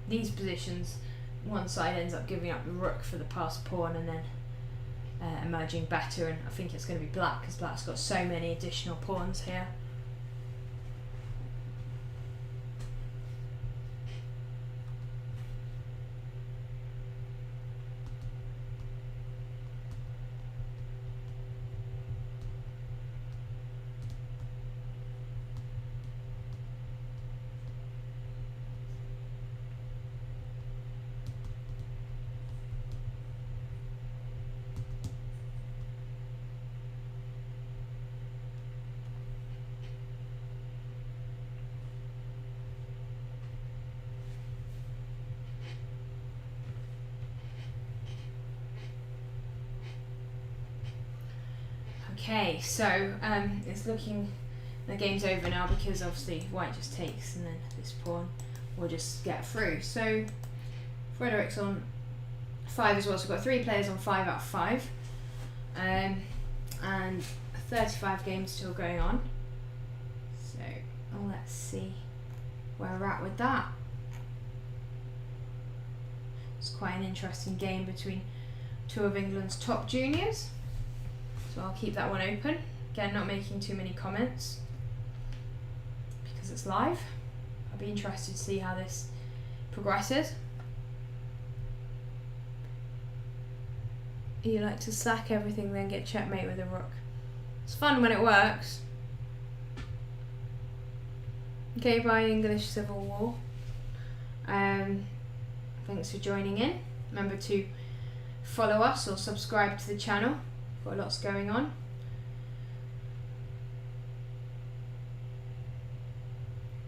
these positions, one side ends up giving up the rook for the passed pawn and then emerging better, and I think it's going to be black because black's got so many additional pawns here. Okay, so it's looking, the game's over now because obviously white just takes and then this pawn will just get through. So Frederick's on 5 as well, so we've got 3 players on 5 out of 5, and 35 games still going on. So let's see where we're at with that. It's quite an interesting game between 2 of England's top juniors. So I'll keep that one open. Again, not making too many comments because it's live. I'll be interested to see how this progresses. You like to sack everything, then get checkmate with a rook. It's fun when it works. Okay, bye English Civil War. Thanks for joining in. Remember to follow us or subscribe to the channel. Got lots going on.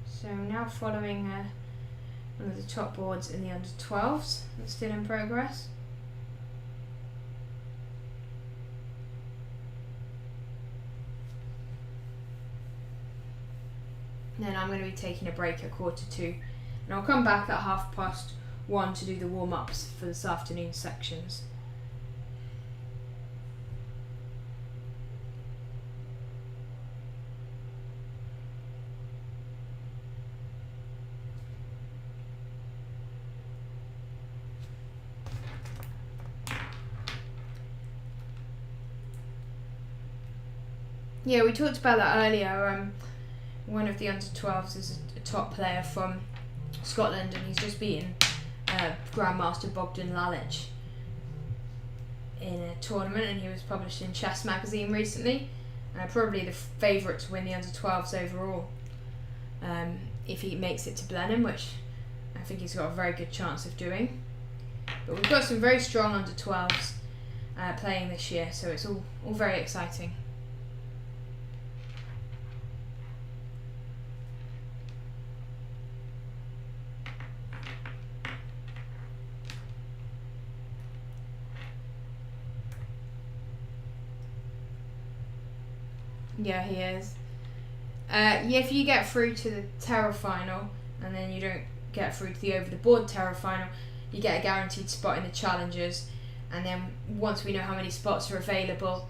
So now following one of the top boards in the under 12s that's still in progress. Then I'm going to be taking a break at 1:45, and I'll come back at 1:30 to do the warm-ups for this afternoon's sections. Yeah, we talked about that earlier. One of the under 12s is a top player from Scotland, and he's just beaten Grandmaster Bogdan Lalic in a tournament, and he was published in Chess Magazine recently. Probably the favourite to win the under 12s overall, if he makes it to Blenheim, which I think he's got a very good chance of doing. But we've got some very strong under 12s playing this year, so it's all very exciting. Yeah, he is. Yeah, if you get through to the Terra final and then you don't get through to the over the board Terra final, you get a guaranteed spot in the challenges. And then once we know how many spots are available,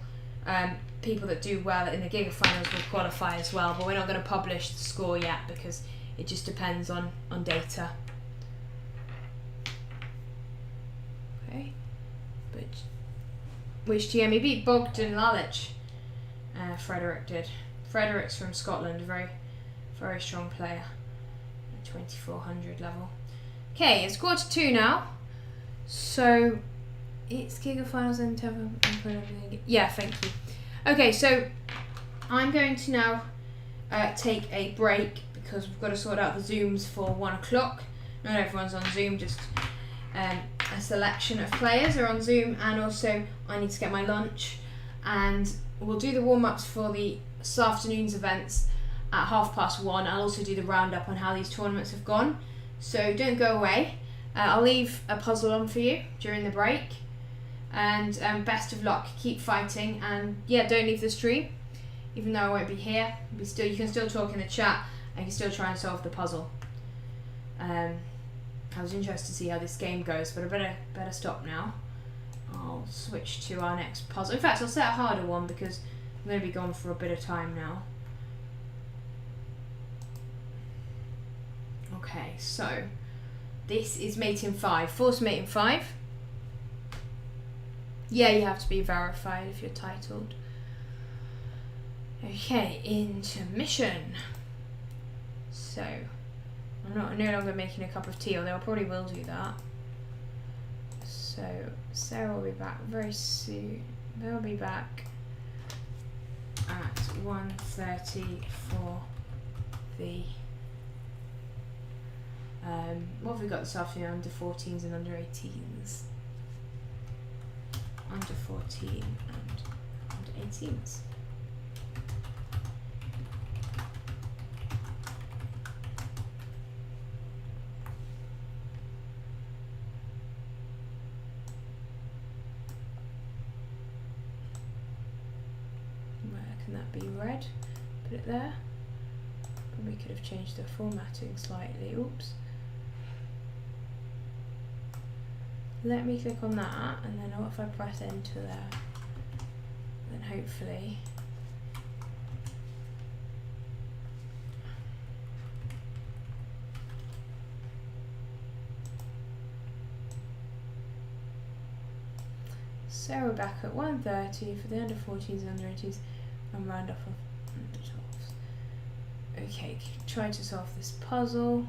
people that do well in the Gigafinals will qualify as well. But we're not going to publish the score yet because it just depends on data. Okay, but which GM? He beat Bogdan Lalic. Frederick did. Frederick's from Scotland, very, very strong player at 2400 level. Okay, it's 1:45 now. So it's Gigafinals and Terra. Yeah, thank you. Okay, so I'm going to now take a break because we've got to sort out the Zooms for 1 o'clock. Not everyone's on Zoom, just a selection of players are on Zoom, and also I need to get my lunch, and we'll do the warm-ups for this afternoon's events at 1:30. I'll also do the roundup on how these tournaments have gone. So don't go away. I'll leave a puzzle on for you during the break. And best of luck. Keep fighting. And yeah, don't leave the stream. Even though I won't be here, you can still talk in the chat. And you can still try and solve the puzzle. I was interested to see how this game goes, but I better stop now. I'll switch to our next puzzle. In fact, I'll set a harder one because I'm going to be gone for a bit of time now. Okay, so This is mating 5. Force mating 5. Yeah, you have to be verified if you're titled. Okay, intermission. So, I'm no longer making a cup of tea, although I probably will do that. So, Sarah will be back very soon. They'll be back at 1:30 for the... what have we got this afternoon? Under 14s and under 18s. Under 14 and under 18s. Where can that be? Red? Put it there. Probably could have changed the formatting slightly. Oops. Let me click on that, and then what if I press enter there? Then hopefully so we're back at 1:30 for the under 14s and under 18s and round off of under 12s. Okay, try to solve this puzzle.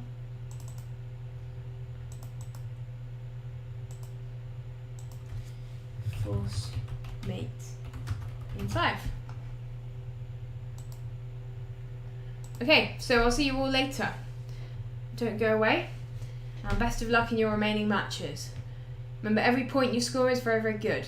Force mate in 5. Okay, so I'll see you all later. Don't go away, and best of luck in your remaining matches. Remember, every point you score is very, very good.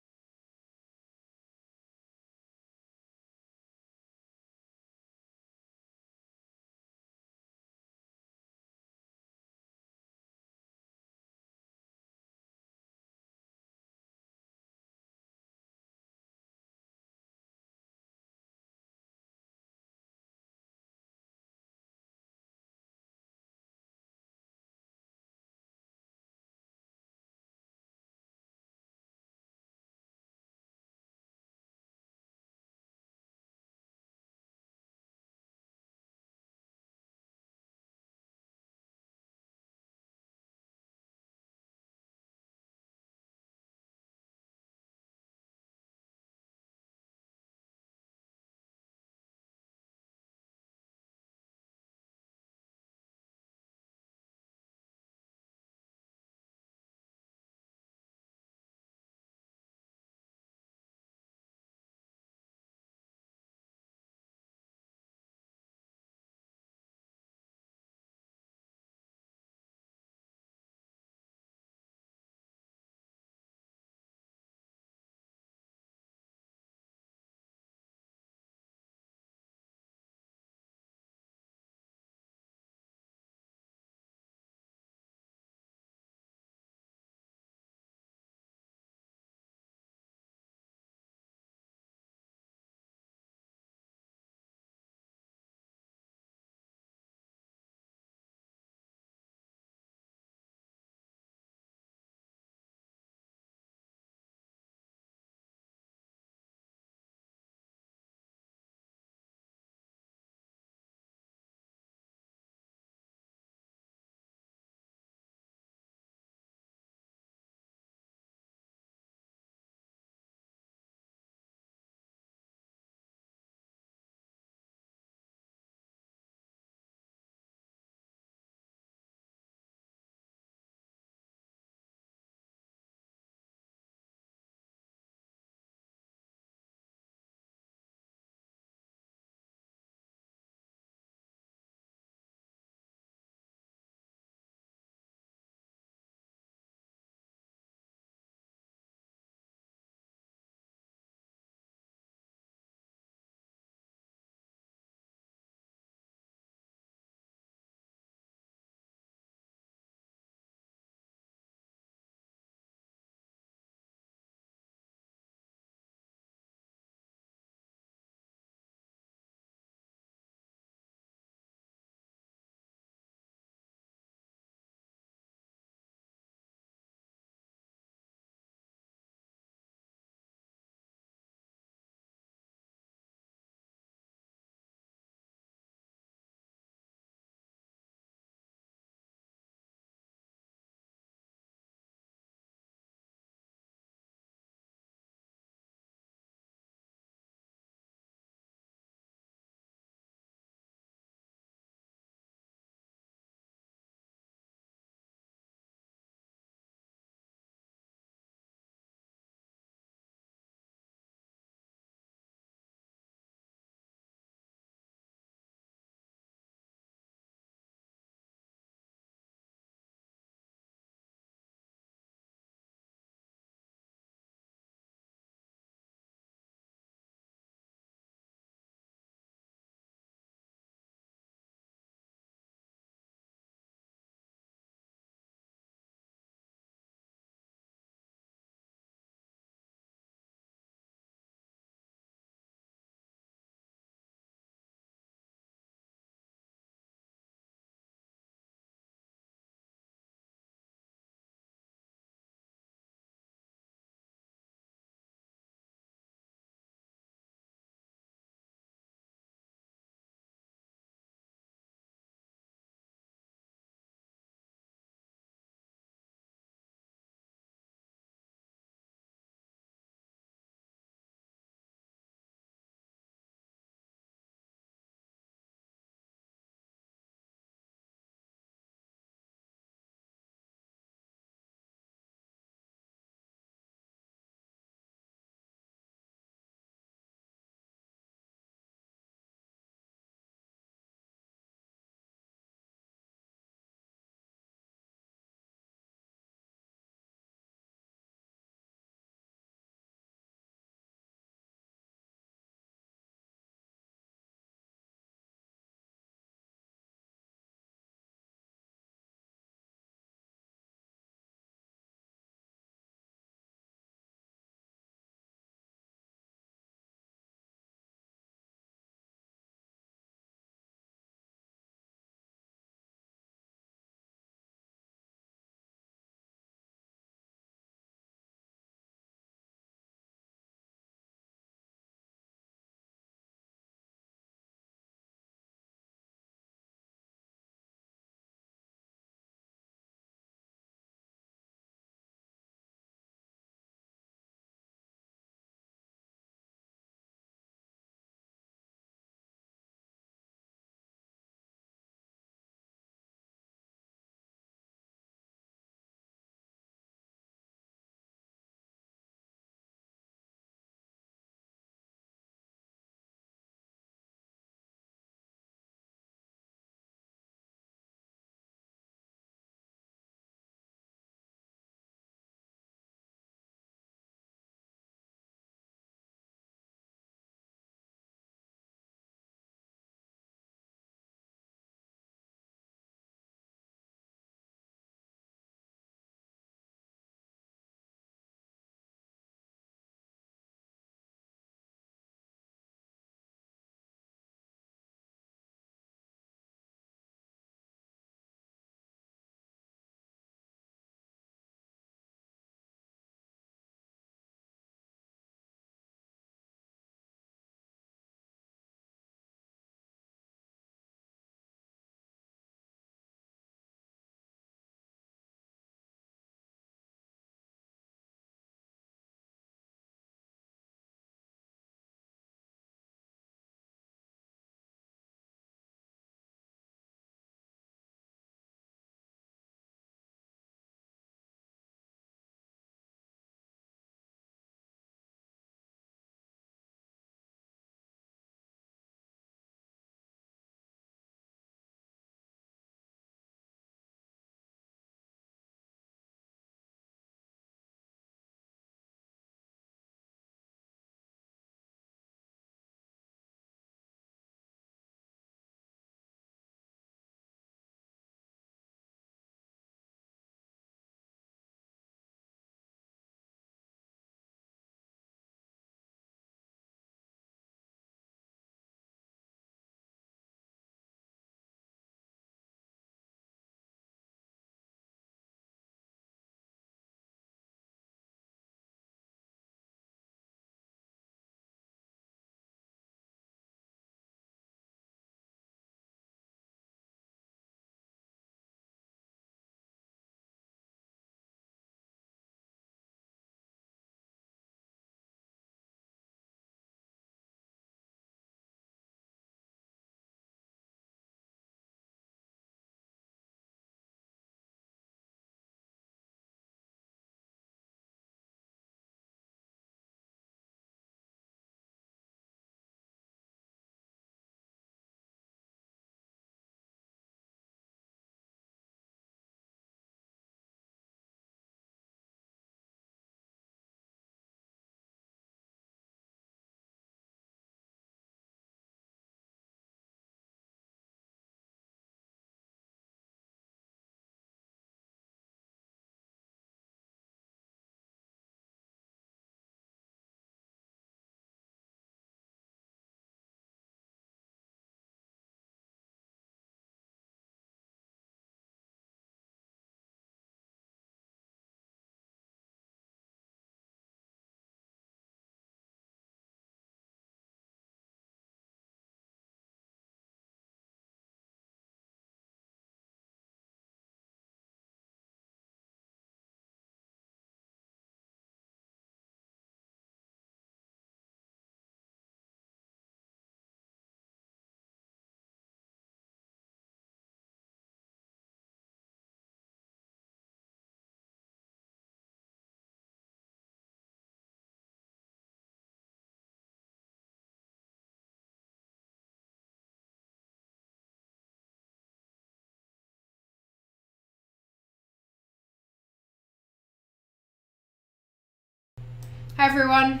Hi everyone,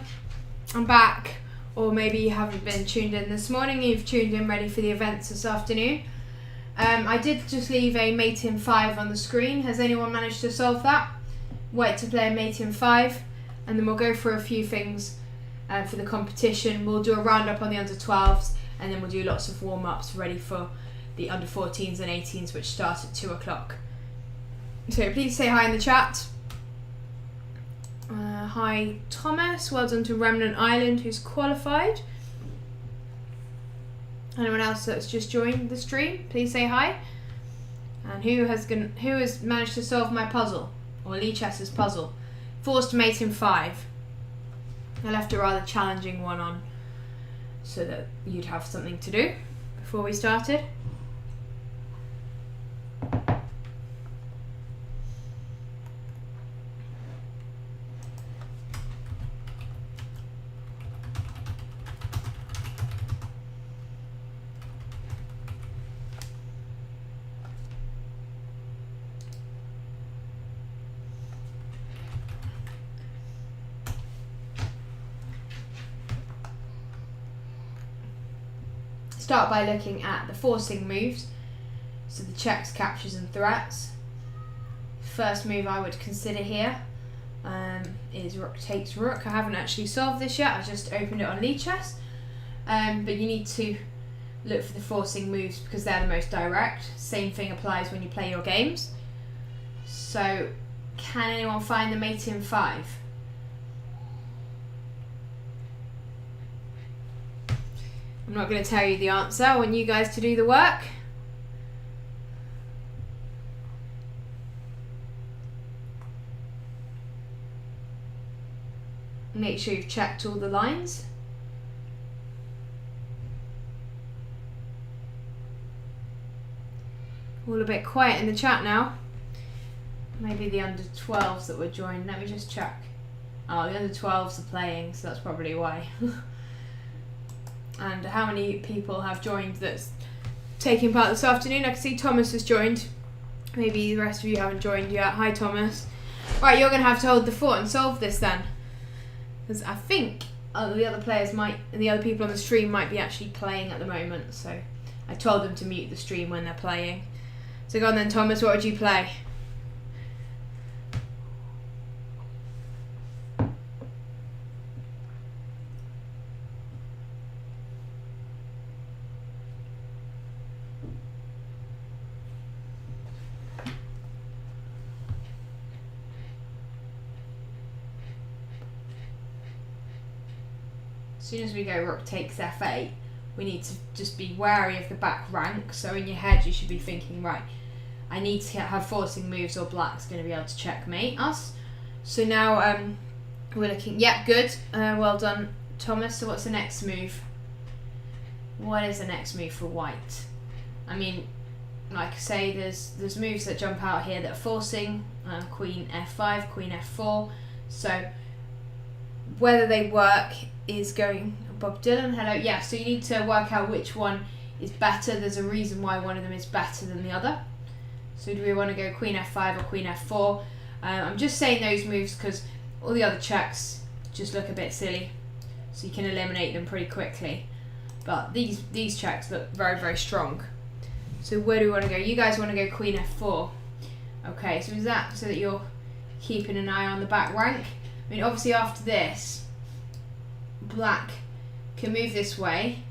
I'm back. Or maybe you haven't been tuned in this morning, you've tuned in ready for the events this afternoon. I did just leave a mate in 5 on the screen. Has anyone managed to solve that? Wait to play a mate in 5, and then we'll go through a few things for the competition. We'll do a roundup on the under 12s, and then we'll do lots of warm-ups ready for the under 14s and 18s, which start at 2 o'clock. So please say hi in the chat. Hi Thomas, well done to Remnant Island who's qualified. Anyone else that's just joined the stream, please say hi. And who has managed to solve my puzzle, or Lee Chess's puzzle? Forced mate in 5. I left a rather challenging one on so that you'd have something to do before we started. Start by looking at the forcing moves, so the checks, captures and threats. First move I would consider here is rook takes rook. I haven't actually solved this yet, I just opened it on Lee Chess, but you need to look for the forcing moves because they're the most direct. Same thing applies when you play your games. So can anyone find the mate in 5? I'm not going to tell you the answer, I want you guys to do the work. Make sure you've checked all the lines. All a bit quiet in the chat now. Maybe the under 12s that were joined. Let me just check. Oh, the under 12s are playing, so that's probably why. And how many people have joined that's taking part this afternoon? I can see Thomas has joined. Maybe the rest of you haven't joined yet. Hi Thomas. Right, you're going to have to hold the fort and solve this then. Because I think the other players might, and the other people on the stream might be actually playing at the moment. So I told them to mute the stream when they're playing. So go on then Thomas, what would you play? As soon as we go rook takes f8, we need to just be wary of the back rank. So in your head you should be thinking, right, I need to have forcing moves or black's going to be able to checkmate us. So now we're looking, yep, good, well done Thomas. So what's the next move? What is the next move for white? I mean, like I say, there's moves that jump out here that are forcing, queen f5, queen f4. So whether they work is going, Bob Dylan, hello, yeah, so you need to work out which one is better. There's a reason why one of them is better than the other. So do we want to go queen f5 or queen f4? I'm just saying those moves because all the other checks just look a bit silly, so you can eliminate them pretty quickly. But these checks look very, very strong. So where do we want to go? You guys want to go queen f4. Okay, so is that so that you're keeping an eye on the back rank? I mean, obviously after this, black can move this way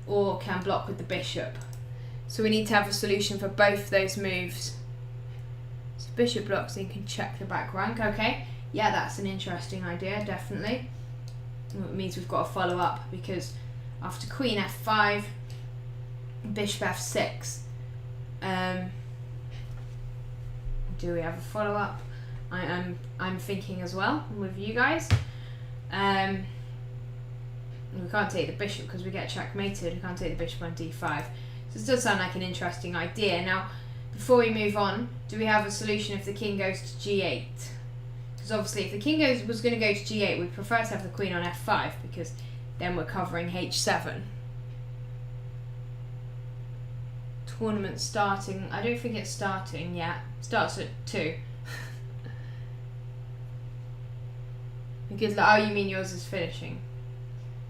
or can block with the bishop. So we need to have a solution for both those moves. So bishop blocks, so you can check the back rank. Okay, yeah, that's an interesting idea, definitely. It means we've got to follow up because after queen f5, bishop f6. Do we have a follow up? I'm thinking as well with you guys. We can't take the bishop because we get checkmated. We can't take the bishop on d5. So it does sound like an interesting idea. Now, before we move on, do we have a solution if the king goes to g8? Because obviously if the king was going to go to g8, we'd prefer to have the queen on f5 because then we're covering h7. Tournament starting. I don't think it's starting yet. Starts at 2. Because, oh, you mean yours is finishing.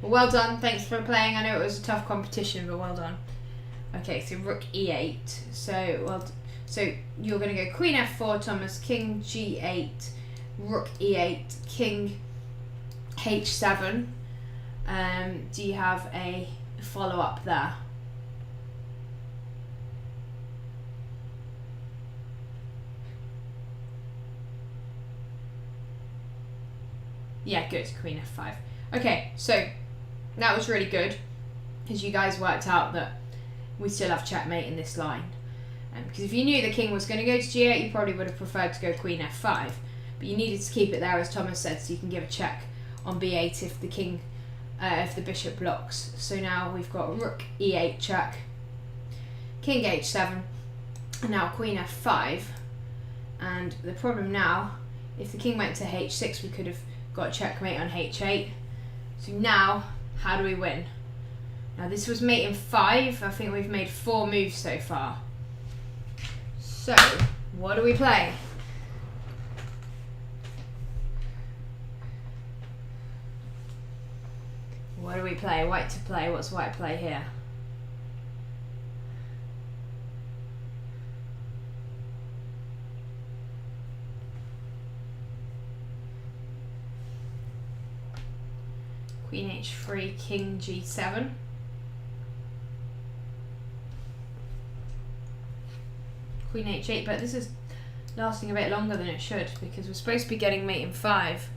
Well done, thanks for playing. I know it was a tough competition, but well done. Okay, so rook e8. So you're going to go queen f4, Thomas, king g8, rook e8, king h7. Do you have a follow-up there? Yeah, good, queen f5. Okay, so that was really good, because you guys worked out that we still have checkmate in this line. Because if you knew the king was going to go to g8, you probably would have preferred to go queen f5. But you needed to keep it there, as Thomas said, so you can give a check on b8 if the king, if the bishop blocks. So now we've got rook e8 check, king h7, and now queen f5. And the problem now, if the king went to h6, we could have got checkmate on h8. So now, how do we win? Now this was mate in 5. I think we've made 4 moves so far. So, what do we play? What do we play? White to play. What's white play here? Queen h3, king g7. Queen h8, but this is lasting a bit longer than it should, because we're supposed to be getting mate in 5.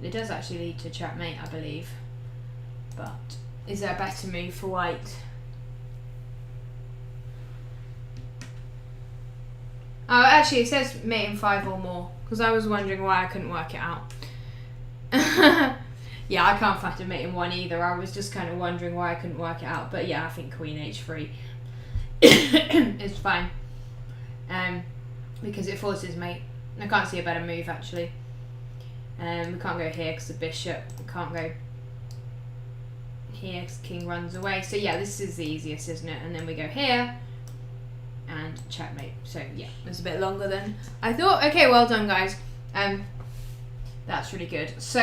It does actually lead to checkmate, I believe. But is there a better move for white? Oh, actually it says mate in 5 or more, because I was wondering why I couldn't work it out. Yeah, I can't find a mate in 1 either. I was just kind of wondering why I couldn't work it out. But yeah, I think queen h3 is fine. Because it forces mate. I can't see a better move actually. We can't go here because the bishop. We can't go here because the king runs away. So yeah, this is the easiest, isn't it? And then we go here and checkmate. So yeah, it's a bit longer than I thought. Okay, well done guys. That's really good. So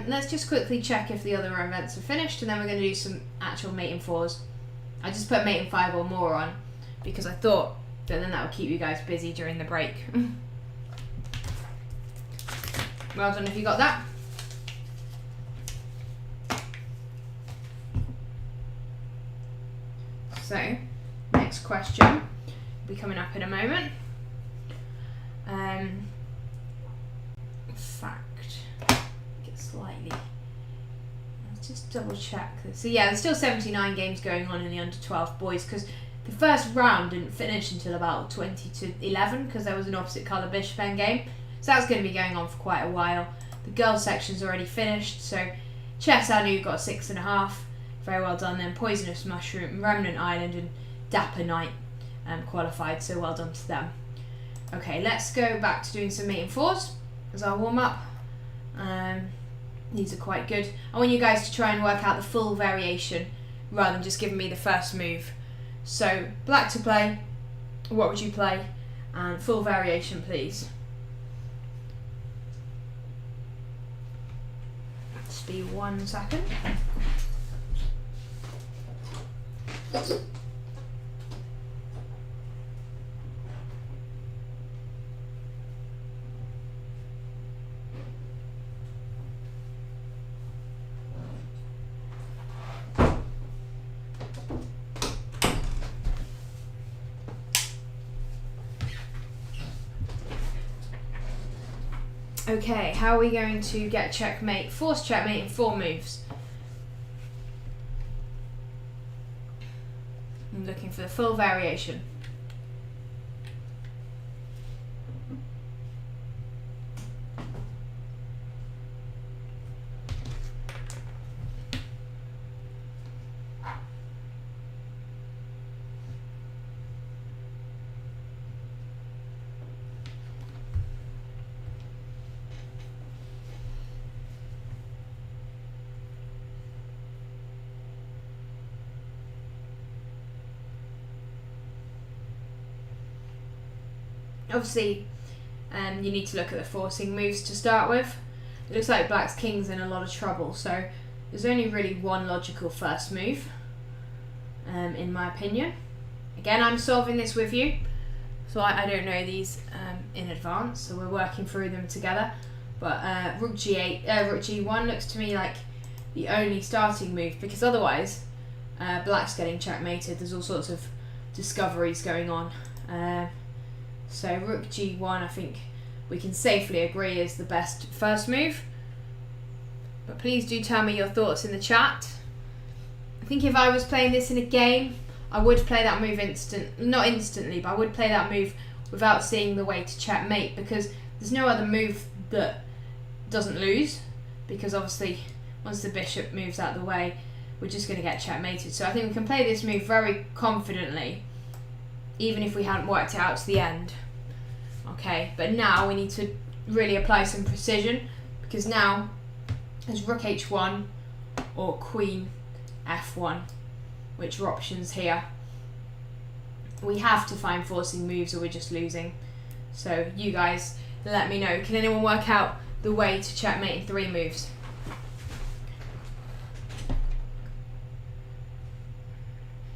let's just quickly check if the other events are finished, and then we're going to do some actual mate in 4s. I just put mate in 5 or more on because I thought that then that would keep you guys busy during the break. Well done if you got that. So, next question will be coming up in a moment. Fact. Get slightly. Let's just double check this. So yeah, there's still 79 games going on in the under 12 boys, because the first round didn't finish until about 20 to 11 because there was an opposite colour bishop end game. So that's going to be going on for quite a while. The girls section's already finished, so Chess Anu got 6.5. Very well done. Then Poisonous Mushroom, Remnant Island and Dapper Knight qualified, so well done to them. Okay, let's go back to doing some mate in 4s as our warm up. These are quite good. I want you guys to try and work out the full variation rather than just giving me the first move. So, black to play, what would you play? And full variation, please. Just be 1 second. Okay, how are we going to get checkmate, force checkmate in 4 moves? I'm looking for the full variation. Obviously, you need to look at the forcing moves to start with. It looks like black's king's in a lot of trouble, so there's only really one logical first move, in my opinion. Again, I'm solving this with you, so I don't know these in advance, so we're working through them together. But rook g8, rook g1 looks to me like the only starting move, because otherwise black's getting checkmated. There's all sorts of discoveries going on. So rook g1, I think we can safely agree is the best first move. But please do tell me your thoughts in the chat. I think if I was playing this in a game, I would play that move not instantly, but I would play that move without seeing the way to checkmate, because there's no other move that doesn't lose, because obviously once the bishop moves out of the way, we're just going to get checkmated. So I think we can play this move very confidently, even if we hadn't worked it out to the end. Okay, but now we need to really apply some precision, because now there's rook h1 or queen f1, which are options here. We have to find forcing moves or we're just losing. So you guys let me know. Can anyone work out the way to checkmate in 3 moves?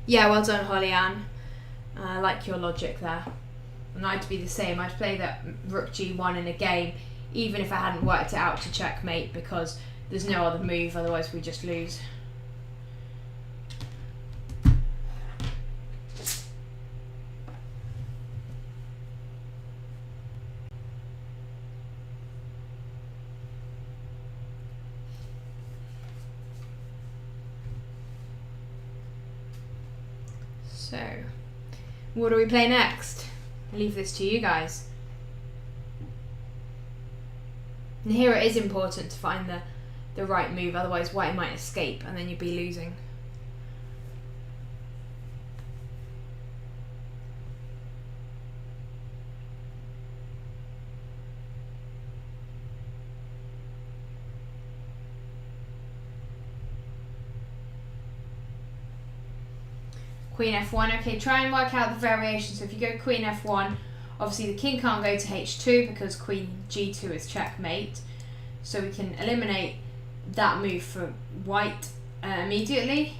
Yeah, well done, Holly Ann. I like your logic there. And I'd be the same. I'd play that rook g1 in a game, even if I hadn't worked it out to checkmate, because there's no other move, otherwise we just lose. So, what do we play next? I'll leave this to you guys. And here it is important to find the right move, otherwise white might escape and then you'd be losing. Queen f1, okay, try and work out the variation. So if you go queen f1, obviously the king can't go to h2 because queen g2 is checkmate. So we can eliminate that move for white immediately.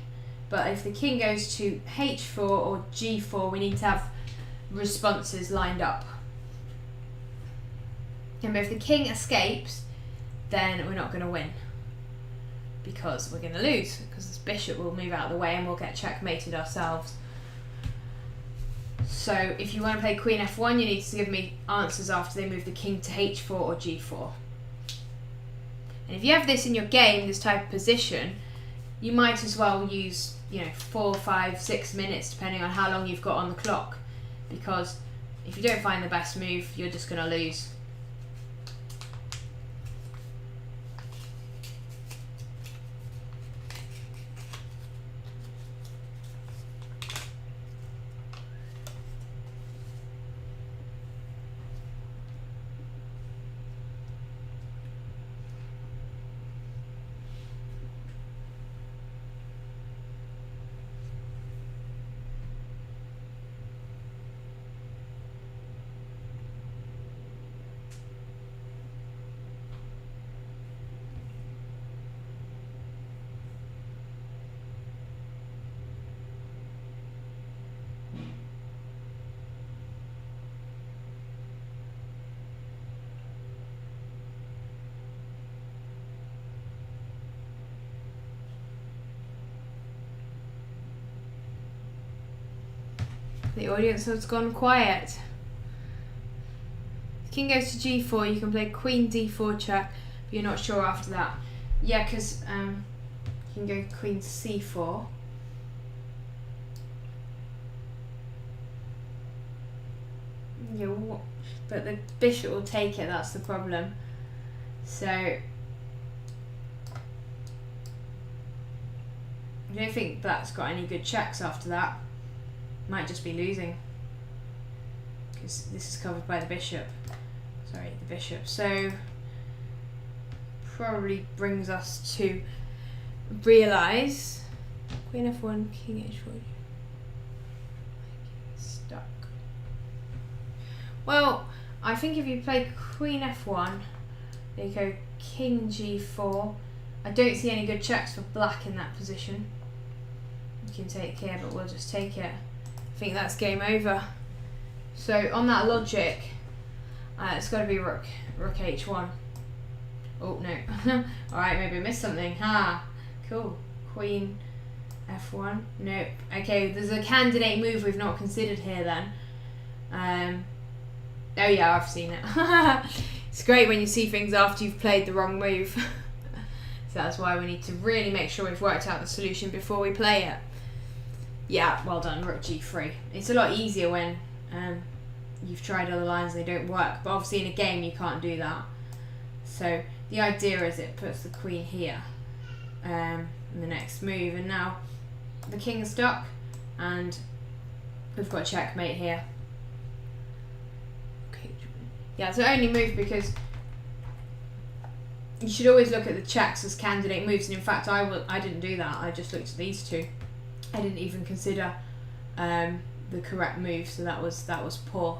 But if the king goes to h4 or g4, we need to have responses lined up. And if the king escapes, then we're not going to win, because we're going to lose, because this bishop will move out of the way and we'll get checkmated ourselves. So if you want to play queen f1, you need to give me answers after they move the king to h4 or g4. And if you have this in your game, this type of position, you might as well use 4, 5, 6 minutes, depending on how long you've got on the clock, because if you don't find the best move, you're just going to lose. The audience has gone quiet. King goes to g4, you can play queen d4 check, but you're not sure after that. Yeah, because you can go queen c4. Yeah, but the bishop will take it, that's the problem. So I don't think black's got any good checks after that. Might just be losing, because this is covered by the bishop. Sorry, the bishop. So probably brings us to realise queen f1, king h4. Stuck. Well, I think if you play queen f1, there you go, king g4. I don't see any good checks for black in that position. You can take here, but we'll just take it. I think that's game over. So on that logic, it's got to be rook h1. Oh no. Alright, maybe I missed something. Cool. Queen f1. Nope. Okay, there's a candidate move we've not considered here then. Oh yeah, I've seen it. It's great when you see things after you've played the wrong move. So that's why we need to really make sure we've worked out the solution before we play it. Yeah, well done, rook g3. It's a lot easier when you've tried other lines and they don't work, but obviously in a game you can't do that. So the idea is it puts the queen here in the next move, and now the king is stuck and we've got checkmate here. Okay. Yeah, it's the only move because you should always look at the checks as candidate moves, and in fact I didn't do that. I just looked at these two. I didn't even consider the correct move, so that was poor.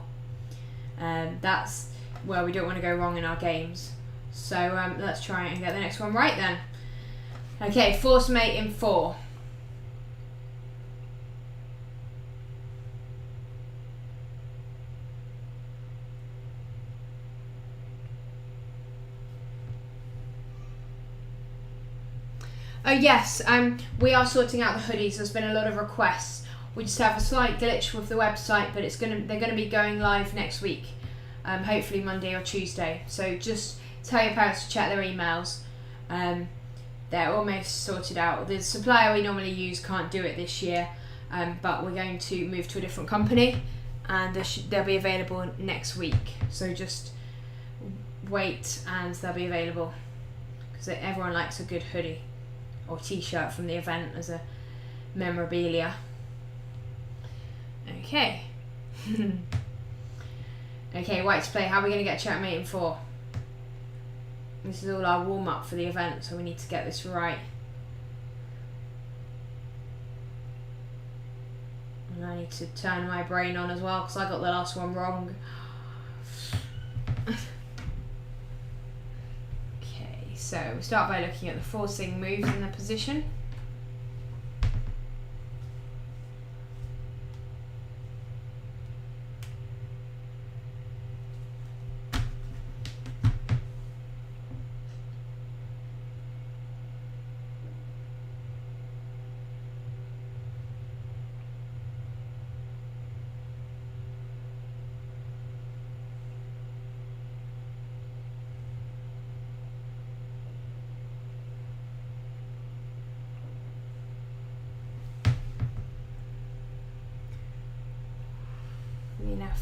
That's where we don't want to go wrong in our games. So let's try and get the next one right then. Okay, force mate in 4. Oh yes, we are sorting out the hoodies. There's been a lot of requests. We just have a slight glitch with the website, but they're gonna be going live next week, hopefully Monday or Tuesday. So just tell your parents to check their emails. They're almost sorted out. The supplier we normally use can't do it this year, but we're going to move to a different company, and they'll be available next week. So just wait, and they'll be available because everyone likes a good hoodie or t-shirt from the event as a memorabilia. Okay. Okay, white to play. How are we going to get checkmate in 4? This is all our warm-up for the event, so we need to get this right. And I need to turn my brain on as well, because I got the last one wrong. So we start by looking at the forcing moves in the position.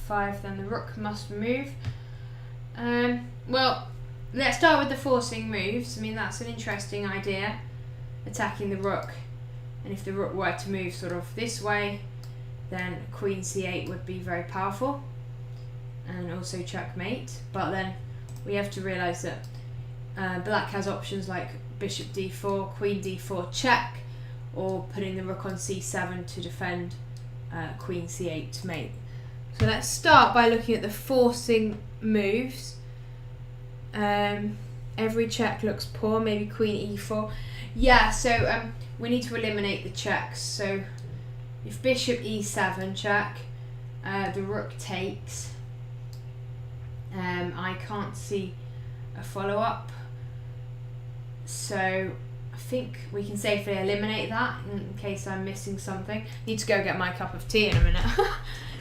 F5, then the rook must move. Well, let's start with the forcing moves. I mean, that's an interesting idea, attacking the rook. And if the rook were to move sort of this way, then queen c8 would be very powerful, and also checkmate. But then we have to realise that black has options like bishop d4, queen d4 check, or putting the rook on c7 to defend queen c8 to mate. So let's start by looking at the forcing moves. Every check looks poor, maybe queen e4. Yeah, so we need to eliminate the checks. So if bishop e7 check, the rook takes. I can't see a follow-up. So I think we can safely eliminate that in case I'm missing something. Need to go get my cup of tea in a minute.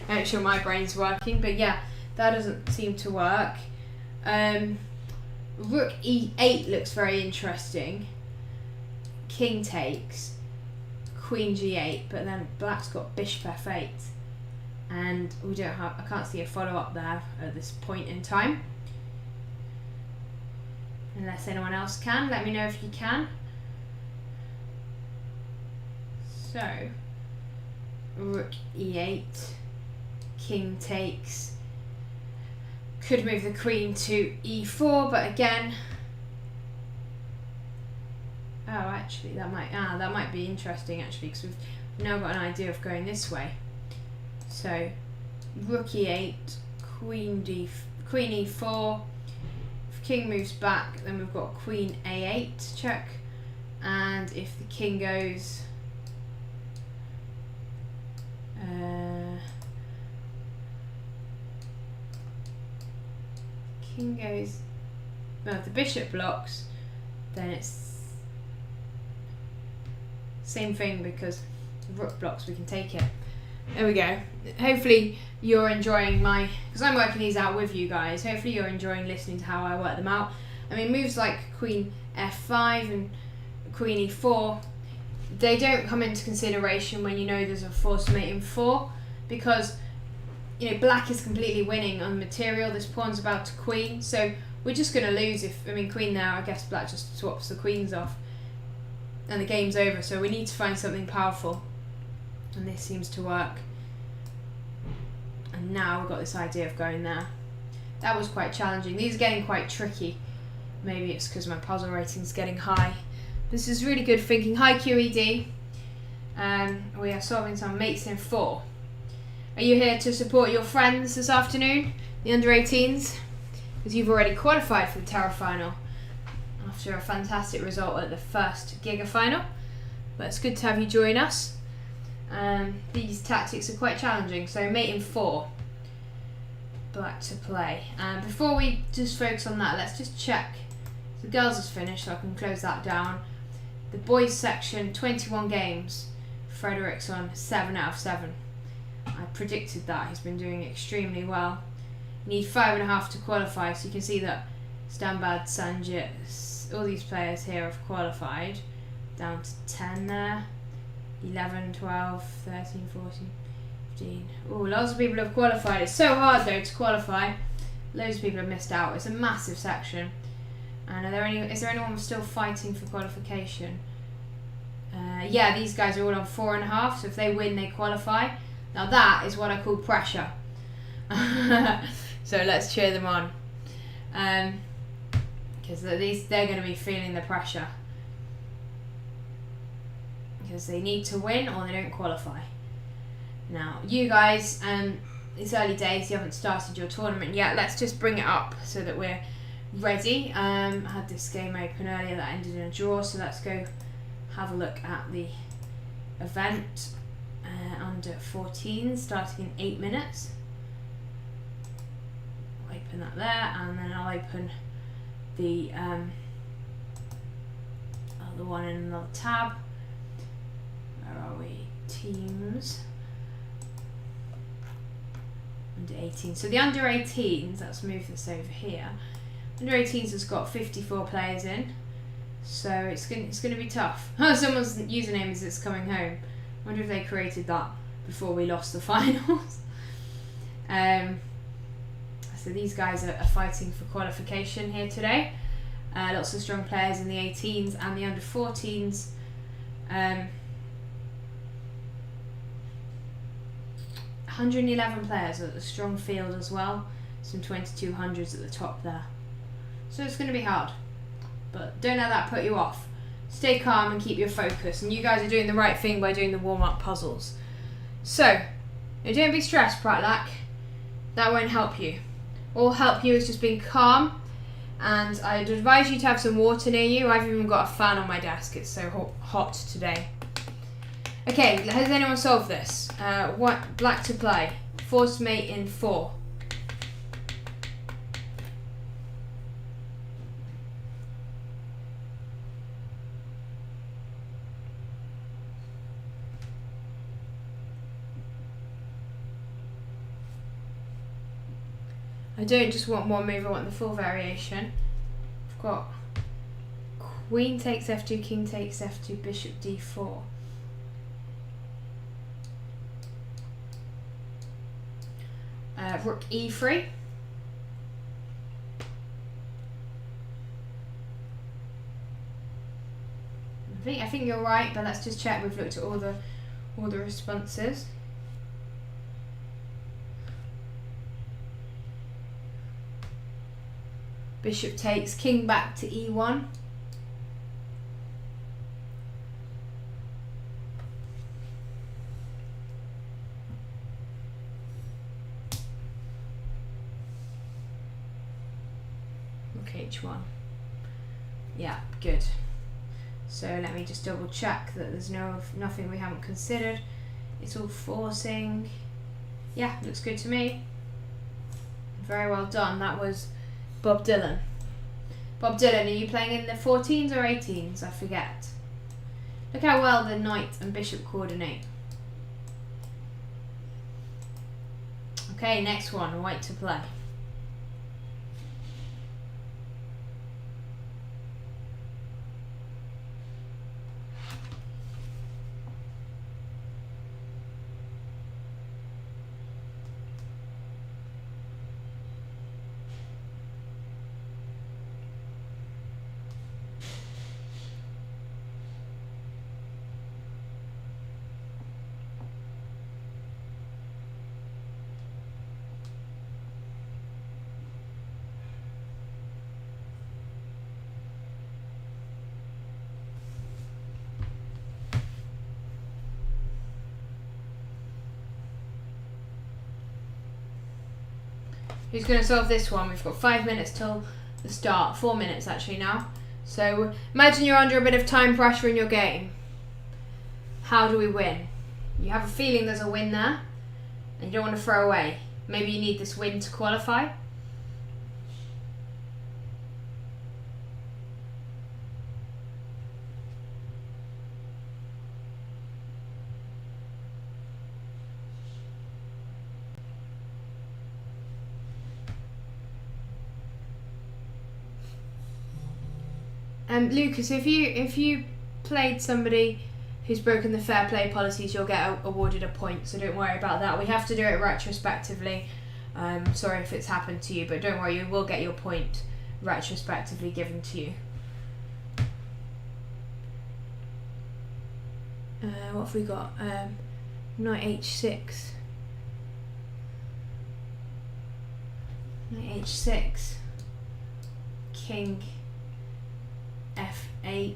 Make sure my brain's working, but yeah, that doesn't seem to work. Rook e8 looks very interesting. King takes, queen g8, but then black's got bishop f8, and we don't have. I can't see a follow-up there at this point in time. Unless anyone else can, let me know if you can. So, rook e8. King takes, could move the queen to e4, but again, oh, actually that might be interesting actually, because we've now got an idea of going this way. So rook e8, queen e4. If king moves back, then we've got queen a8 check, and if the king goes well, if the bishop blocks, then it's same thing, because the rook blocks, we can take it. There we go. Hopefully you're enjoying because I'm working these out with you guys, hopefully you're enjoying listening to how I work them out. I mean, moves like queen f5 and queen e4, they don't come into consideration when you know there's a forced mate in 4, because you know black is completely winning on material. This pawn's about to queen, so we're just going to lose if, I mean, queen there, I guess black just swaps the queens off and the game's over. So we need to find something powerful, and this seems to work. And now we've got this idea of going there. That was quite challenging. These are getting quite tricky. Maybe it's because my puzzle rating's getting high. This is really good thinking. Hi QED. We are solving some mates in 4. Are you here to support your friends this afternoon, the under 18s? Because you've already qualified for the Terra Final after a fantastic result at the first Gigafinal. But it's good to have you join us. These tactics are quite challenging. So mate in 4, black to play. Before we just focus on that, let's just check. The girls has finished, so I can close that down. The boys section, 21 games. Frederick's on 7 out of 7. I predicted that. He's been doing extremely well. You need 5.5 to qualify, so you can see that Stambad, Sanjit, all these players here have qualified. Down to 10 there. 11, 12, 13, 14, 15. Oh, lots of people have qualified. It's so hard though to qualify. Loads of people have missed out. It's a massive section. And is there anyone still fighting for qualification? Yeah, these guys are all on 4.5, so if they win, they qualify. Now that is what I call pressure. So let's cheer them on. Because they're going to be feeling the pressure. Because they need to win or they don't qualify. Now, you guys, it's early days, you haven't started your tournament yet. Let's just bring it up so that we're ready. I had this game open earlier that ended in a draw, so let's go have a look at the event. Under 14, starting in 8 minutes. I'll open that there, and then I'll open the other one in another tab. Where are we? Teams. Under 18. So the under 18s, let's move this over here. Under 18s has got 54 players in, so it's going to be tough. Someone's username is "It's Coming Home." I wonder if they created that before we lost the finals. So these guys are fighting for qualification here today. Lots of strong players in the 18s and the under 14s. 111 players at the strong field as well. Some 2200s at the top there. So it's going to be hard. But don't let that put you off. Stay calm and keep your focus. And you guys are doing the right thing by doing the warm-up puzzles. So, don't be stressed, Pratlak. That won't help you. All help you is just being calm. And I'd advise you to have some water near you. I've even got a fan on my desk. It's so hot today. Okay, has anyone solved this? What black to play? Forced mate in 4. I don't just want one move, I want the full variation. I've got queen takes f2, king takes f2, bishop d4. Rook e3. I think you're right, but let's just check. We've looked at all the responses. Bishop takes, king back to e1. H1. Yeah, good. So let me just double check that there's nothing we haven't considered. It's all forcing. Yeah, looks good to me. Very well done. That was Bob Dylan. Bob Dylan, are you playing in the 14s or 18s? I forget. Look how well the knight and bishop coordinate. Okay, next one, white to play. Who's going to solve this one? We've got 5 minutes till the start. 4 minutes actually now. So imagine you're under a bit of time pressure in your game. How do we win? You have a feeling there's a win there and you don't want to throw away. Maybe you need this win to qualify. Lucas, if you played somebody who's broken the fair play policies, you'll get awarded a point, so don't worry about that. We have to do it retrospectively. Sorry if it's happened to you, but don't worry, you will get your point retrospectively given to you. What have we got? Knight h6. Knight h6. King f8.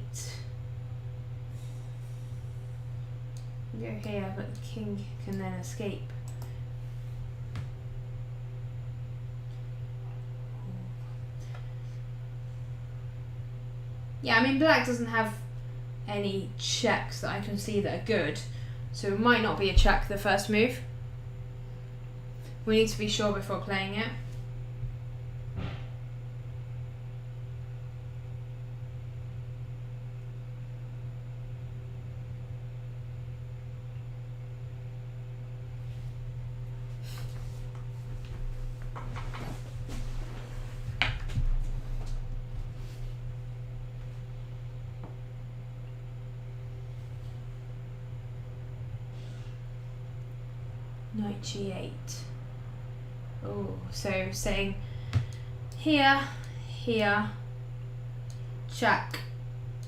Go here, but the king can then escape. Yeah, I mean black doesn't have any checks that I can see that are good, so it might not be a check the first move. We need to be sure before playing it. Knight g8. Oh, so saying here, here, check,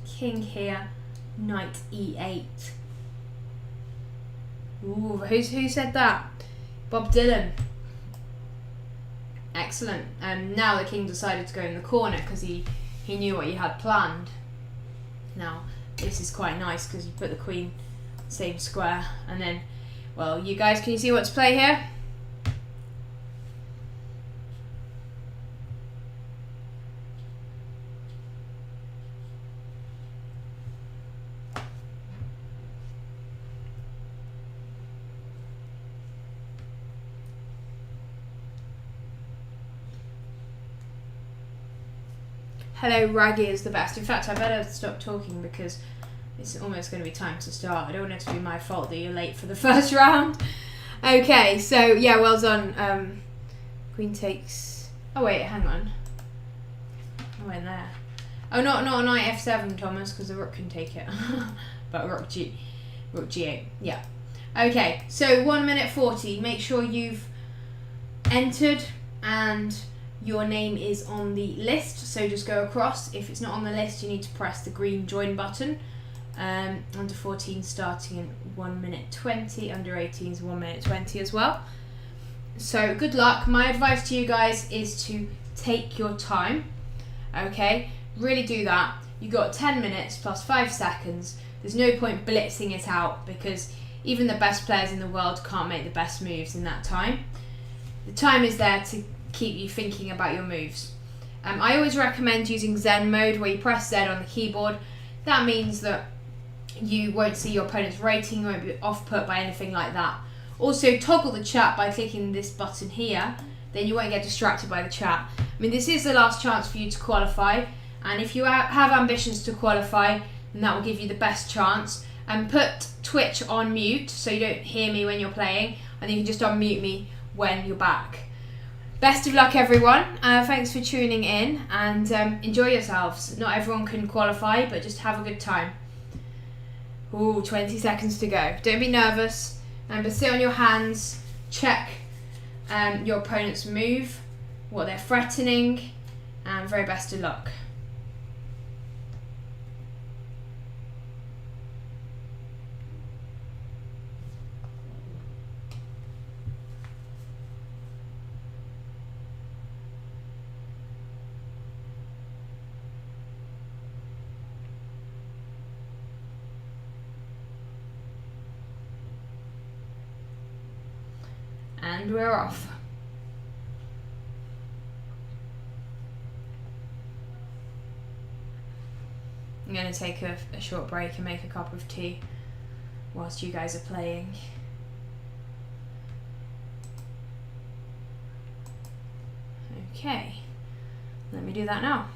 king here, knight e8. Ooh, who said that? Bob Dylan. Excellent. Now the king decided to go in the corner because he knew what you had planned. Now this is quite nice because you put the queen same square, and then, well, you guys, can you see what's play here? Hello, Raggy is the best. In fact, I better stop talking because it's almost going to be time to start. I don't want it to be my fault that you're late for the first round. Okay, so yeah, well done. Queen takes... Oh wait, hang on. I went there. Oh, not knight f7, Thomas, because the rook can take it. But rook g8. Yeah. Okay, so 1 minute 40. Make sure you've entered and your name is on the list. So just go across. If it's not on the list, you need to press the green join button. Under 14 starting in 1 minute 20, under 18 is 1 minute 20 as well. So good luck. My advice to you guys is to take your time. Okay, really do that. You got 10 minutes plus 5 seconds. There's no point blitzing it out because even the best players in the world can't make the best moves in that time. The time is there to keep you thinking about your moves. I always recommend using Zen mode, where you press Z on the keyboard. That means that you won't see your opponent's rating, you won't be off put by anything like that. Also, toggle the chat by clicking this button here, then you won't get distracted by the chat. I mean, this is the last chance for you to qualify, and if you have ambitions to qualify, then that will give you the best chance. And put Twitch on mute so you don't hear me when you're playing, and you can just unmute me when you're back. Best of luck, everyone. Thanks for tuning in, and enjoy yourselves. Not everyone can qualify, but just have a good time. Ooh, 20 seconds to go. Don't be nervous. But sit on your hands, check your opponent's move, what they're threatening, and very best of luck. And we're off. I'm going to take a short break and make a cup of tea whilst you guys are playing. Okay, let me do that now.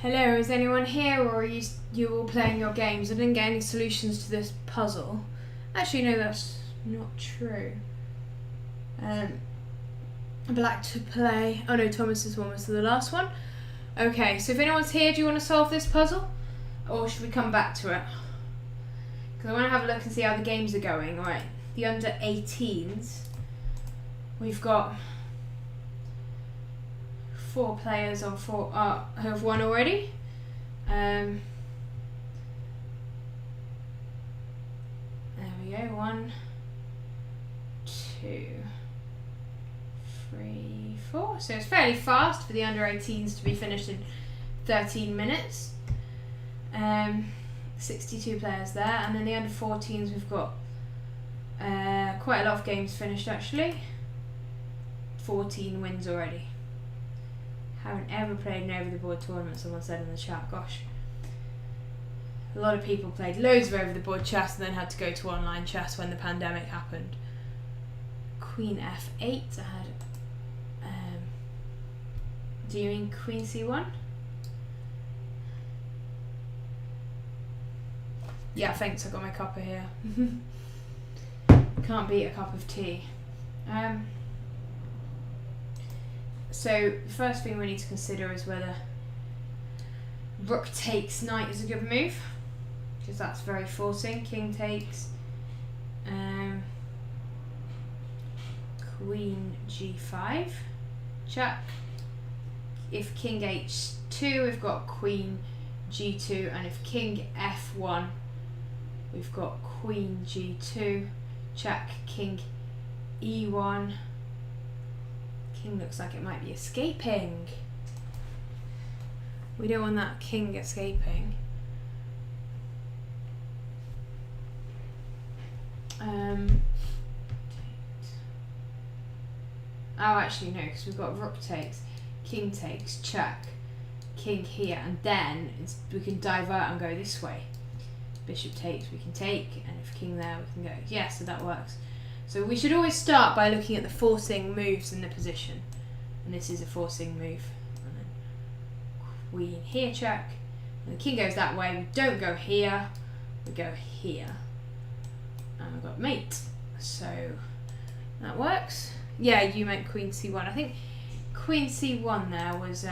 Hello, is anyone here, or are you all playing your games? I didn't get any solutions to this puzzle. Actually, no, that's not true. I'd like to play... Oh no, Thomas's one was the last one. Okay, so if anyone's here, do you want to solve this puzzle? Or should we come back to it? Because I want to have a look and see how the games are going. Alright, the under 18s. We've got 4 players on 4 who have won already. There we go. 1, 2, 3, 4. So it's fairly fast for the under 18s to be finished in 13 minutes. 62 players there, and then the under 14s we've got quite a lot of games finished actually. 14 wins already. Haven't ever played an over the board tournament, someone said in the chat. Gosh. A lot of people played loads of over the board chess and then had to go to online chess when the pandemic happened. Queen F8. I had do you mean Queen C1? Yeah, thanks, I got my cuppa here. Can't beat a cup of tea. So the first thing we need to consider is whether rook takes knight is a good move, because that's very forcing. King takes, queen g5, check. If king h2, we've got queen g2, and if king f1, we've got queen g2, check. King e1. King looks like it might be escaping. We don't want that king escaping. Oh, actually no, because we've got rook takes, king takes, check, king here, and then we can divert and go this way. Bishop takes, we can take, and if king there, we can go. Yeah, so that works. So we should always start by looking at the forcing moves in the position. And this is a forcing move. And then queen here, check. And the king goes that way. We don't go here. We go here. And we've got mate. So that works. Yeah, you meant queen c1. I think queen c1 there was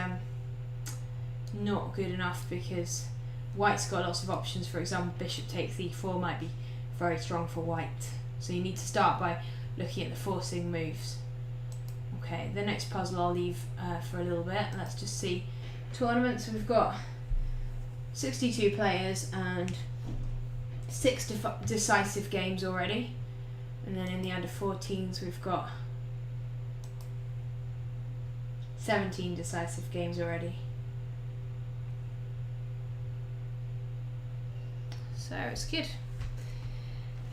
not good enough because white's got lots of options. For example, bishop takes e4 might be very strong for white. So you need to start by looking at the forcing moves. Okay, the next puzzle I'll leave for a little bit. Let's just see tournaments. We've got 62 players and 6 decisive games already. And then in the under 14s we've got 17 decisive games already. So it's good.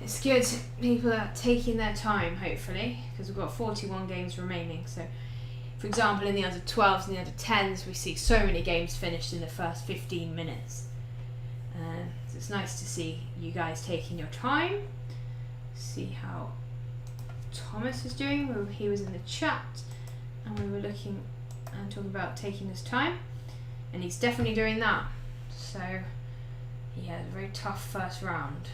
It's good people are taking their time, hopefully, because we've got 41 games remaining. So, for example, in the under 12s and the under 10s, we see so many games finished in the first 15 minutes. So it's nice to see you guys taking your time. See how Thomas is doing. He was in the chat, and we were looking and talking about taking his time, and he's definitely doing that. So, he had a very tough first round.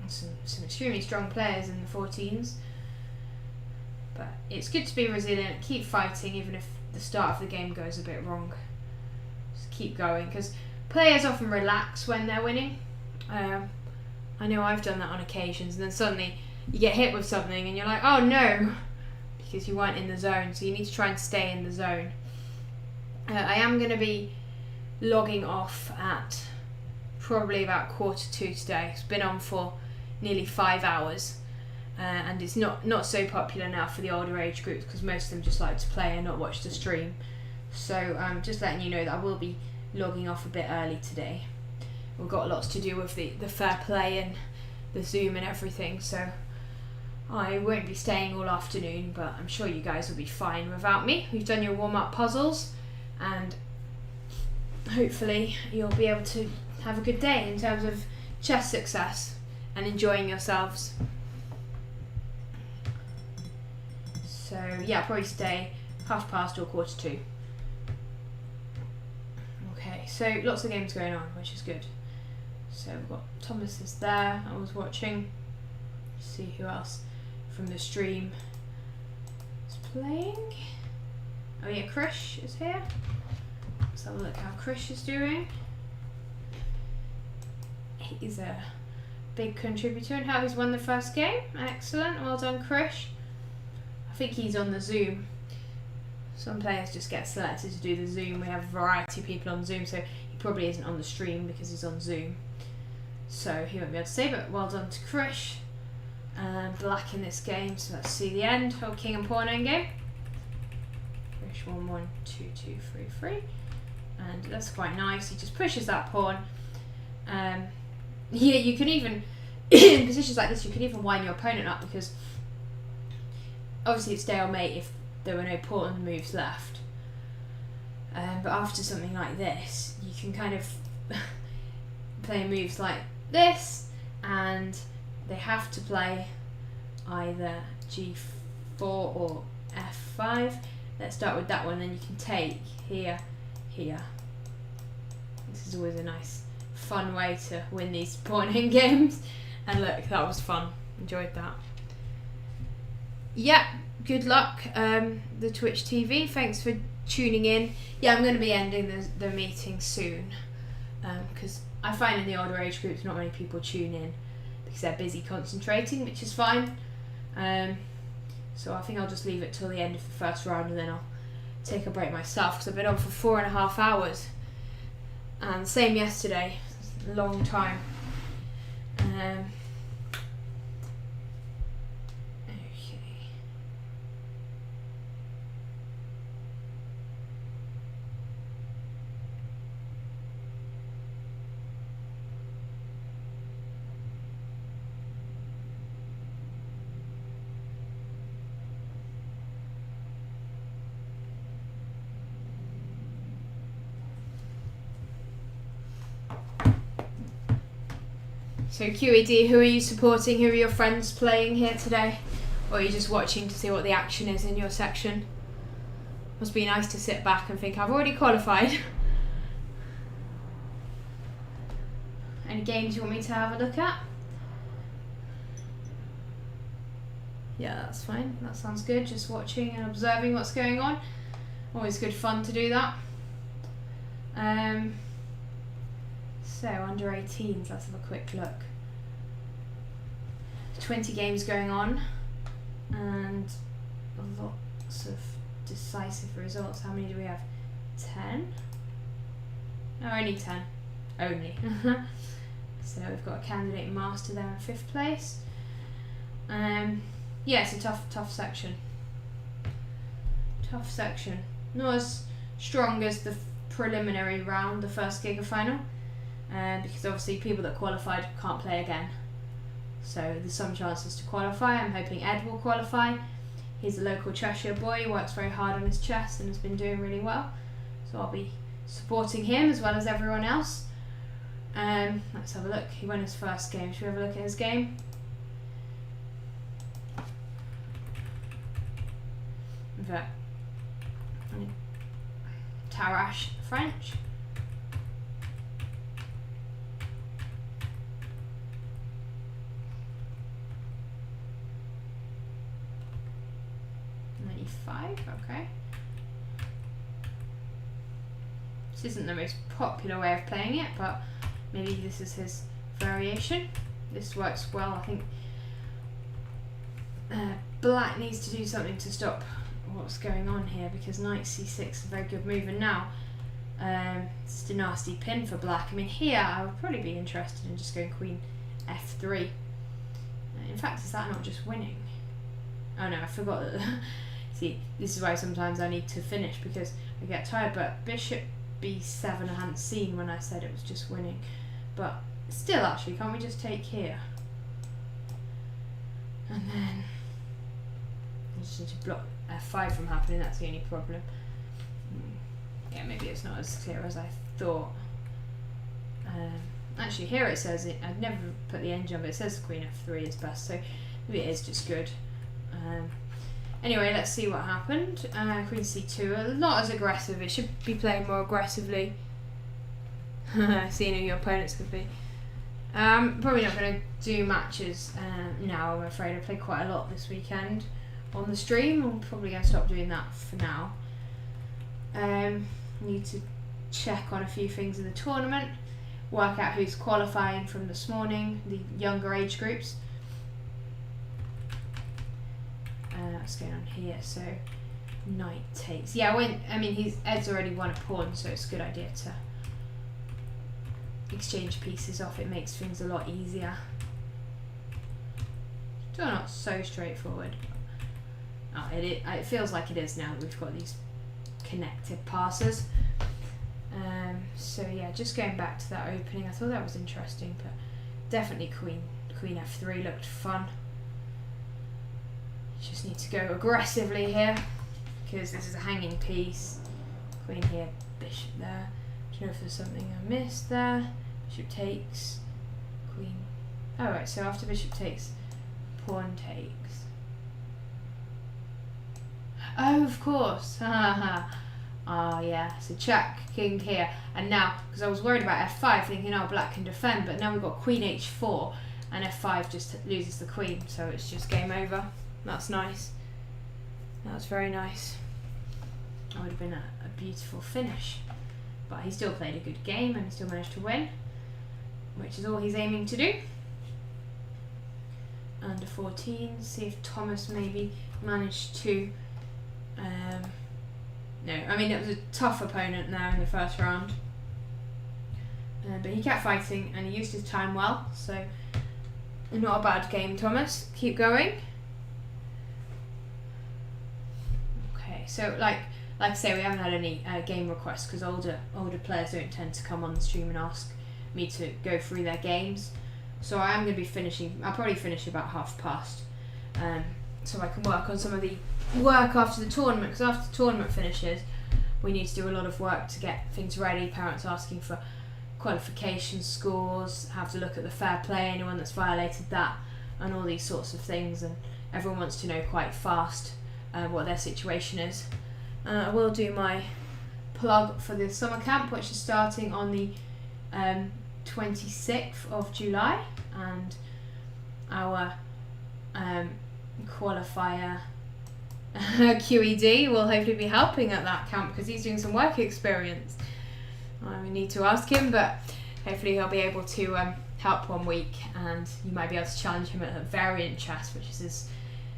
Some extremely strong players in the 14s, but it's good to be resilient, keep fighting even if the start of the game goes a bit wrong. Just keep going, because players often relax when they're winning. I know I've done that on occasions, and then suddenly you get hit with something and you're like, oh no, because you weren't in the zone. So you need to try and stay in the zone. I am going to be logging off at probably about 1:45 today. It's been on for nearly 5 hours, and it's not so popular now for the older age groups because most of them just like to play and not watch the stream. So just letting you know that I will be logging off a bit early today. We've got lots to do with the fair play and the Zoom and everything, so I won't be staying all afternoon, but I'm sure you guys will be fine without me. We've done your warm-up puzzles, and hopefully you'll be able to have a good day in terms of chess success and enjoying yourselves. So yeah, I'll probably stay 1:30 or 1:45. so lots of games going on, which is good. So we've got Thomas is there, I was watching. See who else from the stream is playing. Oh yeah, Krish is here. Let's have a look how Krish is doing. He's a big contributor and how he's won the first game. Excellent, well done Krish. I think he's on the Zoom. Some players just get selected to do the Zoom. We have a variety of people on Zoom, so he probably isn't on the stream because he's on Zoom. So he won't be able to say, but well done to Krish. Black in this game, so let's see the end. Oh, King and Pawn endgame. Krish 1-1, 2-2, 3-3. And that's quite nice. He just pushes that pawn. Yeah, you can even, in positions like this, you can even wind your opponent up because obviously it's stalemate if there were no pawn moves left. But after something like this, you can kind of play moves like this, and they have to play either G4 or F5. Let's start with that one, then you can take here, here. This is always a nice, fun way to win these pawn-in games. And look, that was fun. Enjoyed that. Yeah, good luck, the Twitch TV. Thanks for tuning in. Yeah, I'm going to be ending the meeting soon because I find in the older age groups not many people tune in because they're busy concentrating, which is fine. So I think I'll just leave it till the end of the first round and then I'll take a break myself because I've been on for 4.5 hours. And same yesterday, long time. Okay. So QED, who are you supporting? Who are your friends playing here today? Or are you just watching to see what the action is in your section? Must be nice to sit back and think, I've already qualified. Any games you want me to have a look at? Yeah, that's fine. That sounds good. Just watching and observing what's going on. Always good fun to do that. So, under 18s, let's have a quick look. 20 games going on, and lots of decisive results. How many do we have? 10? No, only 10. Only. So we've got a candidate master there in 5th place. Yeah, it's a tough section. Tough section. Not as strong as the preliminary round, the first Gigafinal. Because obviously people that qualified can't play again. So there's some chances to qualify. I'm hoping Ed will qualify. He's a local Cheshire boy, he works very hard on his chess and has been doing really well. So I'll be supporting him as well as everyone else. Let's have a look. He won his first game. Should we have a look at his game? Tarash French. Okay. This isn't the most popular way of playing it, but maybe this is his variation. This works well. I think black needs to do something to stop what's going on here because knight c6 is a very good move, and now it's just a nasty pin for black. I mean, here I would probably be interested in just going queen f3. In fact, is that not just winning? Oh no, I forgot that. See, this is why sometimes I need to finish because I get tired, but bishop b7 I hadn't seen when I said it was just winning. But still, actually, can't we just take here? And then I just need to block f5 from happening, that's the only problem. Yeah, maybe it's not as clear as I thought. Actually, here it says, I'd never put the engine on, but it says queen f3 is best, so maybe it is just good. Anyway, let's see what happened. Queen c2, not as aggressive. It should be playing more aggressively. seeing who your opponents could be. Probably not going to do matches now, I'm afraid. I played quite a lot this weekend on the stream. I'm probably going to stop doing that for now. Need to check on a few things in the tournament, work out who's qualifying from this morning, the younger age groups. What's going on here? So knight takes. Yeah, Ed's already won a pawn, so it's a good idea to exchange pieces off. It makes things a lot easier. Still not so straightforward. It feels like it is now that we've got these connected passes. So yeah, just going back to that opening, I thought that was interesting, but definitely queen f3 looked fun. Just need to go aggressively here because this is a hanging piece. Queen here, bishop there. Do you know if there's something I missed there? Bishop takes, queen. Oh right, so after bishop takes, pawn takes. Oh, of course. Oh yeah, so check, king here. And now, because I was worried about f5, thinking, oh, black can defend, but now we've got queen h4, and f5 just loses the queen, so it's just game over. That's nice. That's very nice. That would have been a beautiful finish. But he still played a good game and still managed to win, which is all he's aiming to do. Under 14, see if Thomas maybe managed to... no, I mean it was a tough opponent now in the first round. But he kept fighting and he used his time well, so not a bad game, Thomas. Keep going. Okay, so like I say, we haven't had any game requests because older players don't tend to come on the stream and ask me to go through their games. So I am going to be finishing. I'll probably finish about past, so I can work on some of the work after the tournament. Because after the tournament finishes, we need to do a lot of work to get things ready. Parents asking for qualification scores, have to look at the fair play, anyone that's violated that, and all these sorts of things. And everyone wants to know quite fast what their situation is. I will do my plug for the summer camp, which is starting on the 26th of July, and our qualifier QED will hopefully be helping at that camp because he's doing some work experience. We need to ask him, but hopefully he'll be able to help 1 week, and you might be able to challenge him at variant chess, which is his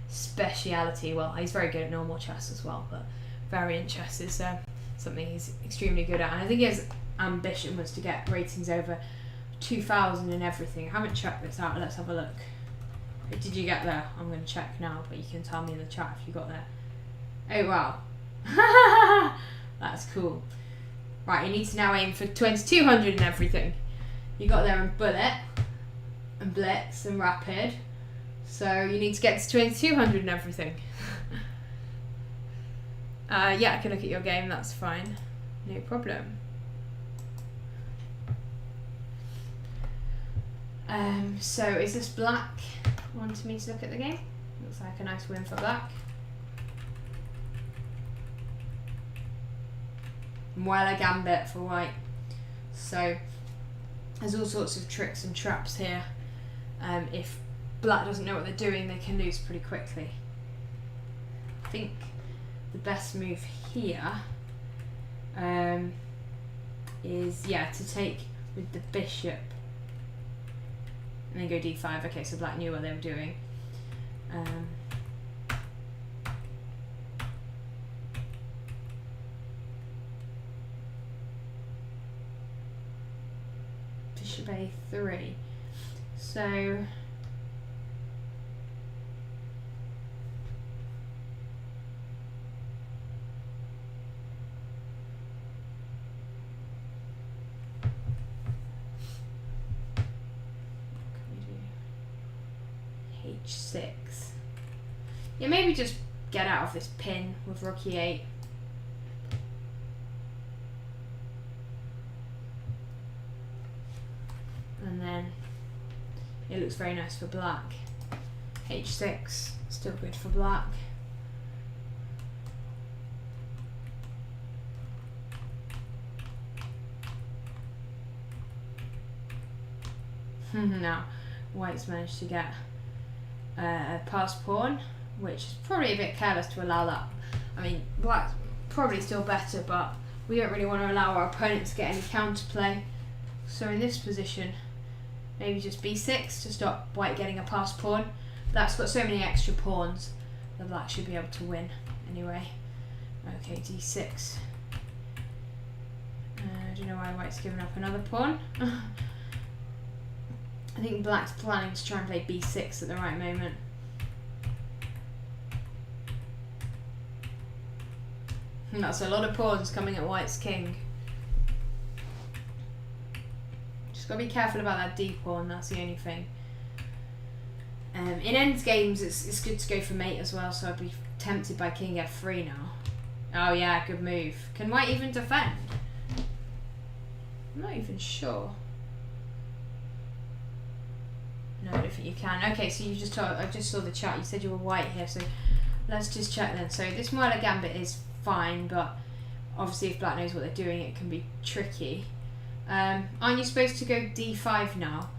speciality. Well, he's very good at normal chess as well, but variant chess is something he's extremely good at, and I think his ambition was to get ratings over 2,000 and everything. I haven't checked this out. Let's have a look. Did you get there? I'm going to check now, but you can tell me in the chat if you got there. Oh wow. That's cool. Right, you need to now aim for 2,200 and everything. You got there in bullet and blitz and rapid, so you need to get to 2,200 and everything. Yeah, I can look at your game, that's fine. No problem. So is this black wanting me to look at the game? Looks like a nice win for black. Muela gambit for white. So there's all sorts of tricks and traps here. If black doesn't know what they're doing, they can lose pretty quickly. I think the best move here is, yeah, to take with the bishop and then go d5. Okay, so black knew what they were doing. Bishop a3. So h6. Yeah, maybe just get out of this pin with rook e8. And then it looks very nice for black. h6, still good for black. Now, white's managed to get a pass pawn, which is probably a bit careless to allow that. I mean, black's probably still better, but we don't really want to allow our opponent to get any counterplay. So in this position, maybe just b6 to stop white getting a pass pawn. Black's got so many extra pawns that black should be able to win anyway. Okay, d6. I don't know why white's given up another pawn. I think black's planning to try and play b6 at the right moment. And that's a lot of pawns coming at white's king. Just got to be careful about that d pawn, that's the only thing. In end games, it's good to go for mate as well, so I'd be tempted by king f3 now. Oh yeah, good move. Can white even defend? I'm not even sure. No, I don't think you can. Okay, so you just told, I just saw the chat. You said you were white here, so let's just check then. So this Mueller gambit is fine, but obviously if black knows what they're doing, it can be tricky. Aren't you supposed to go d5 now?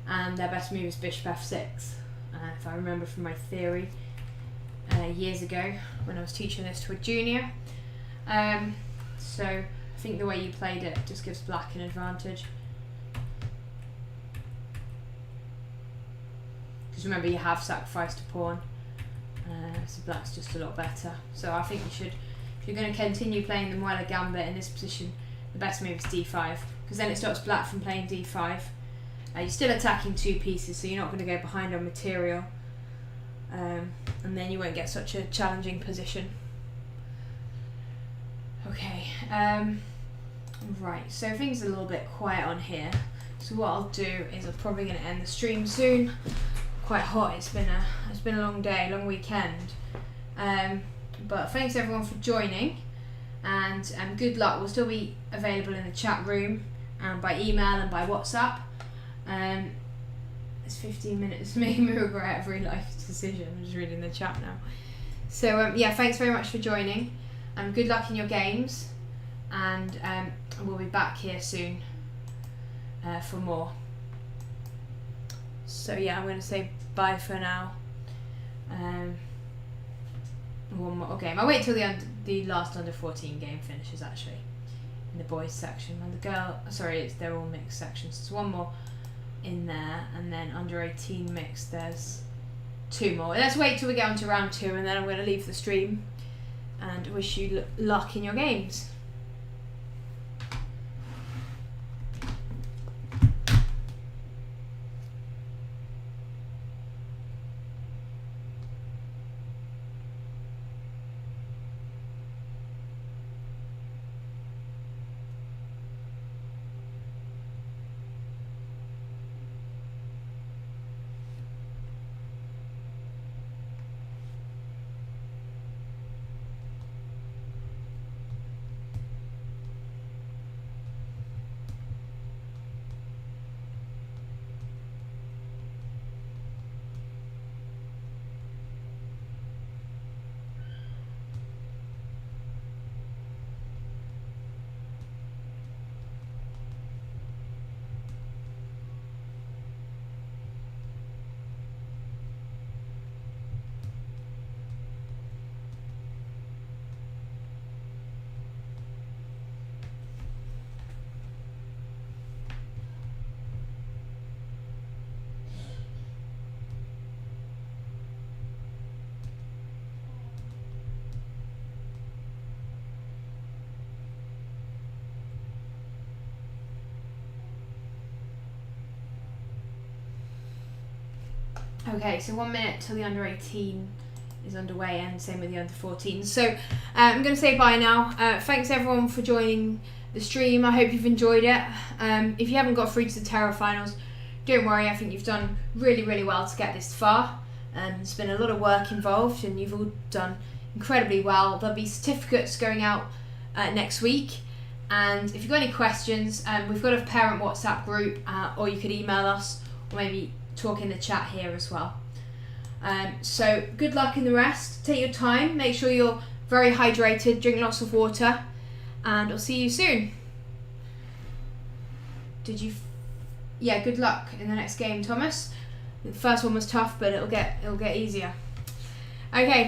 And their best move is bishop f6, if I remember from my theory years ago when I was teaching this to a junior. So I think the way you played it just gives black an advantage. Because remember, you have sacrificed a pawn, so black's just a lot better. So I think you should, if you're going to continue playing the Mueller gambit in this position, the best move is d5, because then it stops black from playing d5. You're still attacking two pieces, so you're not going to go behind on material, and then you won't get such a challenging position. Okay, right, so things are a little bit quiet on here, so what I'll do is I'm probably going to end the stream soon. Quite hot, it's been a long day, long weekend, but thanks everyone for joining, and good luck. We'll still be available in the chat room and by email and by WhatsApp. It's 15 minutes making me regret every life decision. I'm just reading the chat now. So yeah, thanks very much for joining, good luck in your games, and we'll be back here soon for more. So yeah, I'm going to say bye for now. One more game. I'll wait till the last under 14 game finishes actually, in the boys section. And the girl, sorry, they're all mixed sections. There's one more in there, and then under 18 mixed there's two more. Let's wait till we get on to round 2, and then I'm going to leave the stream and wish you luck in your games. Okay, so 1 minute till the under 18 is underway, and same with the under 14. So I'm going to say bye now. Thanks everyone for joining the stream. I hope you've enjoyed it. If you haven't got through to the Terra finals, don't worry. I think you've done really, really well to get this far. There's been a lot of work involved, and you've all done incredibly well. There'll be certificates going out next week. And if you've got any questions, we've got a parent WhatsApp group, or you could email us, or maybe talk in the chat here as well. So good luck in the rest. Take your time, make sure you're very hydrated, drink lots of water, and I'll see you soon. yeah, good luck in the next game, Thomas. The first one was tough, but it'll get easier. Okay.